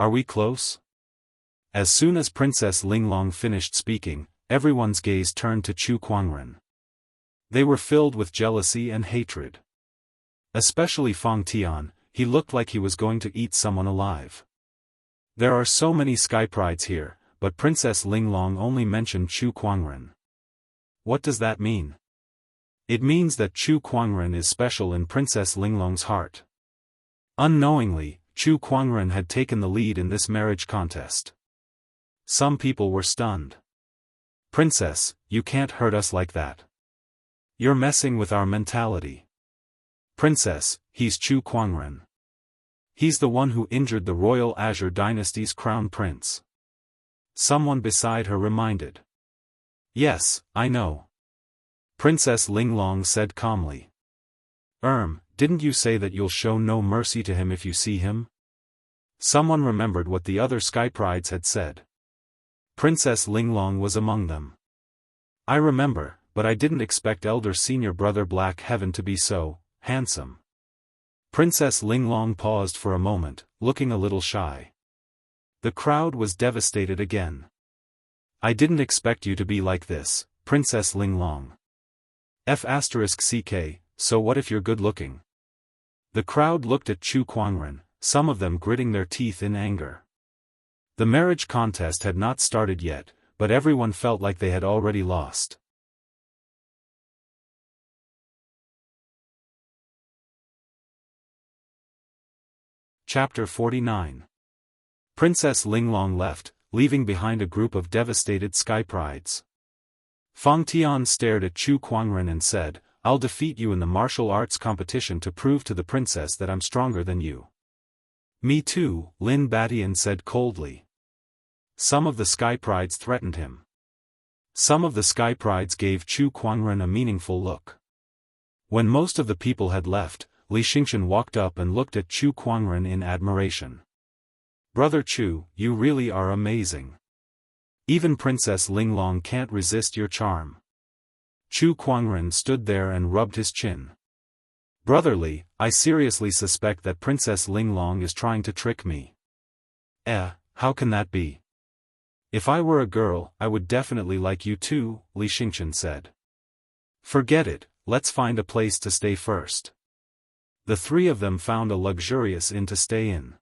Are we close? As soon as Princess Linglong finished speaking, everyone's gaze turned to Chu Kuangren. They were filled with jealousy and hatred. Especially Fang Tian, he looked like he was going to eat someone alive. There are so many sky prides here, but Princess Linglong only mentioned Chu Kuangren. What does that mean? It means that Chu Kuangren is special in Princess Linglong's heart. Unknowingly, Chu Kuangren had taken the lead in this marriage contest. Some people were stunned. Princess, you can't hurt us like that. You're messing with our mentality. Princess, he's Chu Kuangren. He's the one who injured the royal Azure dynasty's crown prince. Someone beside her reminded. Yes, I know. Princess Linglong said calmly. Didn't you say that you'll show no mercy to him if you see him? Someone remembered what the other sky prides had said. Princess Linglong was among them. I remember, but I didn't expect elder senior brother Black Heaven to be so handsome. Princess Linglong paused for a moment, looking a little shy. The crowd was devastated again. I didn't expect you to be like this, Princess Linglong. F***ck, so what if you're good looking? The crowd looked at Chu Kuangren, some of them gritting their teeth in anger. The marriage contest had not started yet, but everyone felt like they had already lost. Chapter 49. Princess Linglong left, leaving behind a group of devastated sky prides. Fang Tian stared at Chu Kuangren and said, I'll defeat you in the martial arts competition to prove to the princess that I'm stronger than you. Me too, Lin Batian said coldly. Some of the sky prides threatened him. Some of the sky prides gave Chu Kuangren a meaningful look. When most of the people had left, Li Xingchen walked up and looked at Chu Kuangren in admiration. Brother Chu, you really are amazing. Even Princess Linglong can't resist your charm. Chu Kuangren stood there and rubbed his chin. Brother Li, I seriously suspect that Princess Linglong is trying to trick me. How can that be? If I were a girl, I would definitely like you too, Li Xingchen said. Forget it, let's find a place to stay first. The three of them found a luxurious inn to stay in.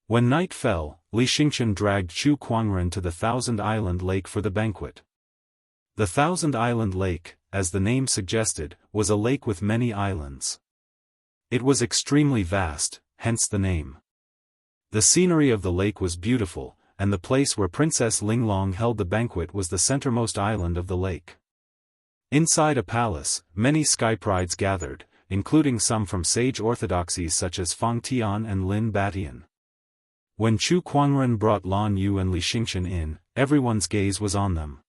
When night fell, Li Xingchen dragged Chu Kuangren to the Thousand Island Lake for the banquet. The Thousand Island Lake, as the name suggested, was a lake with many islands. It was extremely vast, hence the name. The scenery of the lake was beautiful, and the place where Princess Linglong held the banquet was the centermost island of the lake. Inside a palace, many sky prides gathered, including some from sage orthodoxies such as Fang Tian and Lin Batian. When Chu Kuangren brought Lan Yu and Li Xingchen in, everyone's gaze was on them.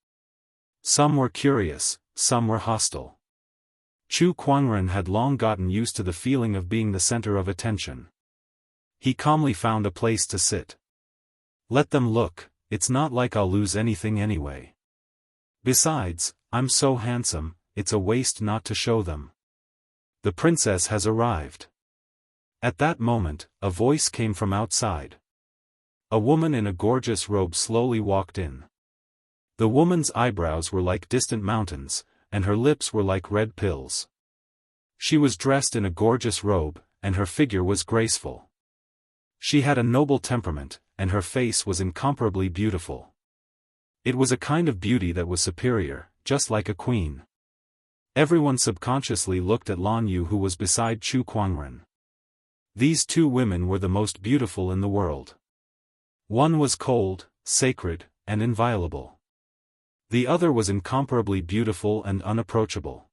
Some were curious, some were hostile. Chu Kuangren had long gotten used to the feeling of being the center of attention. He calmly found a place to sit. Let them look, it's not like I'll lose anything anyway. Besides, I'm so handsome, it's a waste not to show them. The princess has arrived. At that moment, a voice came from outside. A woman in a gorgeous robe slowly walked in. The woman's eyebrows were like distant mountains, and her lips were like red pills. She was dressed in a gorgeous robe, and her figure was graceful. She had a noble temperament, and her face was incomparably beautiful. It was a kind of beauty that was superior, just like a queen. Everyone subconsciously looked at Lan Yu, who was beside Chu Kuangren. These two women were the most beautiful in the world. One was cold, sacred, and inviolable. The other was incomparably beautiful and unapproachable.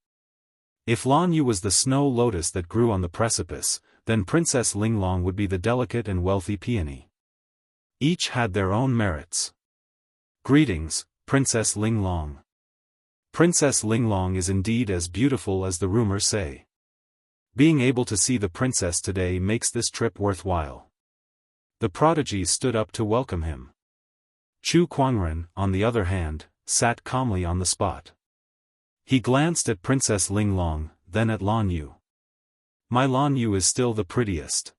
If Lan Yu was the snow lotus that grew on the precipice, then Princess Linglong would be the delicate and wealthy peony. Each had their own merits. Greetings, Princess Linglong. Princess Linglong is indeed as beautiful as the rumors say. Being able to see the princess today makes this trip worthwhile. The prodigies stood up to welcome him. Chu Kuangren, on the other hand, sat calmly on the spot. He glanced at Princess Linglong, then at Lan Yu. My Lan Yu is still the prettiest.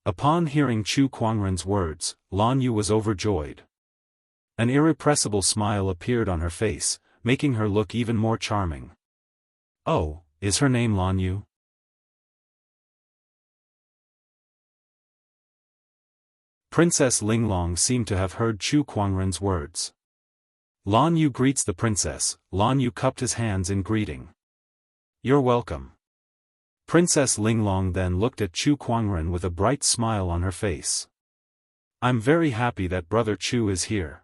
Upon hearing Chu Kuangren's words, Lan Yu was overjoyed. An irrepressible smile appeared on her face, making her look even more charming. Oh, is her name Lan Yu? Princess Linglong seemed to have heard Chu Kuangren's words. Lan Yu greets the princess. Lan Yu cupped his hands in greeting. You're welcome. Princess Linglong then looked at Chu Kuangren with a bright smile on her face. I'm very happy that Brother Chu is here.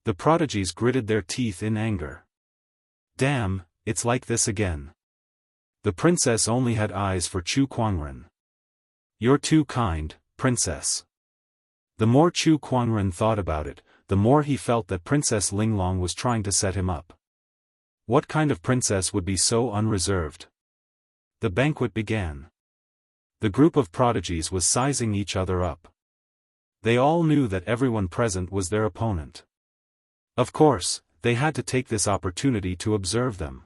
The prodigies gritted their teeth in anger. Damn, it's like this again. The princess only had eyes for Chu Kuangren. You're too kind, princess. The more Chu Kuangren thought about it, the more he felt that Princess Linglong was trying to set him up. What kind of princess would be so unreserved? The banquet began. The group of prodigies was sizing each other up. They all knew that everyone present was their opponent. Of course, they had to take this opportunity to observe them.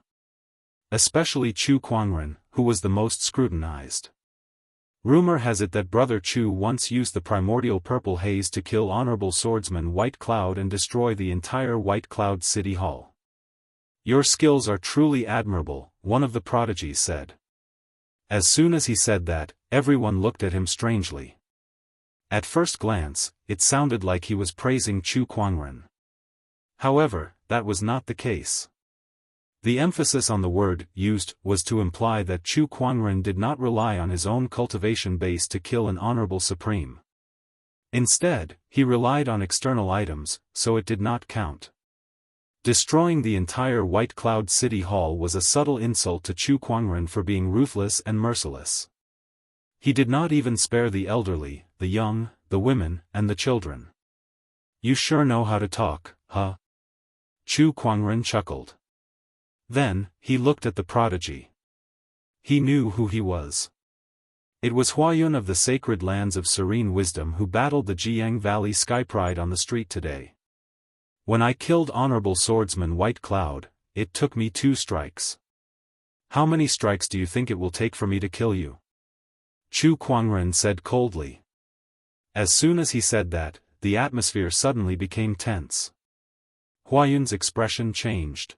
Especially Chu Kuangren, who was the most scrutinized. Rumor has it that Brother Chu once used the primordial purple haze to kill Honorable Swordsman White Cloud and destroy the entire White Cloud City Hall. Your skills are truly admirable, one of the prodigies said. As soon as he said that, everyone looked at him strangely. At first glance, it sounded like he was praising Chu Kuangren. However, that was not the case. The emphasis on the word used was to imply that Chu Kuangren did not rely on his own cultivation base to kill an honorable supreme. Instead, he relied on external items, so it did not count. Destroying the entire White Cloud City Hall was a subtle insult to Chu Kuangren for being ruthless and merciless. He did not even spare the elderly, the young, the women, and the children. You sure know how to talk, huh? Chu Kuangren chuckled. Then, he looked at the prodigy. He knew who he was. It was Huayun of the sacred lands of serene wisdom who battled the Jianghu Valley Skypride on the street today. When I killed Honorable Swordsman White Cloud, it took me 2 strikes. How many strikes do you think it will take for me to kill you? Chu Kuangren said coldly. As soon as he said that, the atmosphere suddenly became tense. Huayun's expression changed.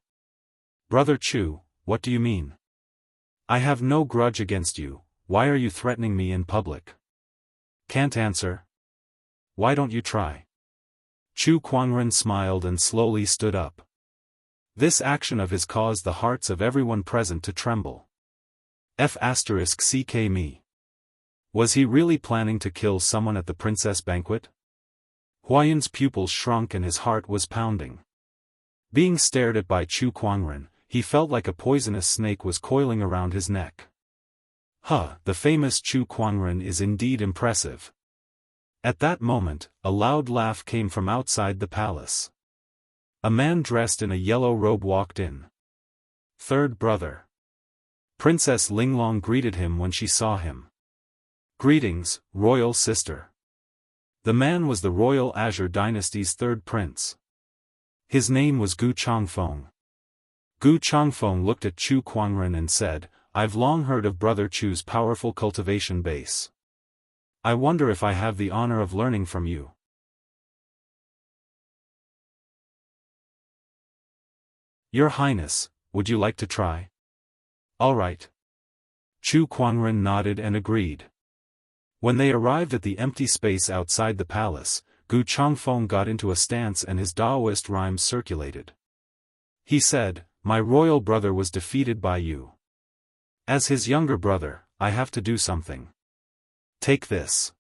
Brother Chu, what do you mean? I have no grudge against you, why are you threatening me in public? Can't answer? Why don't you try? Chu Kuangren smiled and slowly stood up. This action of his caused the hearts of everyone present to tremble. F***ck me. Was he really planning to kill someone at the princess banquet? Huayun's pupils shrunk and his heart was pounding. Being stared at by Chu Kuangren, he felt like a poisonous snake was coiling around his neck. The famous Chu Kuangren is indeed impressive. At that moment, a loud laugh came from outside the palace. A man dressed in a yellow robe walked in. Third brother. Princess Linglong greeted him when she saw him. Greetings, royal sister. The man was the royal Azure dynasty's 3rd prince. His name was Gu Changfeng. Gu Changfeng looked at Chu Kuangren and said, I've long heard of Brother Chu's powerful cultivation base. I wonder if I have the honor of learning from you. Your Highness, would you like to try? All right. Chu Kuangren nodded and agreed. When they arrived at the empty space outside the palace, Gu Changfeng got into a stance and his Daoist rhymes circulated. He said, My royal brother was defeated by you. As his younger brother, I have to do something. Take this.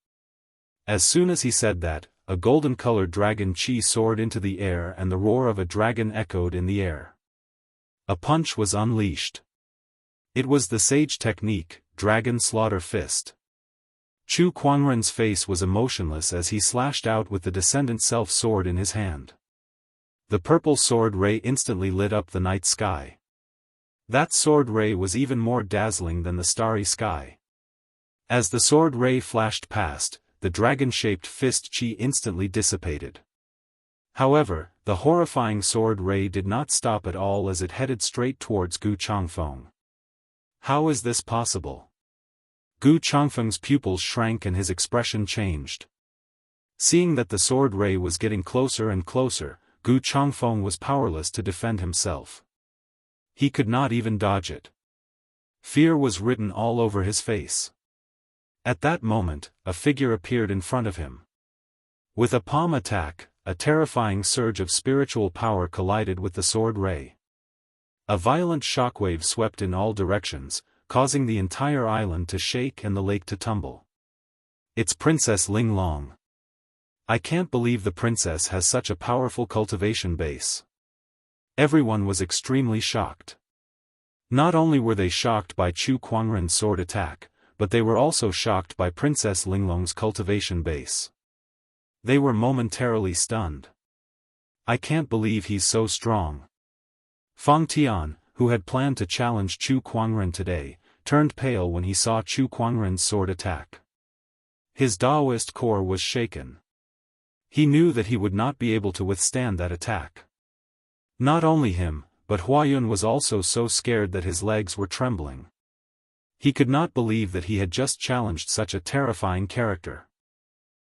As soon as he said that, a golden-colored dragon chi soared into the air and the roar of a dragon echoed in the air. A punch was unleashed. It was the sage technique, Dragon Slaughter Fist. Chu Kuangren's face was emotionless as he slashed out with the Descendant Self sword in his hand. The purple sword ray instantly lit up the night sky. That sword ray was even more dazzling than the starry sky. As the sword ray flashed past, the dragon-shaped fist chi instantly dissipated. However, the horrifying sword ray did not stop at all as it headed straight towards Gu Changfeng. How is this possible? Gu Changfeng's pupils shrank and his expression changed. Seeing that the sword ray was getting closer and closer, Gu Changfeng was powerless to defend himself. He could not even dodge it. Fear was written all over his face. At that moment, a figure appeared in front of him. With a palm attack, a terrifying surge of spiritual power collided with the sword ray. A violent shockwave swept in all directions, causing the entire island to shake and the lake to tumble. It's Princess Ling Long. I can't believe the princess has such a powerful cultivation base. Everyone was extremely shocked. Not only were they shocked by Chu Kuangren's sword attack, but they were also shocked by Princess Linglong's cultivation base. They were momentarily stunned. I can't believe he's so strong. Fang Tian, who had planned to challenge Chu Kuangren today, turned pale when he saw Chu Kuangren's sword attack. His Daoist core was shaken. He knew that he would not be able to withstand that attack. Not only him, but Huayun was also so scared that his legs were trembling. He could not believe that he had just challenged such a terrifying character.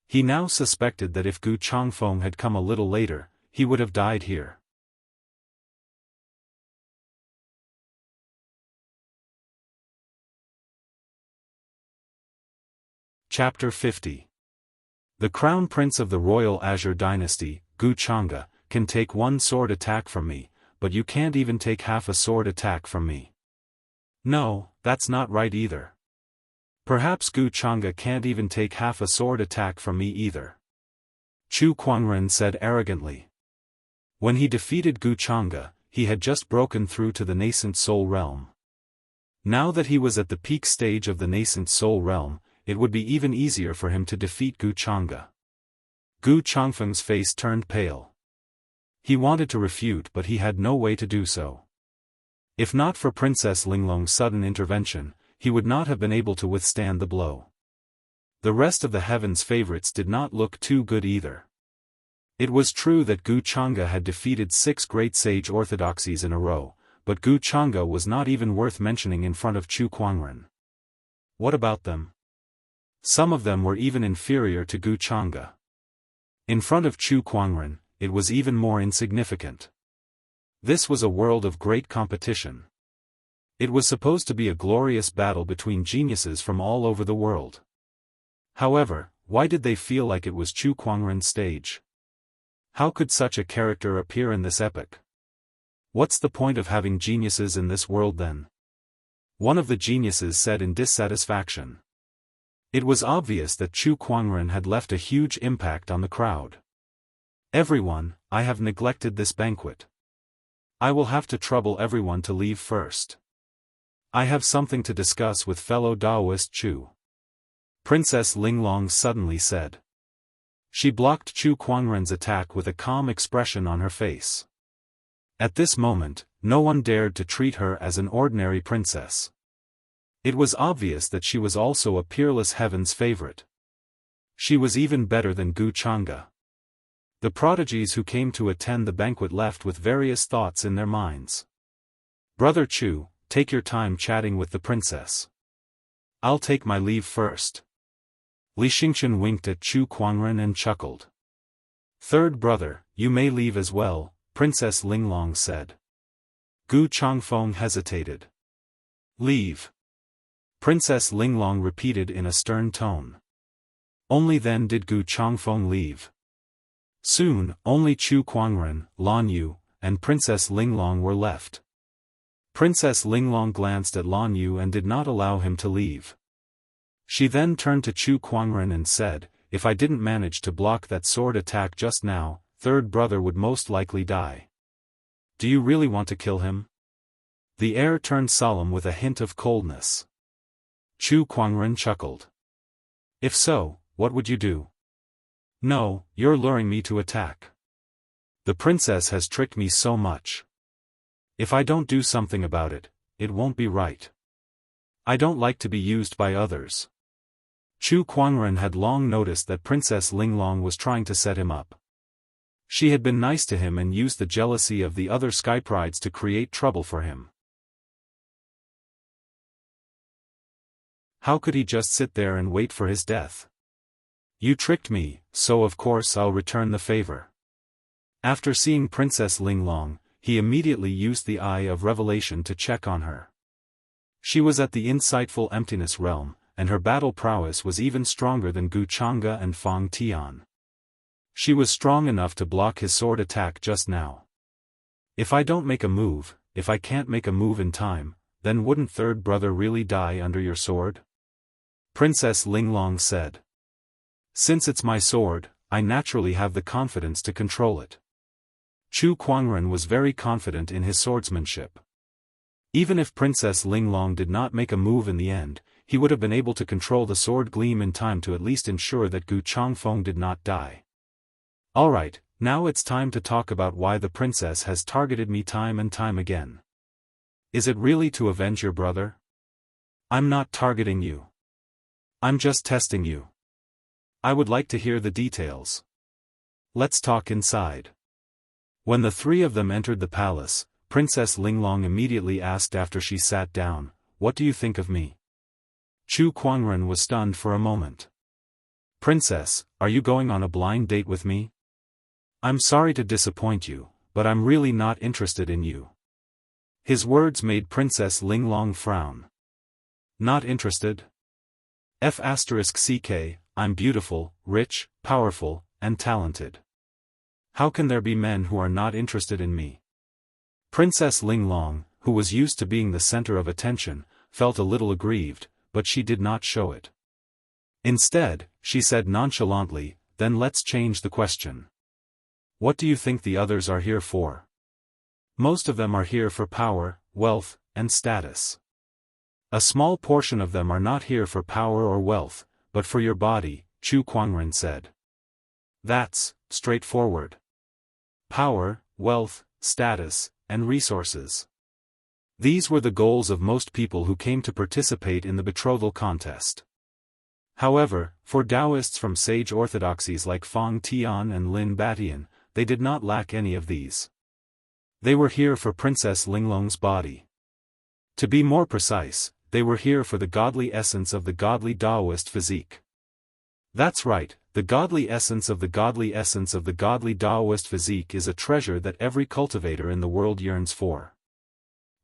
He now suspected that if Gu Changfeng had come a little later, he would have died here. Chapter 50. The Crown Prince of the Royal Azure Dynasty, Gu Changge, can take one sword attack from me, but you can't even take half a sword attack from me. No, that's not right either. Perhaps Gu Changge can't even take half a sword attack from me either. Chu Kuangren said arrogantly. When he defeated Gu Changge, he had just broken through to the nascent soul realm. Now that he was at the peak stage of the nascent soul realm, it would be even easier for him to defeat Gu Changge. Gu Changfeng's face turned pale. He wanted to refute, but he had no way to do so. If not for Princess Linglong's sudden intervention, he would not have been able to withstand the blow. The rest of the heaven's favorites did not look too good either. It was true that Gu Changge had defeated 6 great sage orthodoxies in a row, but Gu Changge was not even worth mentioning in front of Chu Kuangren. What about them? Some of them were even inferior to Gu Changge. In front of Chu Kuangren, it was even more insignificant. This was a world of great competition. It was supposed to be a glorious battle between geniuses from all over the world. However, why did they feel like it was Chu Kuangren's stage? How could such a character appear in this epic? What's the point of having geniuses in this world then? One of the geniuses said in dissatisfaction. It was obvious that Chu Kuangren had left a huge impact on the crowd. Everyone, I have neglected this banquet. I will have to trouble everyone to leave first. I have something to discuss with fellow Daoist Chu. Princess Linglong suddenly said. She blocked Chu Kuangren's attack with a calm expression on her face. At this moment, no one dared to treat her as an ordinary princess. It was obvious that she was also a peerless heaven's favorite. She was even better than Gu Changge. The prodigies who came to attend the banquet left with various thoughts in their minds. Brother Chu, take your time chatting with the princess. I'll take my leave first. Li Xingchen winked at Chu Kuangren and chuckled. Third brother, you may leave as well, Princess Linglong said. Gu Changfeng hesitated. Leave. Princess Linglong repeated in a stern tone. Only then did Gu Changfeng leave. Soon, only Chu Kuangren, Lan Yu, and Princess Linglong were left. Princess Linglong glanced at Lan Yu and did not allow him to leave. She then turned to Chu Kuangren and said, if I didn't manage to block that sword attack just now, third brother would most likely die. Do you really want to kill him? The air turned solemn with a hint of coldness. Chu Kuangren chuckled. If so, what would you do? No, you're luring me to attack. The princess has tricked me so much. If I don't do something about it, it won't be right. I don't like to be used by others. Chu Kuangren had long noticed that Princess Linglong was trying to set him up. She had been nice to him and used the jealousy of the other skyprides to create trouble for him. How could he just sit there and wait for his death? You tricked me, so of course I'll return the favor. After seeing Princess Linglong, he immediately used the Eye of Revelation to check on her. She was at the insightful emptiness realm, and her battle prowess was even stronger than Gu Chang'e and Fang Tian. She was strong enough to block his sword attack just now. If I don't make a move, if I can't make a move in time, then wouldn't third brother really die under your sword? Princess Linglong said. Since it's my sword, I naturally have the confidence to control it. Chu Kuangren was very confident in his swordsmanship. Even if Princess Linglong did not make a move in the end, he would have been able to control the sword gleam in time to at least ensure that Gu Changfeng did not die. Alright, now it's time to talk about why the princess has targeted me time and time again. Is it really to avenge your brother? I'm not targeting you. I'm just testing you. I would like to hear the details. Let's talk inside. When the three of them entered the palace, Princess Linglong immediately asked after she sat down, "What do you think of me?" Chu Kuangren was stunned for a moment. "Princess, are you going on a blind date with me? I'm sorry to disappoint you, but I'm really not interested in you." His words made Princess Linglong frown. Not interested? F***ck, I'm beautiful, rich, powerful, and talented. How can there be men who are not interested in me? Princess Linglong, who was used to being the center of attention, felt a little aggrieved, but she did not show it. Instead, she said nonchalantly, "Then let's change the question. What do you think the others are here for?" "Most of them are here for power, wealth, and status. A small portion of them are not here for power or wealth, but for your body," Chu Kuangren said. "That's straightforward. Power, wealth, status, and resources. These were the goals of most people who came to participate in the betrothal contest. However, for Daoists from sage orthodoxies like Fang Tian and Lin Batian, they did not lack any of these. They were here for Princess Linglong's body. To be more precise, they were here for the godly essence of the godly Daoist physique. That's right, the godly essence of the godly essence of the godly Daoist physique is a treasure that every cultivator in the world yearns for.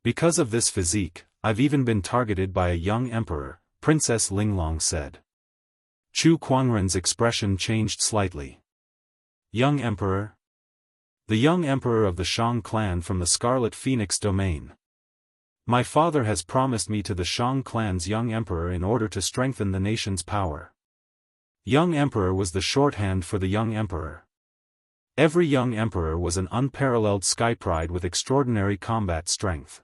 Because of this physique, I've even been targeted by a young emperor, Princess Linglong said. Chu Kuangren's expression changed slightly. Young emperor? The young emperor of the Shang clan from the Scarlet Phoenix domain. My father has promised me to the Shang clan's young emperor in order to strengthen the nation's power. Young emperor was the shorthand for the young emperor. Every young emperor was an unparalleled skypride with extraordinary combat strength.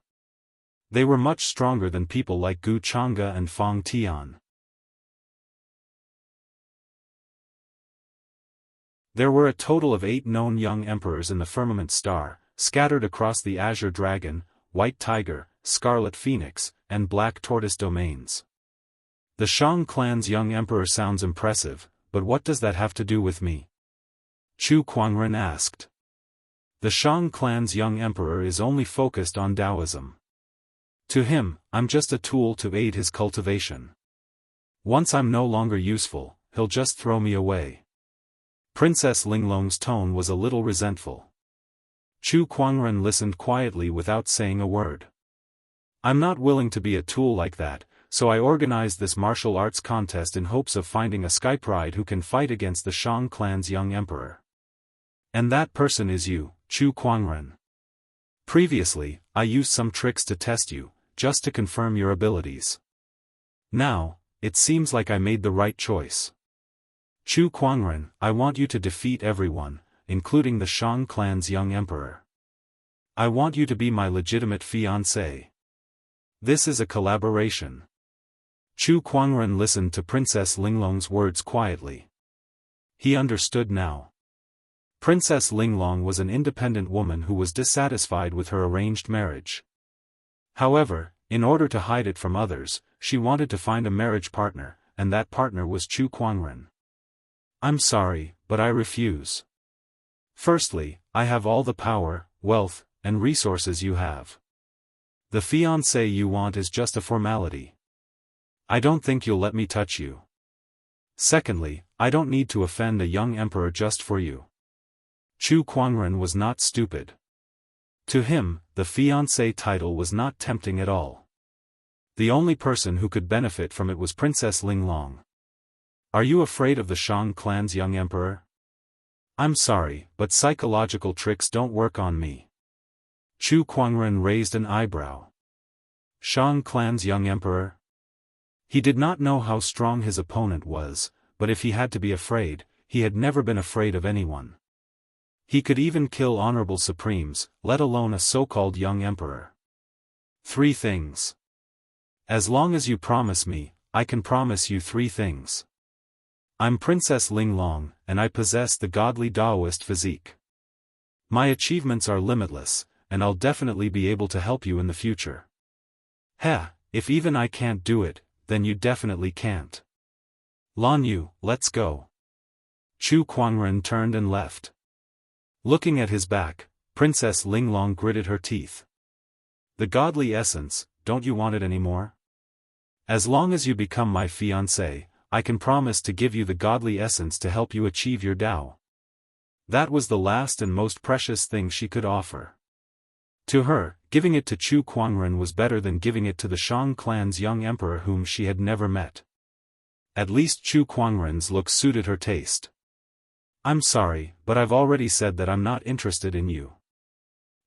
They were much stronger than people like Gu Chang'e and Fang Tian. There were a total of 8 known young emperors in the Firmament Star, scattered across the Azure Dragon, White Tiger, Scarlet Phoenix, and Black Tortoise domains. The Shang clan's young emperor sounds impressive, but what does that have to do with me? Chu Kuangren asked. The Shang clan's young emperor is only focused on Taoism. To him, I'm just a tool to aid his cultivation. Once I'm no longer useful, he'll just throw me away. Princess Linglong's tone was a little resentful. Chu Kuangren listened quietly without saying a word. I'm not willing to be a tool like that, so I organized this martial arts contest in hopes of finding a skypride who can fight against the Shang clan's young emperor. And that person is you, Chu Kuangren. Previously, I used some tricks to test you, just to confirm your abilities. Now, it seems like I made the right choice. Chu Kuangren, I want you to defeat everyone, including the Shang clan's young emperor. I want you to be my legitimate fiancé. This is a collaboration. Chu Kuangren listened to Princess Linglong's words quietly. He understood now. Princess Linglong was an independent woman who was dissatisfied with her arranged marriage. However, in order to hide it from others, she wanted to find a marriage partner, and that partner was Chu Kuangren. I'm sorry, but I refuse. Firstly, I have all the power, wealth, and resources you have. The fiancé you want is just a formality. I don't think you'll let me touch you. Secondly, I don't need to offend a young emperor just for you. Chu Kuangren was not stupid. To him, the fiancé title was not tempting at all. The only person who could benefit from it was Princess Linglong. Are you afraid of the Shang clan's young emperor? I'm sorry, but psychological tricks don't work on me. Chu Kuangren raised an eyebrow. Shang clan's young emperor? He did not know how strong his opponent was, but if he had to be afraid, he had never been afraid of anyone. He could even kill honorable supremes, let alone a so-called young emperor. 3 things. As long as you promise me, I can promise you 3 things. I'm Princess Linglong, and I possess the godly Daoist physique. My achievements are limitless, and I'll definitely be able to help you in the future. If even I can't do it, then you definitely can't. Lan Yu, let's go. Chu Kuangren turned and left. Looking at his back, Princess Linglong gritted her teeth. The godly essence, don't you want it anymore? As long as you become my fiancé, I can promise to give you the godly essence to help you achieve your Tao. That was the last and most precious thing she could offer. To her, giving it to Chu Kuangren was better than giving it to the Shang clan's young emperor whom she had never met. At least Chu Kuangren's look suited her taste. I'm sorry, but I've already said that I'm not interested in you.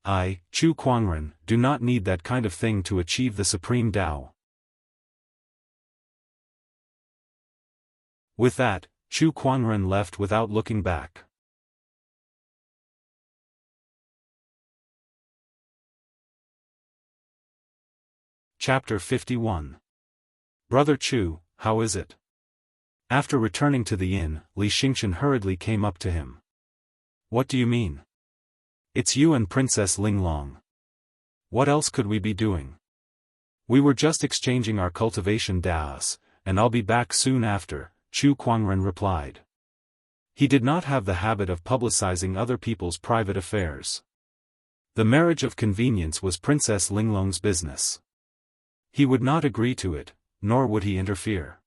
I, Chu Kuangren, do not need that kind of thing to achieve the supreme Tao. With that, Chu Kuangren left without looking back. Chapter 51. Brother Chu, how is it? After returning to the inn, Li Xingqian hurriedly came up to him. What do you mean? It's you and Princess Linglong. What else could we be doing? We were just exchanging our cultivation daos, and I'll be back soon after, Chu Kuangren replied. He did not have the habit of publicizing other people's private affairs. The marriage of convenience was Princess Linglong's business. He would not agree to it, nor would he interfere.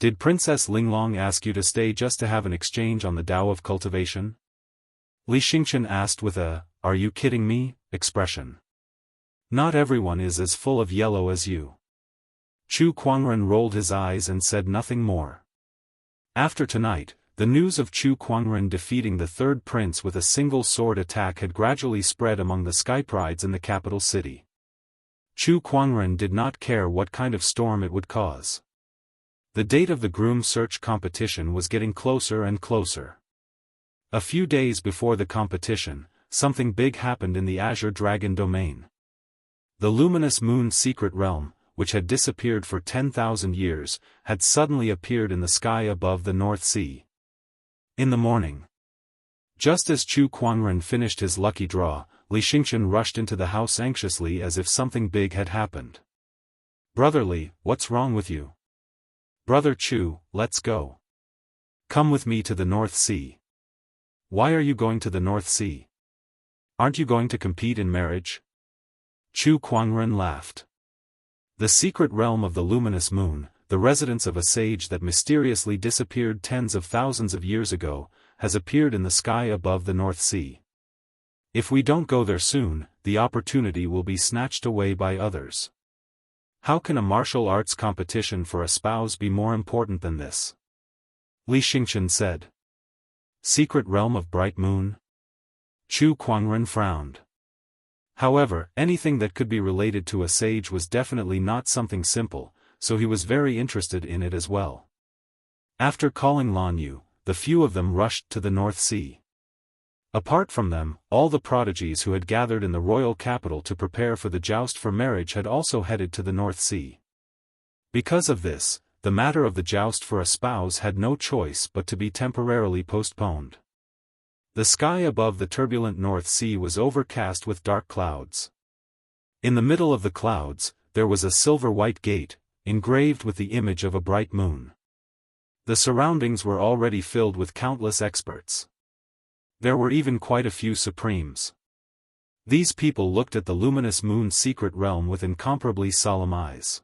Did Princess Linglong ask you to stay just to have an exchange on the Tao of cultivation? Li Xingqian asked with a, "Are you kidding me?" expression. Not everyone is as full of yellow as you. Chu Kuangren rolled his eyes and said nothing more. After tonight, the news of Chu Kuangren defeating the third prince with a single sword attack had gradually spread among the skyprides in the capital city. Chu Kuangren did not care what kind of storm it would cause. The date of the groom search competition was getting closer and closer. A few days before the competition, something big happened in the Azure Dragon domain. The luminous moon's secret realm, which had disappeared for 10,000 years, had suddenly appeared in the sky above the North Sea. In the morning, just as Chu Kuangren finished his lucky draw, Li Xingqian rushed into the house anxiously as if something big had happened. Brother Li, what's wrong with you? Brother Chu, let's go. Come with me to the North Sea. Why are you going to the North Sea? Aren't you going to compete in marriage? Chu Kuangren laughed. The secret realm of the luminous moon, the residence of a sage that mysteriously disappeared tens of thousands of years ago, has appeared in the sky above the North Sea. If we don't go there soon, the opportunity will be snatched away by others. How can a martial arts competition for a spouse be more important than this? Li Xingqian said. Secret realm of bright moon? Chu Kuangren frowned. However, anything that could be related to a sage was definitely not something simple, so he was very interested in it as well. After calling Lan Yu, the few of them rushed to the North Sea. Apart from them, all the prodigies who had gathered in the royal capital to prepare for the joust for marriage had also headed to the North Sea. Because of this, the matter of the joust for a spouse had no choice but to be temporarily postponed. The sky above the turbulent North Sea was overcast with dark clouds. In the middle of the clouds, there was a silver-white gate, engraved with the image of a bright moon. The surroundings were already filled with countless experts. There were even quite a few supremes. These people looked at the luminous moon's secret realm with incomparably solemn eyes.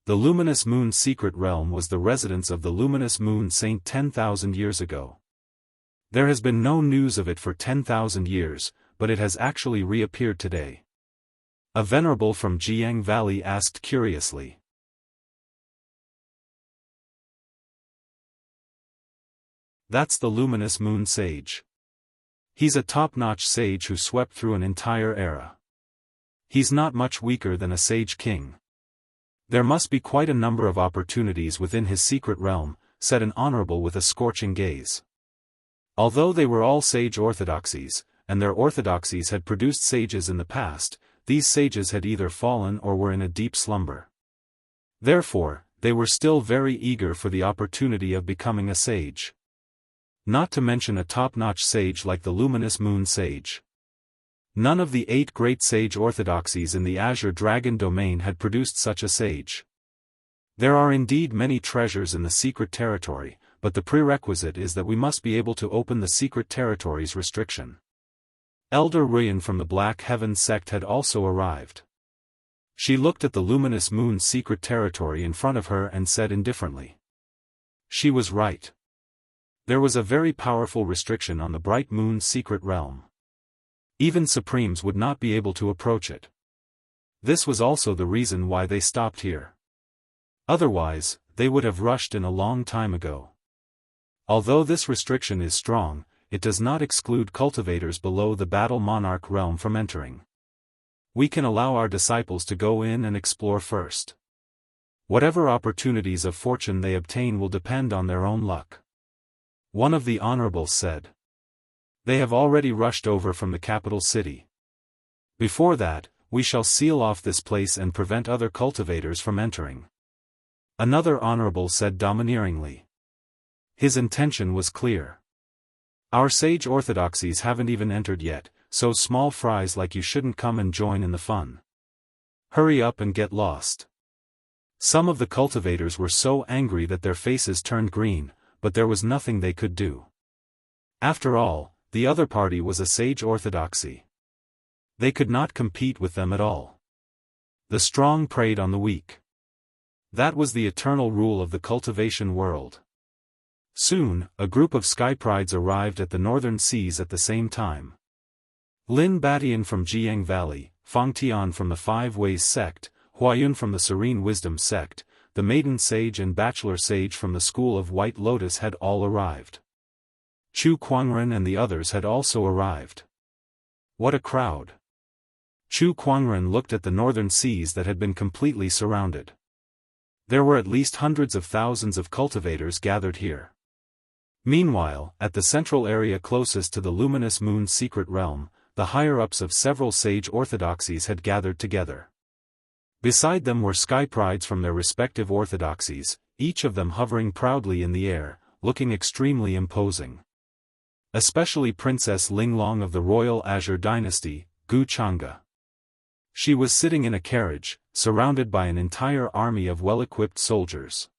The luminous moon secret realm was the residence of the luminous moon saint 10,000 years ago. There has been no news of it for 10,000 years, but it has actually reappeared today. A venerable from Jianghu Valley asked curiously. That's the luminous moon sage. He's a top-notch sage who swept through an entire era. He's not much weaker than a sage king. There must be quite a number of opportunities within his secret realm, said an honorable with a scorching gaze. Although they were all sage orthodoxies, and their orthodoxies had produced sages in the past, these sages had either fallen or were in a deep slumber. Therefore, they were still very eager for the opportunity of becoming a sage. Not to mention a top-notch sage like the luminous moon sage. None of the 8 great sage orthodoxies in the Azure Dragon domain had produced such a sage. There are indeed many treasures in the secret territory, but the prerequisite is that we must be able to open the secret territory's restriction. Elder Ruyan from the Black Heaven sect had also arrived. She looked at the luminous moon's secret territory in front of her and said indifferently. She was right. There was a very powerful restriction on the bright moon's secret realm. Even Supremes would not be able to approach it. This was also the reason why they stopped here. Otherwise, they would have rushed in a long time ago. Although this restriction is strong, it does not exclude cultivators below the Battle Monarch realm from entering. We can allow our disciples to go in and explore first. Whatever opportunities of fortune they obtain will depend on their own luck. One of the honorables said. They have already rushed over from the capital city. Before that, we shall seal off this place and prevent other cultivators from entering. Another honorable said domineeringly. His intention was clear. Our sage orthodoxies haven't even entered yet, so small fries like you shouldn't come and join in the fun. Hurry up and get lost. Some of the cultivators were so angry that their faces turned green, but there was nothing they could do. After all, the other party was a sage orthodoxy. They could not compete with them at all. The strong preyed on the weak. That was the eternal rule of the cultivation world. Soon, a group of sky prides arrived at the northern seas at the same time. Lin Batian from Jianghu Valley, Fang Tian from the Five Ways sect, Huayun from the Serene Wisdom sect, the Maiden Sage and Bachelor Sage from the School of White Lotus had all arrived. Chu Kuangren and the others had also arrived. What a crowd! Chu Kuangren looked at the northern seas that had been completely surrounded. There were at least hundreds of thousands of cultivators gathered here. Meanwhile, at the central area closest to the luminous moon's secret realm, the higher-ups of several sage orthodoxies had gathered together. Beside them were sky prides from their respective orthodoxies, each of them hovering proudly in the air, looking extremely imposing. Especially Princess Linglong of the Royal Azure Dynasty, Gu Chang'e. She was sitting in a carriage, surrounded by an entire army of well-equipped soldiers.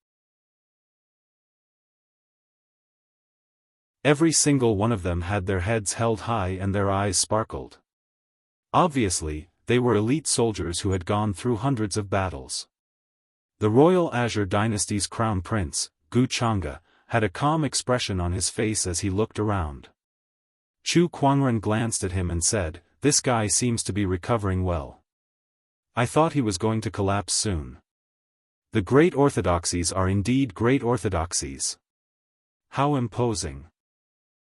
Every single one of them had their heads held high and their eyes sparkled. Obviously, they were elite soldiers who had gone through hundreds of battles. The Royal Azure Dynasty's crown prince, Gu Chang'e, had a calm expression on his face as he looked around. Chu Kuangren glanced at him and said, "This guy seems to be recovering well. I thought he was going to collapse soon. The great orthodoxies are indeed great orthodoxies. How imposing."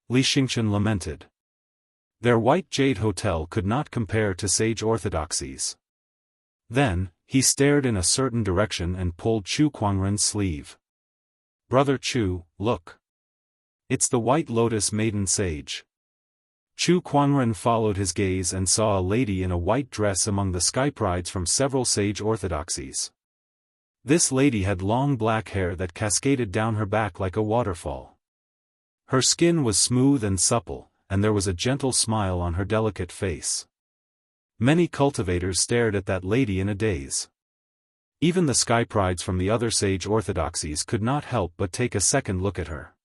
Li Xingchen lamented. Their white jade hotel could not compare to sage orthodoxies. Then, he stared in a certain direction and pulled Chu Kuangren's sleeve. "Brother Chu, look. It's the White Lotus Maiden Sage." Chu Kuangren followed his gaze and saw a lady in a white dress among the sky prides from several sage orthodoxies. This lady had long black hair that cascaded down her back like a waterfall. Her skin was smooth and supple, and there was a gentle smile on her delicate face. Many cultivators stared at that lady in a daze. Even the sky prides from the other sage orthodoxies could not help but take a second look at her.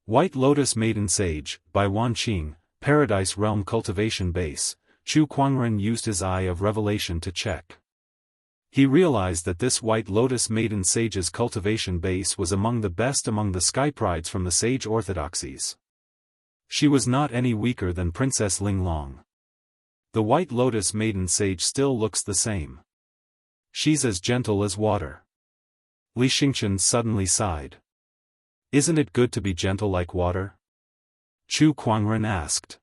White Lotus Maiden Sage, by Wanqing, Paradise Realm Cultivation Base, Chu Kuangren used his eye of revelation to check. He realized that this White Lotus Maiden Sage's cultivation base was among the best among the Sky Prides from the Sage Orthodoxies. She was not any weaker than Princess Linglong. The White Lotus Maiden Sage still looks the same. She's as gentle as water. Li Xingqian suddenly sighed. Isn't it good to be gentle like water? Chu Kuangren asked.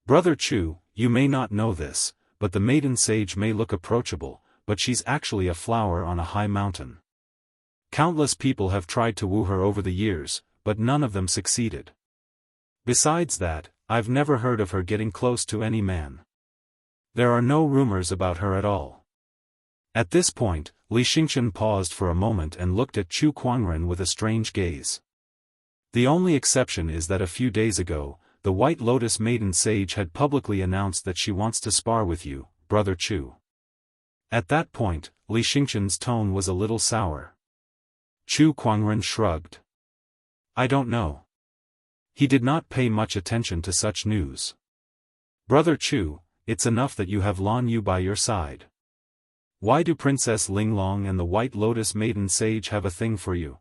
Brother Chu, you may not know this, but the Maiden Sage may look approachable, but she's actually a flower on a high mountain. Countless people have tried to woo her over the years, but none of them succeeded. Besides that, I've never heard of her getting close to any man. There are no rumors about her at all. At this point, Li Xingqian paused for a moment and looked at Chu Kuangren with a strange gaze. The only exception is that a few days ago, the White Lotus Maiden Sage had publicly announced that she wants to spar with you, Brother Chu. At that point, Li Xingqian's tone was a little sour. Chu Kuangren shrugged. I don't know. He did not pay much attention to such news. Brother Chu, it's enough that you have Lan Yu by your side. Why do Princess Linglong and the White Lotus Maiden Sage have a thing for you?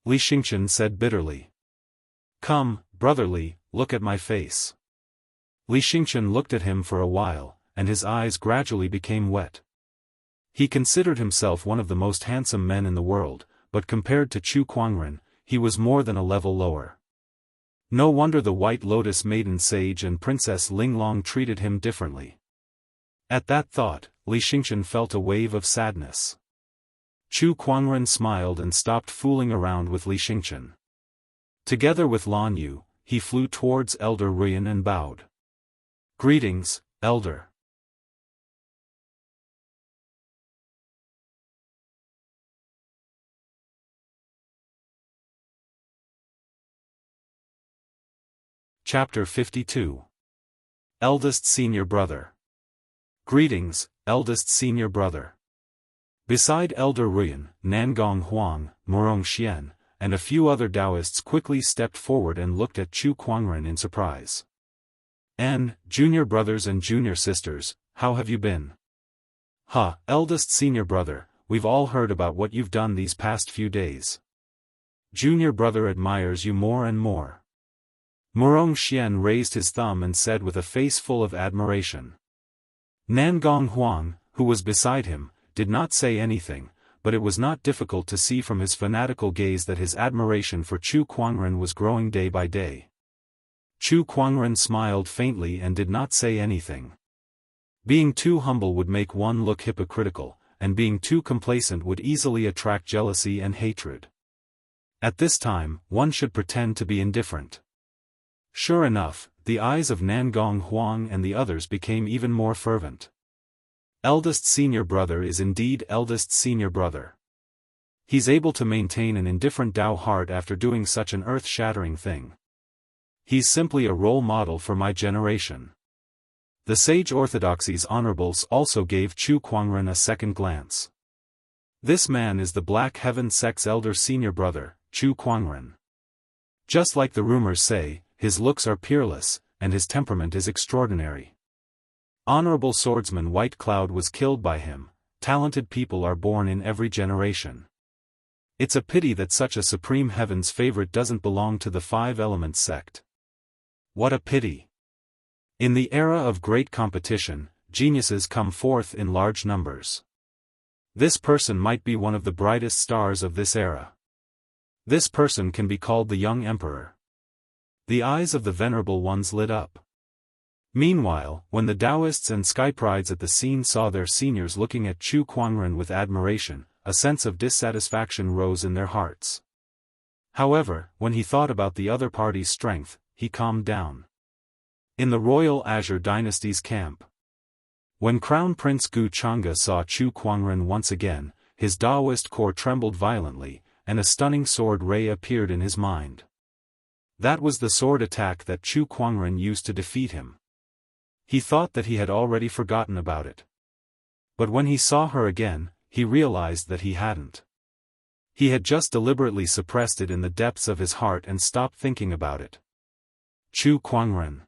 Li Xingqian said bitterly. Come, Brother Li, look at my face. Li Xingqian looked at him for a while, and his eyes gradually became wet. He considered himself one of the most handsome men in the world, but compared to Chu Kuangren, he was more than a level lower. No wonder the White Lotus Maiden Sage and Princess Linglong treated him differently. At that thought, Li Xingqian felt a wave of sadness. Chu Kuangren smiled and stopped fooling around with Li Xingqian. Together with Lan Yu, he flew towards Elder Ruyan and bowed. Greetings, Elder. Chapter 52. Eldest Senior Brother. Greetings, Eldest Senior Brother. Beside Elder Ruyan, Nangong Huang, Murong Xian, and a few other Daoists quickly stepped forward and looked at Chu Kuangren in surprise. Junior brothers and junior sisters, how have you been? Eldest Senior Brother, we've all heard about what you've done these past few days. Junior Brother admires you more and more. Murong Xian raised his thumb and said with a face full of admiration. Nangong Huang, who was beside him, did not say anything, but it was not difficult to see from his fanatical gaze that his admiration for Chu Kuangren was growing day by day. Chu Kuangren smiled faintly and did not say anything. Being too humble would make one look hypocritical, and being too complacent would easily attract jealousy and hatred. At this time, one should pretend to be indifferent. Sure enough, the eyes of Nangong Huang and the others became even more fervent. Eldest Senior Brother is indeed Eldest Senior Brother. He's able to maintain an indifferent Dao heart after doing such an earth-shattering thing. He's simply a role model for my generation. The Sage Orthodoxy's honorables also gave Chu Kuangren a second glance. This man is the Black Heaven sect's elder senior brother, Chu Kuangren. Just like the rumors say, his looks are peerless, and his temperament is extraordinary. Honorable swordsman White Cloud was killed by him. Talented people are born in every generation. It's a pity that such a supreme heaven's favorite doesn't belong to the Five Elements sect. What a pity! In the era of great competition, geniuses come forth in large numbers. This person might be one of the brightest stars of this era. This person can be called the young emperor. The eyes of the venerable ones lit up. Meanwhile, when the Daoists and Sky Prides at the scene saw their seniors looking at Chu Kuangren with admiration, a sense of dissatisfaction rose in their hearts. However, when he thought about the other party's strength, he calmed down. In the Royal Azure Dynasty's camp. When Crown Prince Gu Chang'e saw Chu Kuangren once again, his Daoist core trembled violently, and a stunning sword ray appeared in his mind. That was the sword attack that Chu Kuangren used to defeat him. He thought that he had already forgotten about it. But when he saw her again, he realized that he hadn't. He had just deliberately suppressed it in the depths of his heart and stopped thinking about it. Chu Kuangren.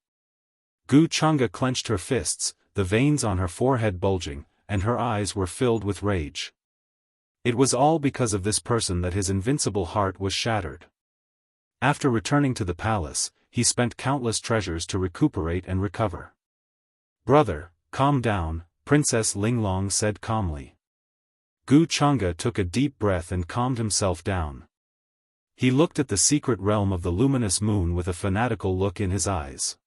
Gu Chang'e clenched her fists, the veins on her forehead bulging, and her eyes were filled with rage. It was all because of this person that his invincible heart was shattered. After returning to the palace, he spent countless treasures to recuperate and recover. "Brother, calm down," Princess Linglong said calmly. Gu Chang'e took a deep breath and calmed himself down. He looked at the secret realm of the luminous moon with a fanatical look in his eyes.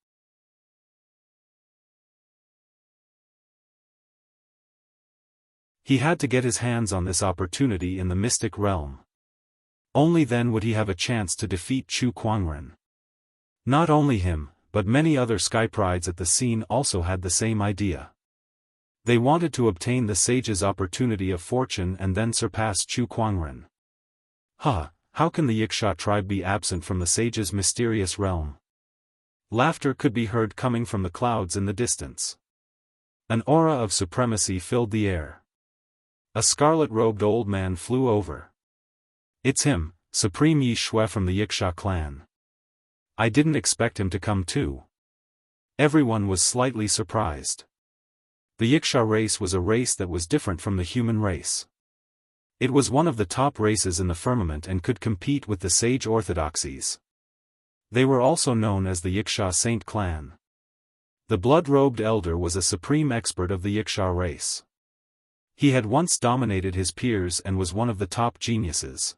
He had to get his hands on this opportunity in the mystic realm. Only then would he have a chance to defeat Chu Kuangren. Not only him, but many other sky prides at the scene also had the same idea. They wanted to obtain the sage's opportunity of fortune and then surpass Chu Kuangren. How can the Yiksha tribe be absent from the sage's mysterious realm? Laughter could be heard coming from the clouds in the distance. An aura of supremacy filled the air. A scarlet-robed old man flew over. "It's him, Supreme Yi Shui from the Yiksha clan. I didn't expect him to come too." Everyone was slightly surprised. The Yiksha race was a race that was different from the human race. It was one of the top races in the firmament and could compete with the sage orthodoxies. They were also known as the Yiksha Saint clan. The blood-robed elder was a supreme expert of the Yiksha race. He had once dominated his peers and was one of the top geniuses.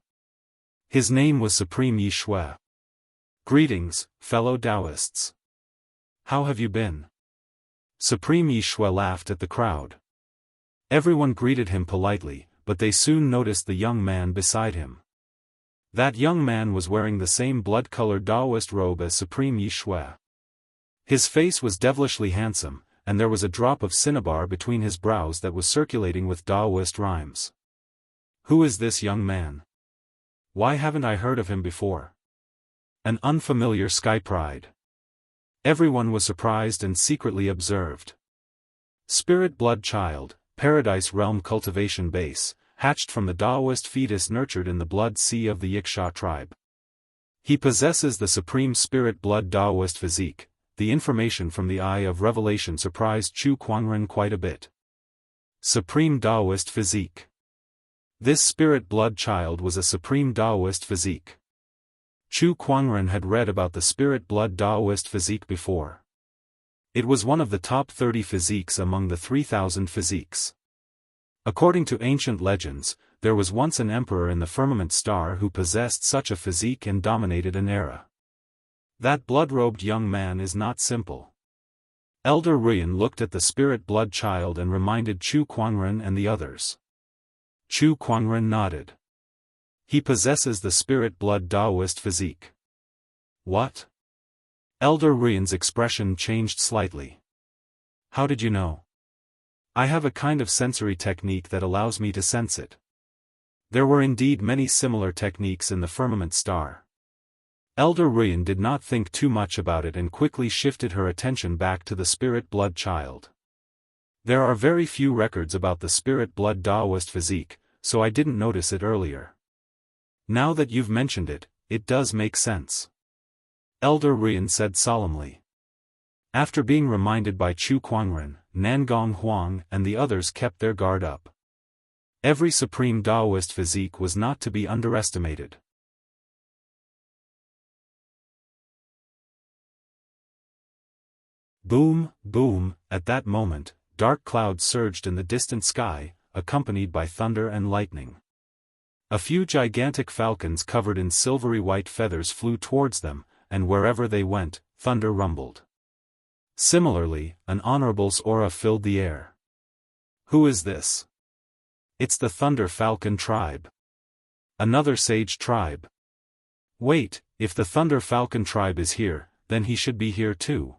His name was Supreme Yi Shui. "Greetings, fellow Daoists. How have you been?" Supreme Yi Shui laughed at the crowd. Everyone greeted him politely, but they soon noticed the young man beside him. That young man was wearing the same blood-colored Daoist robe as Supreme Yi Shui. His face was devilishly handsome, and there was a drop of cinnabar between his brows that was circulating with Daoist rhymes. "Who is this young man? Why haven't I heard of him before?" An unfamiliar sky pride. Everyone was surprised and secretly observed. Spirit blood child, Paradise Realm Cultivation Base, hatched from the Daoist fetus nurtured in the blood sea of the Yiksha tribe. He possesses the supreme spirit blood Daoist physique. The information from the Eye of Revelation surprised Chu Kuangren quite a bit. Supreme Daoist physique. This spirit blood child was a supreme Daoist physique. Chu Kuangren had read about the spirit blood Daoist physique before. It was one of the top 30 physiques among the 3,000 physiques. According to ancient legends, there was once an emperor in the firmament star who possessed such a physique and dominated an era. That blood-robed young man is not simple. Elder Ruyan looked at the spirit blood child and reminded Chu Kuangren and the others. Chu Kuangren nodded. He possesses the spirit blood Daoist physique. What? Elder Ruyan's expression changed slightly. How did you know? I have a kind of sensory technique that allows me to sense it. There were indeed many similar techniques in the firmament star. Elder Ruyan did not think too much about it and quickly shifted her attention back to the spirit blood child. There are very few records about the spirit blood Daoist physique, so I didn't notice it earlier. Now that you've mentioned it, it does make sense. Elder Ruyan said solemnly. After being reminded by Chu Kuangren, Nangong Huang and the others kept their guard up. Every supreme Daoist physique was not to be underestimated. Boom, boom, at that moment, dark clouds surged in the distant sky, accompanied by thunder and lightning. A few gigantic falcons covered in silvery white feathers flew towards them, and wherever they went, thunder rumbled. Similarly, an honorable's aura filled the air. Who is this? It's the Thunder Falcon tribe. Another sage tribe. Wait, if the Thunder Falcon tribe is here, then he should be here too.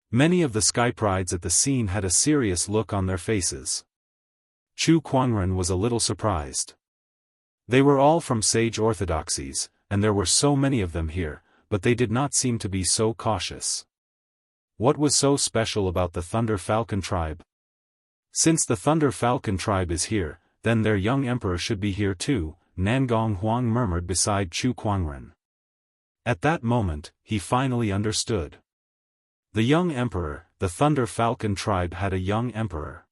Many of the sky prides at the scene had a serious look on their faces. Chu Kuangren was a little surprised. They were all from sage orthodoxies, and there were so many of them here, but they did not seem to be so cautious. What was so special about the Thunder Falcon tribe? Since the Thunder Falcon tribe is here, then their young emperor should be here too, Nangong Huang murmured beside Chu Kuangren. At that moment, he finally understood. The young emperor, the Thunder Falcon tribe had a young emperor.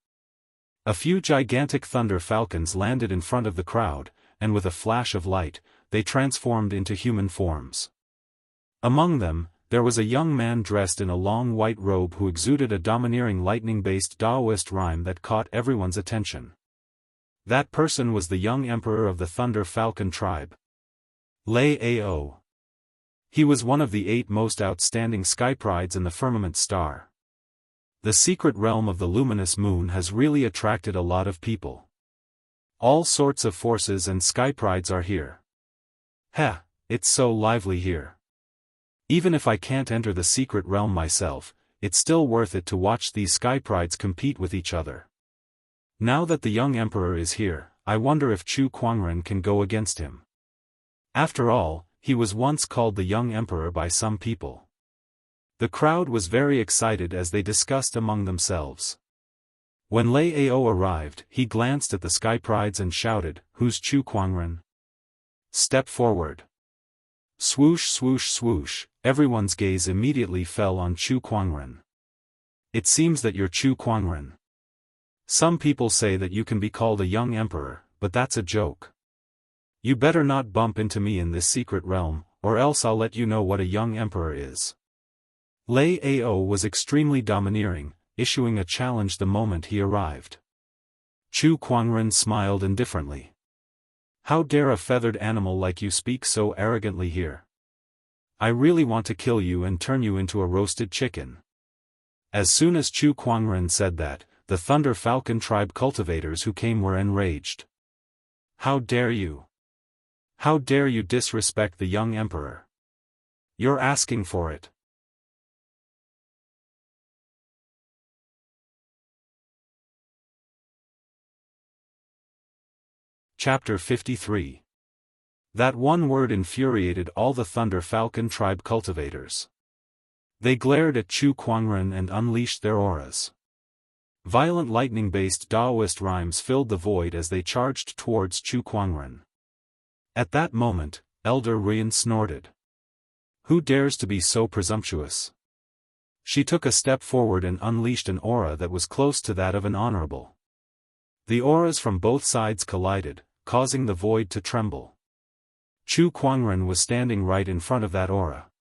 A few gigantic thunder falcons landed in front of the crowd, and with a flash of light, they transformed into human forms. Among them, there was a young man dressed in a long white robe who exuded a domineering lightning-based Daoist rhyme that caught everyone's attention. That person was the young emperor of the Thunder Falcon tribe, Lei Ao. He was one of the 8 most outstanding skyprides in the firmament star. The secret realm of the luminous moon has really attracted a lot of people. All sorts of forces and skyprides are here. Heh, it's so lively here. Even if I can't enter the secret realm myself, it's still worth it to watch these skyprides compete with each other. Now that the young emperor is here, I wonder if Chu Kuangren can go against him. After all, he was once called the young emperor by some people. The crowd was very excited as they discussed among themselves. When Lei Ao arrived, he glanced at the skyprides and shouted, "Who's Chu Kuangren? Step forward." Swoosh swoosh swoosh, everyone's gaze immediately fell on Chu Kuangren. It seems that you're Chu Kuangren. Some people say that you can be called a young emperor, but that's a joke. You better not bump into me in this secret realm, or else I'll let you know what a young emperor is. Lei Ao was extremely domineering, issuing a challenge the moment he arrived. Chu Kuangren smiled indifferently. How dare a feathered animal like you speak so arrogantly here? I really want to kill you and turn you into a roasted chicken. As soon as Chu Kuangren said that, the Thunder Falcon tribe cultivators who came were enraged. How dare you? How dare you disrespect the young emperor? You're asking for it. Chapter 53. That one word infuriated all the Thunder Falcon tribe cultivators. They glared at Chu Kuangren and unleashed their auras. Violent lightning-based Daoist rhymes filled the void as they charged towards Chu Kuangren. At that moment, Elder Ruyan snorted. Who dares to be so presumptuous? She took a step forward and unleashed an aura that was close to that of an honorable. The auras from both sides collided, causing the void to tremble. Chu Kuangren was standing right in front of that aura.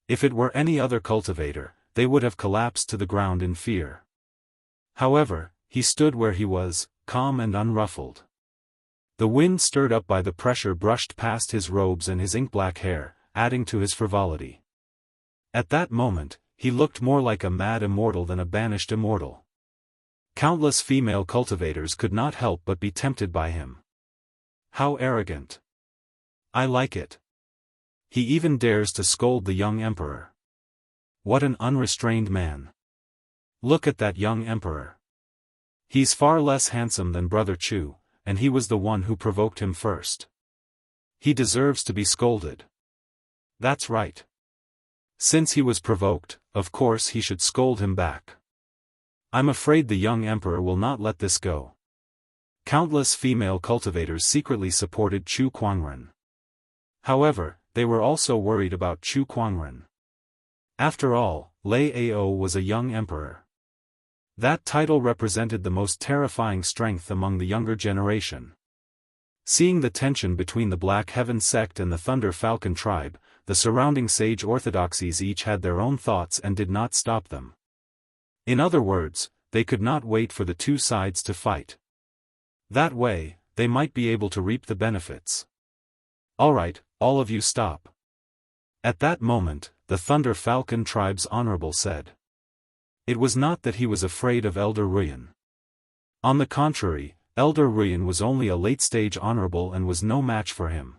If it were any other cultivator, they would have collapsed to the ground in fear. However, he stood where he was, calm and unruffled. The wind stirred up by the pressure brushed past his robes and his ink-black hair, adding to his frivolity. At that moment, he looked more like a mad immortal than a banished immortal. Countless female cultivators could not help but be tempted by him. How arrogant. I like it. He even dares to scold the young emperor. What an unrestrained man. Look at that young emperor. He's far less handsome than Brother Chu, and he was the one who provoked him first. He deserves to be scolded. That's right. Since he was provoked, of course he should scold him back. I'm afraid the young emperor will not let this go. Countless female cultivators secretly supported Chu Kuangren. However, they were also worried about Chu Kuangren. After all, Lei Ao was a young emperor. That title represented the most terrifying strength among the younger generation. Seeing the tension between the Black Heaven sect and the Thunder Falcon tribe, the surrounding sage orthodoxies each had their own thoughts and did not stop them. In other words, they could not wait for the two sides to fight. That way, they might be able to reap the benefits. Alright, all of you stop. At that moment, the Thunder Falcon tribe's honorable said. It was not that he was afraid of Elder Ruyan. On the contrary, Elder Ruyan was only a late-stage honorable and was no match for him.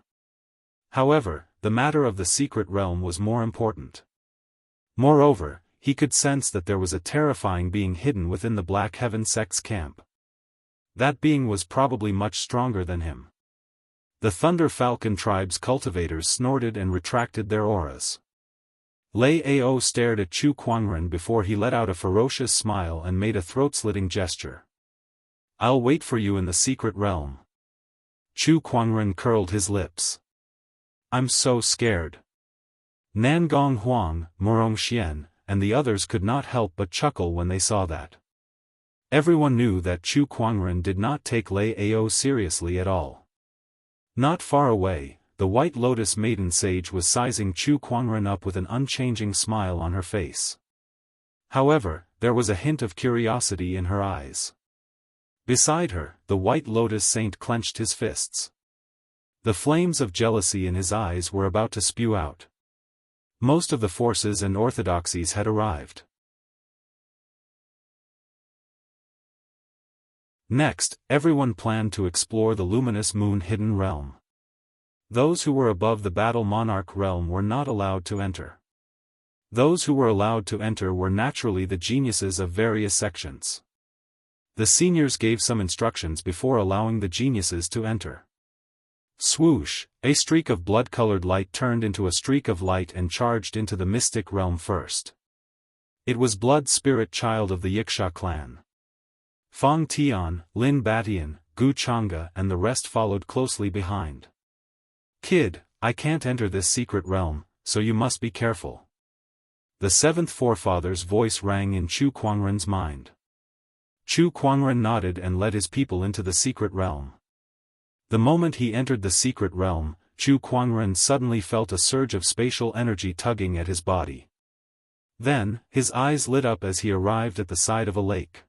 However, the matter of the secret realm was more important. Moreover, he could sense that there was a terrifying being hidden within the Black Heaven sect's camp. That being was probably much stronger than him. The Thunder Falcon tribe's cultivators snorted and retracted their auras. Lei Ao stared at Chu Kuangren before he let out a ferocious smile and made a throat-slitting gesture. I'll wait for you in the secret realm. Chu Kuangren curled his lips. I'm so scared. Nangong Huang, Murong Xian, and the others could not help but chuckle when they saw that. Everyone knew that Chu Kuangren did not take Lei Ao seriously at all. Not far away, the White Lotus Maiden Sage was sizing Chu Kuangren up with an unchanging smile on her face. However, there was a hint of curiosity in her eyes. Beside her, the White Lotus Saint clenched his fists. The flames of jealousy in his eyes were about to spew out. Most of the forces and orthodoxies had arrived. Next, everyone planned to explore the luminous moon hidden realm. Those who were above the battle monarch realm were not allowed to enter. Those who were allowed to enter were naturally the geniuses of various sections. The seniors gave some instructions before allowing the geniuses to enter. Swoosh, a streak of blood-colored light turned into a streak of light and charged into the mystic realm first. It was Blood Spirit Child of the Yiksha clan. Fang Tian, Lin Batian, Gu Chang'e and the rest followed closely behind. Kid, I can't enter this secret realm, so you must be careful. The seventh forefather's voice rang in Chu Kuangren's mind. Chu Kuangren nodded and led his people into the secret realm. The moment he entered the secret realm, Chu Kuangren suddenly felt a surge of spatial energy tugging at his body. Then, his eyes lit up as he arrived at the side of a lake.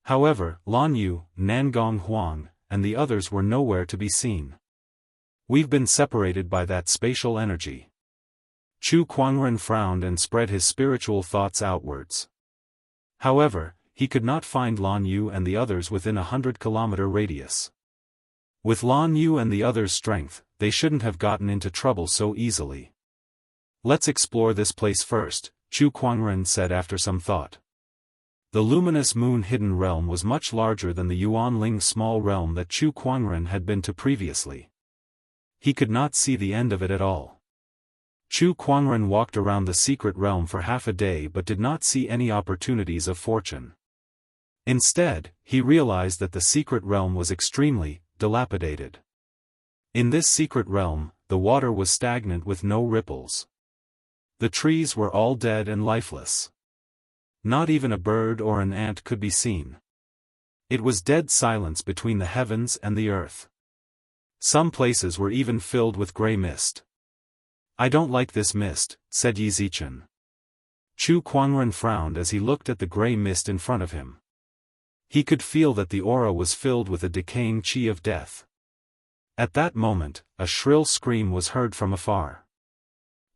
However, Lan Yu, Nangong Huang, and the others were nowhere to be seen. We've been separated by that spatial energy. Chu Kuangren frowned and spread his spiritual thoughts outwards. However, he could not find Lan Yu and the others within a 100-kilometer radius. With Lan Yu and the others' strength, they shouldn't have gotten into trouble so easily. Let's explore this place first, Chu Kuangren said after some thought. The luminous moon hidden realm was much larger than the Yuanling small realm that Chu Kuangren had been to previously. He could not see the end of it at all. Chu Kuangren walked around the secret realm for half a day but did not see any opportunities of fortune. Instead, he realized that the secret realm was extremely dilapidated. In this secret realm, the water was stagnant with no ripples. The trees were all dead and lifeless. Not even a bird or an ant could be seen. It was dead silence between the heavens and the earth. Some places were even filled with gray mist. I don't like this mist, said Yi Zichen. Chu Kuangren frowned as he looked at the gray mist in front of him. He could feel that the aura was filled with a decaying qi of death. At that moment, a shrill scream was heard from afar.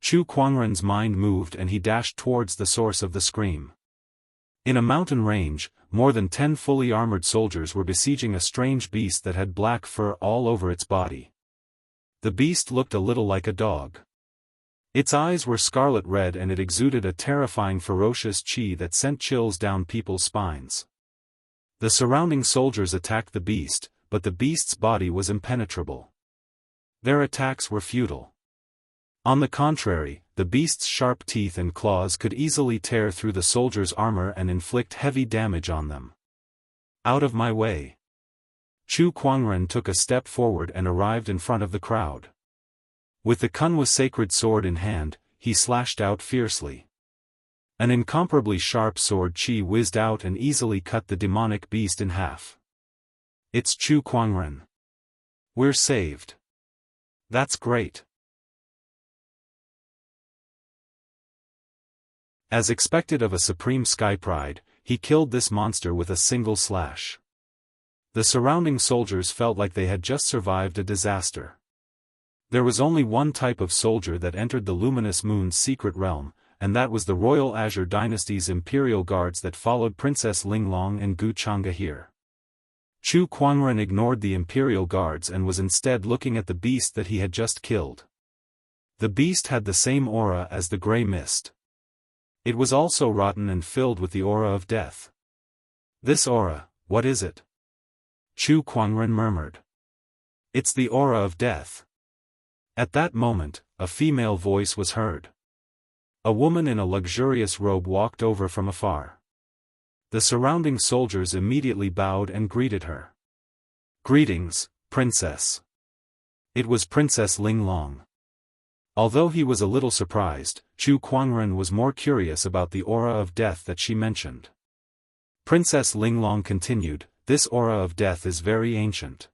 Chu Kuangren's mind moved and he dashed towards the source of the scream. In a mountain range, more than 10 fully armored soldiers were besieging a strange beast that had black fur all over its body. The beast looked a little like a dog. Its eyes were scarlet red and it exuded a terrifying ferocious qi that sent chills down people's spines. The surrounding soldiers attacked the beast, but the beast's body was impenetrable. Their attacks were futile. On the contrary, the beast's sharp teeth and claws could easily tear through the soldiers' armor and inflict heavy damage on them. Out of my way. Chu Kuangren took a step forward and arrived in front of the crowd. With the Kunwa sacred sword in hand, he slashed out fiercely. An incomparably sharp sword qi whizzed out and easily cut the demonic beast in half. It's Chu Kuangren. We're saved. That's great. As expected of a supreme sky pride, he killed this monster with a single slash. The surrounding soldiers felt like they had just survived a disaster. There was only one type of soldier that entered the luminous moon's secret realm, and that was the Royal Azure Dynasty's Imperial Guards that followed Princess Linglong and Gu Chang'e here. Chu Kuangren ignored the Imperial Guards and was instead looking at the beast that he had just killed. The beast had the same aura as the grey mist. It was also rotten and filled with the aura of death. This aura, what is it? Chu Kuangren murmured. It's the aura of death. At that moment, a female voice was heard. A woman in a luxurious robe walked over from afar. The surrounding soldiers immediately bowed and greeted her. Greetings, Princess. It was Princess Linglong. Although he was a little surprised, Chu Kuangren was more curious about the aura of death that she mentioned. Princess Linglong continued, "This aura of death is very ancient.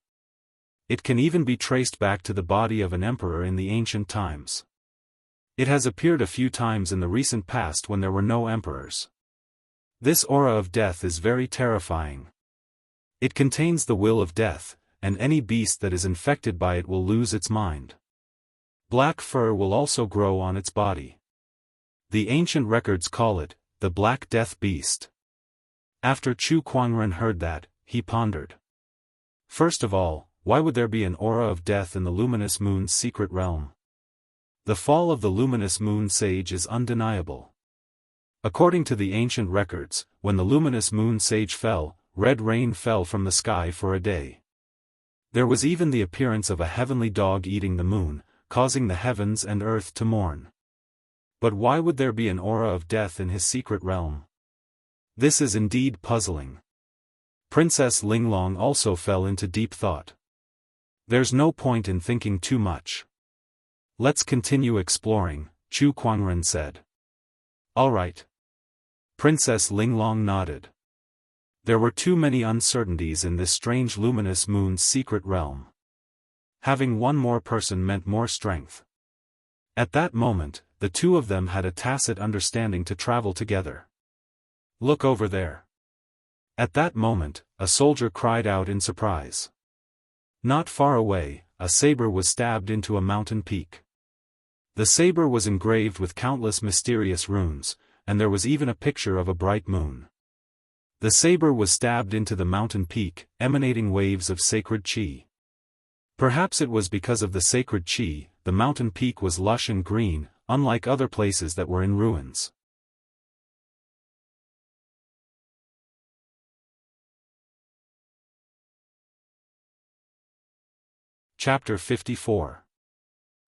It can even be traced back to the body of an emperor in the ancient times. It has appeared a few times in the recent past when there were no emperors. This aura of death is very terrifying. It contains the will of death, and any beast that is infected by it will lose its mind. Black fur will also grow on its body. The ancient records call it, the Black Death Beast." After Chu Kuangren heard that, he pondered. First of all, why would there be an aura of death in the luminous moon's secret realm? The fall of the luminous moon sage is undeniable. According to the ancient records, when the luminous moon sage fell, red rain fell from the sky for a day. There was even the appearance of a heavenly dog eating the moon, causing the heavens and earth to mourn. But why would there be an aura of death in his secret realm? This is indeed puzzling. Princess Linglong also fell into deep thought. There's no point in thinking too much. Let's continue exploring, Chu Kuangren said. All right. Princess Linglong nodded. There were too many uncertainties in this strange luminous moon's secret realm. Having one more person meant more strength. At that moment, the two of them had a tacit understanding to travel together. Look over there. At that moment, a soldier cried out in surprise. Not far away, a saber was stabbed into a mountain peak. The saber was engraved with countless mysterious runes, and there was even a picture of a bright moon. The saber was stabbed into the mountain peak, emanating waves of sacred qi. Perhaps it was because of the sacred qi, the mountain peak was lush and green, unlike other places that were in ruins. Chapter 54.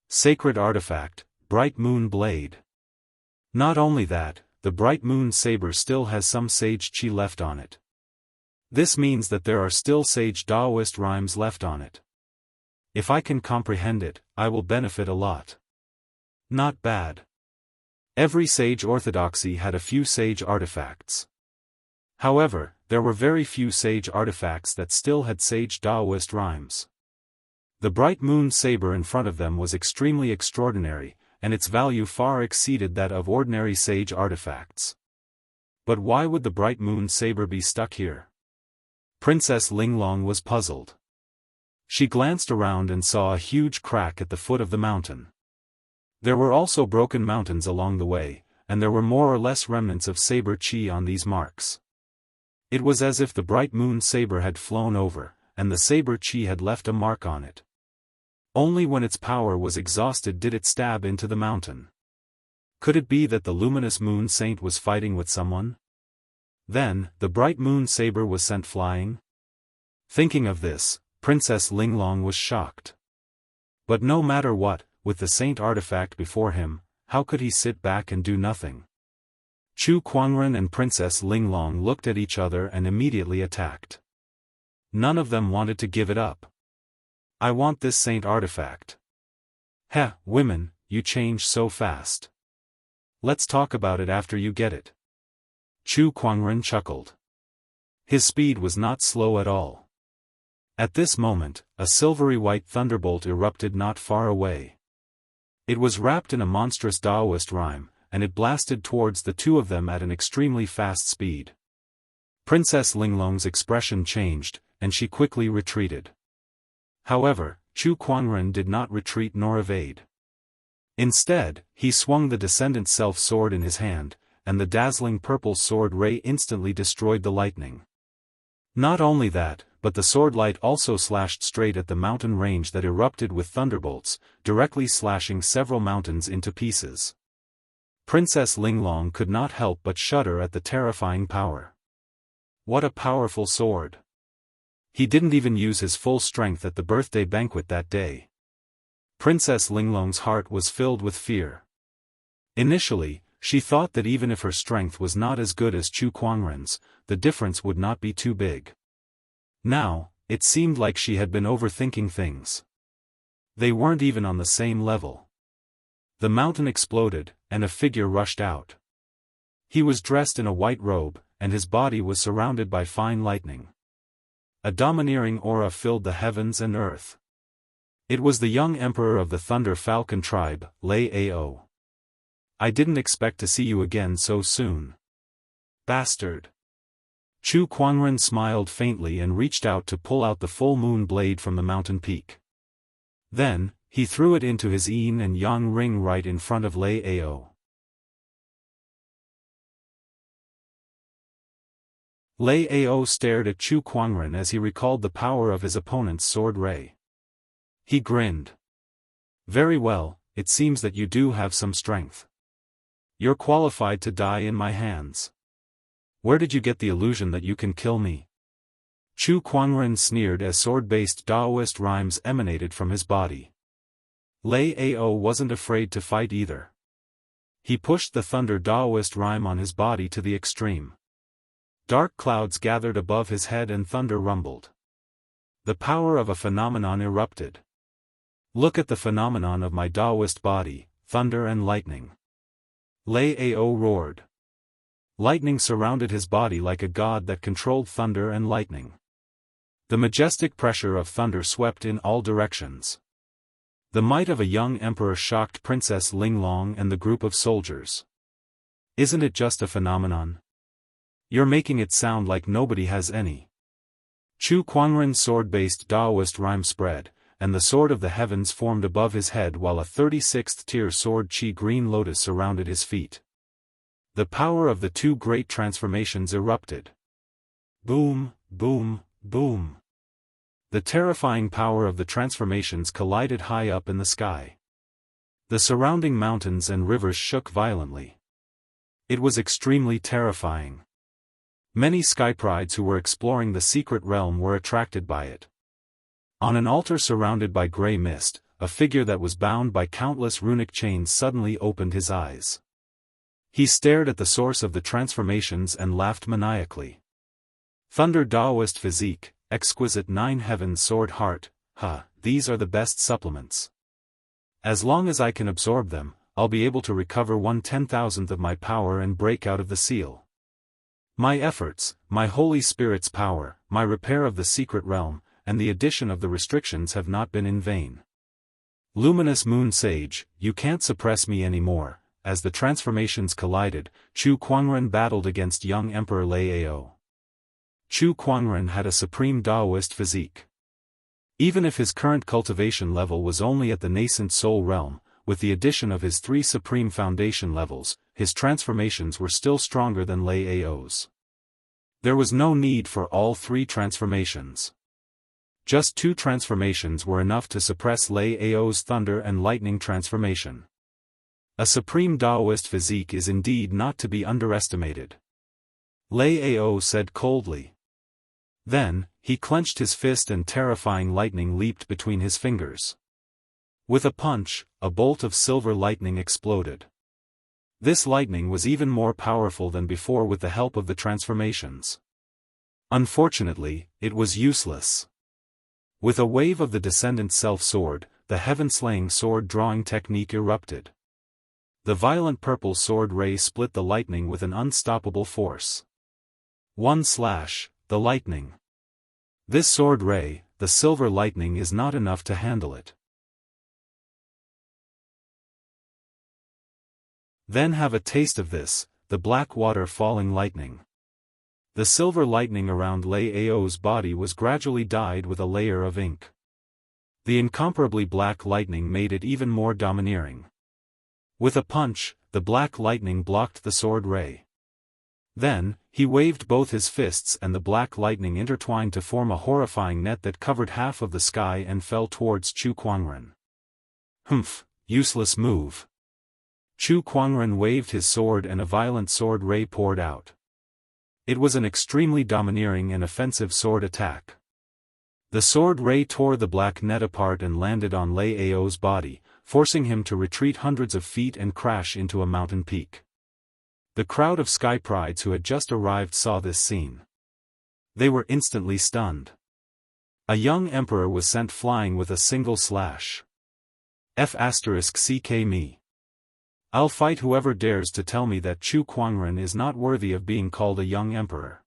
Sacred Artifact, Bright Moon Blade. Not only that, the bright moon saber still has some sage qi left on it. This means that there are still sage Daoist rhymes left on it. If I can comprehend it, I will benefit a lot. Not bad. Every sage orthodoxy had a few sage artifacts. However, there were very few sage artifacts that still had sage Daoist rhymes. The bright moon saber in front of them was extremely extraordinary, and its value far exceeded that of ordinary sage artifacts. But why would the bright moon saber be stuck here? Princess Linglong was puzzled. She glanced around and saw a huge crack at the foot of the mountain. There were also broken mountains along the way, and there were more or less remnants of saber qi on these marks. It was as if the bright moon saber had flown over, and the saber qi had left a mark on it. Only when its power was exhausted did it stab into the mountain. Could it be that the luminous moon saint was fighting with someone? Then, the bright moon saber was sent flying? Thinking of this, Princess Linglong was shocked. But no matter what, with the saint artifact before him, how could he sit back and do nothing? Chu Kuangren and Princess Linglong looked at each other and immediately attacked. None of them wanted to give it up. I want this saint artifact. Heh, women, you change so fast. Let's talk about it after you get it. Chu Kuangren chuckled. His speed was not slow at all. At this moment, a silvery white thunderbolt erupted not far away. It was wrapped in a monstrous Daoist rhyme, and it blasted towards the two of them at an extremely fast speed. Princess Linglong's expression changed, and she quickly retreated. However, Chu Kuangren did not retreat nor evade. Instead, he swung the Descendant Self-Sword in his hand, and the dazzling purple sword ray instantly destroyed the lightning. Not only that, but the sword light also slashed straight at the mountain range that erupted with thunderbolts, directly slashing several mountains into pieces. Princess Linglong could not help but shudder at the terrifying power. What a powerful sword! He didn't even use his full strength at the birthday banquet that day. Princess Linglong's heart was filled with fear. Initially, she thought that even if her strength was not as good as Chu Kuangren's, the difference would not be too big. Now, it seemed like she had been overthinking things. They weren't even on the same level. The mountain exploded, and a figure rushed out. He was dressed in a white robe, and his body was surrounded by fine lightning. A domineering aura filled the heavens and earth. It was the young emperor of the Thunder Falcon tribe, Lei Ao. I didn't expect to see you again so soon. Bastard. Chu Kuangren smiled faintly and reached out to pull out the full moon blade from the mountain peak. Then, he threw it into his yin and yang ring right in front of Lei Ao. Lei Ao stared at Chu Kuangren as he recalled the power of his opponent's sword ray. He grinned. Very well, it seems that you do have some strength. You're qualified to die in my hands. Where did you get the illusion that you can kill me? Chu Kuangren sneered as sword-based Daoist rhymes emanated from his body. Lei Ao wasn't afraid to fight either. He pushed the thunder Daoist rhyme on his body to the extreme. Dark clouds gathered above his head and thunder rumbled. The power of a phenomenon erupted. Look at the phenomenon of my Daoist body, thunder and lightning. Lei Ao roared. Lightning surrounded his body like a god that controlled thunder and lightning. The majestic pressure of thunder swept in all directions. The might of a young emperor shocked Princess Linglong and the group of soldiers. Isn't it just a phenomenon? You're making it sound like nobody has any. Chu Kuangren's sword-based Daoist rhyme spread, and the sword of the heavens formed above his head while a 36th tier sword Qi green lotus surrounded his feet. The power of the two great transformations erupted. Boom, boom, boom. The terrifying power of the transformations collided high up in the sky. The surrounding mountains and rivers shook violently. It was extremely terrifying. Many skyprides who were exploring the secret realm were attracted by it. On an altar surrounded by grey mist, a figure that was bound by countless runic chains suddenly opened his eyes. He stared at the source of the transformations and laughed maniacally. Thunder Daoist physique, exquisite nine heavens sword heart, these are the best supplements. As long as I can absorb them, I'll be able to recover 1/10,000th of my power and break out of the seal. My efforts, my Holy Spirit's power, my repair of the secret realm, and the addition of the restrictions have not been in vain. Luminous Moon Sage, you can't suppress me anymore. As the transformations collided, Chu Kuangren battled against young Emperor Lei Ao. Chu Kuangren had a supreme Daoist physique. Even if his current cultivation level was only at the nascent soul realm, with the addition of his 3 supreme foundation levels, his transformations were still stronger than Lei Ao's. There was no need for all 3 transformations. Just 2 transformations were enough to suppress Lei Ao's thunder and lightning transformation. A supreme Daoist physique is indeed not to be underestimated. Lei Ao said coldly. Then, he clenched his fist and terrifying lightning leaped between his fingers. With a punch, a bolt of silver lightning exploded. This lightning was even more powerful than before with the help of the transformations. Unfortunately, it was useless. With a wave of the Descendant Self-Sword, the heaven-slaying sword-drawing technique erupted. The violent purple sword ray split the lightning with an unstoppable force. One slash, the lightning. This sword ray, the silver lightning, is not enough to handle it. Then have a taste of this, the black water falling lightning. The silver lightning around Lei Ao's body was gradually dyed with a layer of ink. The incomparably black lightning made it even more domineering. With a punch, the black lightning blocked the sword ray. Then, he waved both his fists and the black lightning intertwined to form a horrifying net that covered half of the sky and fell towards Chu Kuangren. Humph, useless move. Chu Kuangren waved his sword and a violent sword ray poured out. It was an extremely domineering and offensive sword attack. The sword ray tore the black net apart and landed on Lei Ao's body, forcing him to retreat hundreds of feet and crash into a mountain peak. The crowd of sky prides who had just arrived saw this scene. They were instantly stunned. A young emperor was sent flying with a single slash. F*ck me. I'll fight whoever dares to tell me that Chu Kuangren is not worthy of being called a young emperor.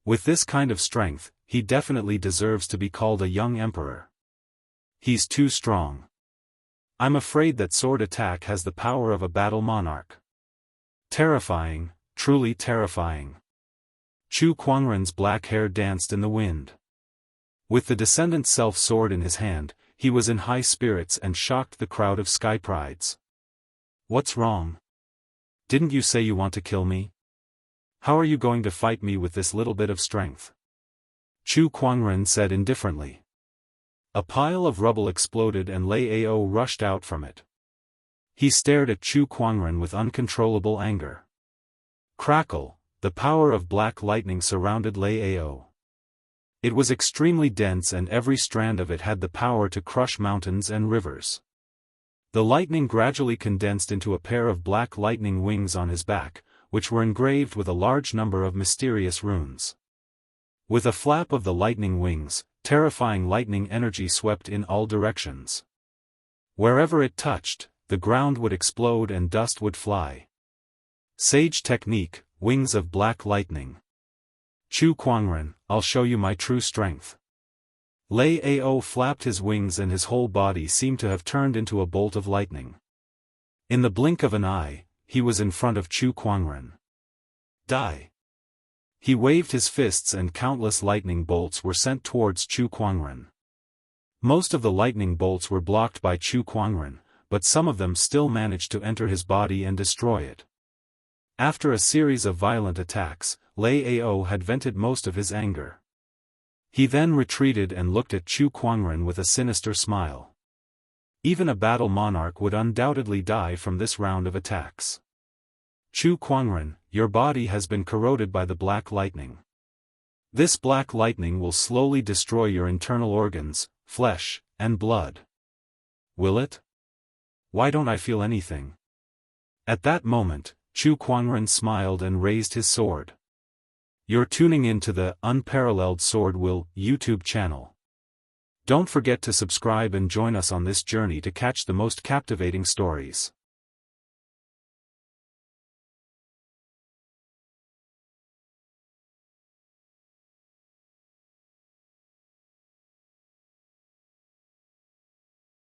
With this kind of strength, he definitely deserves to be called a young emperor. He's too strong. I'm afraid that sword attack has the power of a battle monarch. Terrifying, truly terrifying. Chu Kuangren's black hair danced in the wind. With the descendant's self-sword in his hand, he was in high spirits and shocked the crowd of skyprides. What's wrong? Didn't you say you want to kill me? How are you going to fight me with this little bit of strength? Chu Kuangren said indifferently. A pile of rubble exploded and Lei Ao rushed out from it. He stared at Chu Kuangren with uncontrollable anger. Crackle, the power of black lightning surrounded Lei Ao. It was extremely dense and every strand of it had the power to crush mountains and rivers. The lightning gradually condensed into a pair of black lightning wings on his back, which were engraved with a large number of mysterious runes. With a flap of the lightning wings, terrifying lightning energy swept in all directions. Wherever it touched, the ground would explode and dust would fly. Sage technique, wings of black lightning. Chu Kuangren, I'll show you my true strength. Lei Ao flapped his wings and his whole body seemed to have turned into a bolt of lightning. In the blink of an eye, he was in front of Chu Kuangren. Die! He waved his fists and countless lightning bolts were sent towards Chu Kuangren. Most of the lightning bolts were blocked by Chu Kuangren, but some of them still managed to enter his body and destroy it. After a series of violent attacks, Lei Ao had vented most of his anger. He then retreated and looked at Chu Kuangren with a sinister smile. Even a battle monarch would undoubtedly die from this round of attacks. Chu Kuangren, your body has been corroded by the black lightning. This black lightning will slowly destroy your internal organs, flesh, and blood. Will it? Why don't I feel anything? At that moment, Chu Kuangren smiled and raised his sword. You're tuning in to the Unparalleled SwordWill YouTube channel. Don't forget to subscribe and join us on this journey to catch the most captivating stories.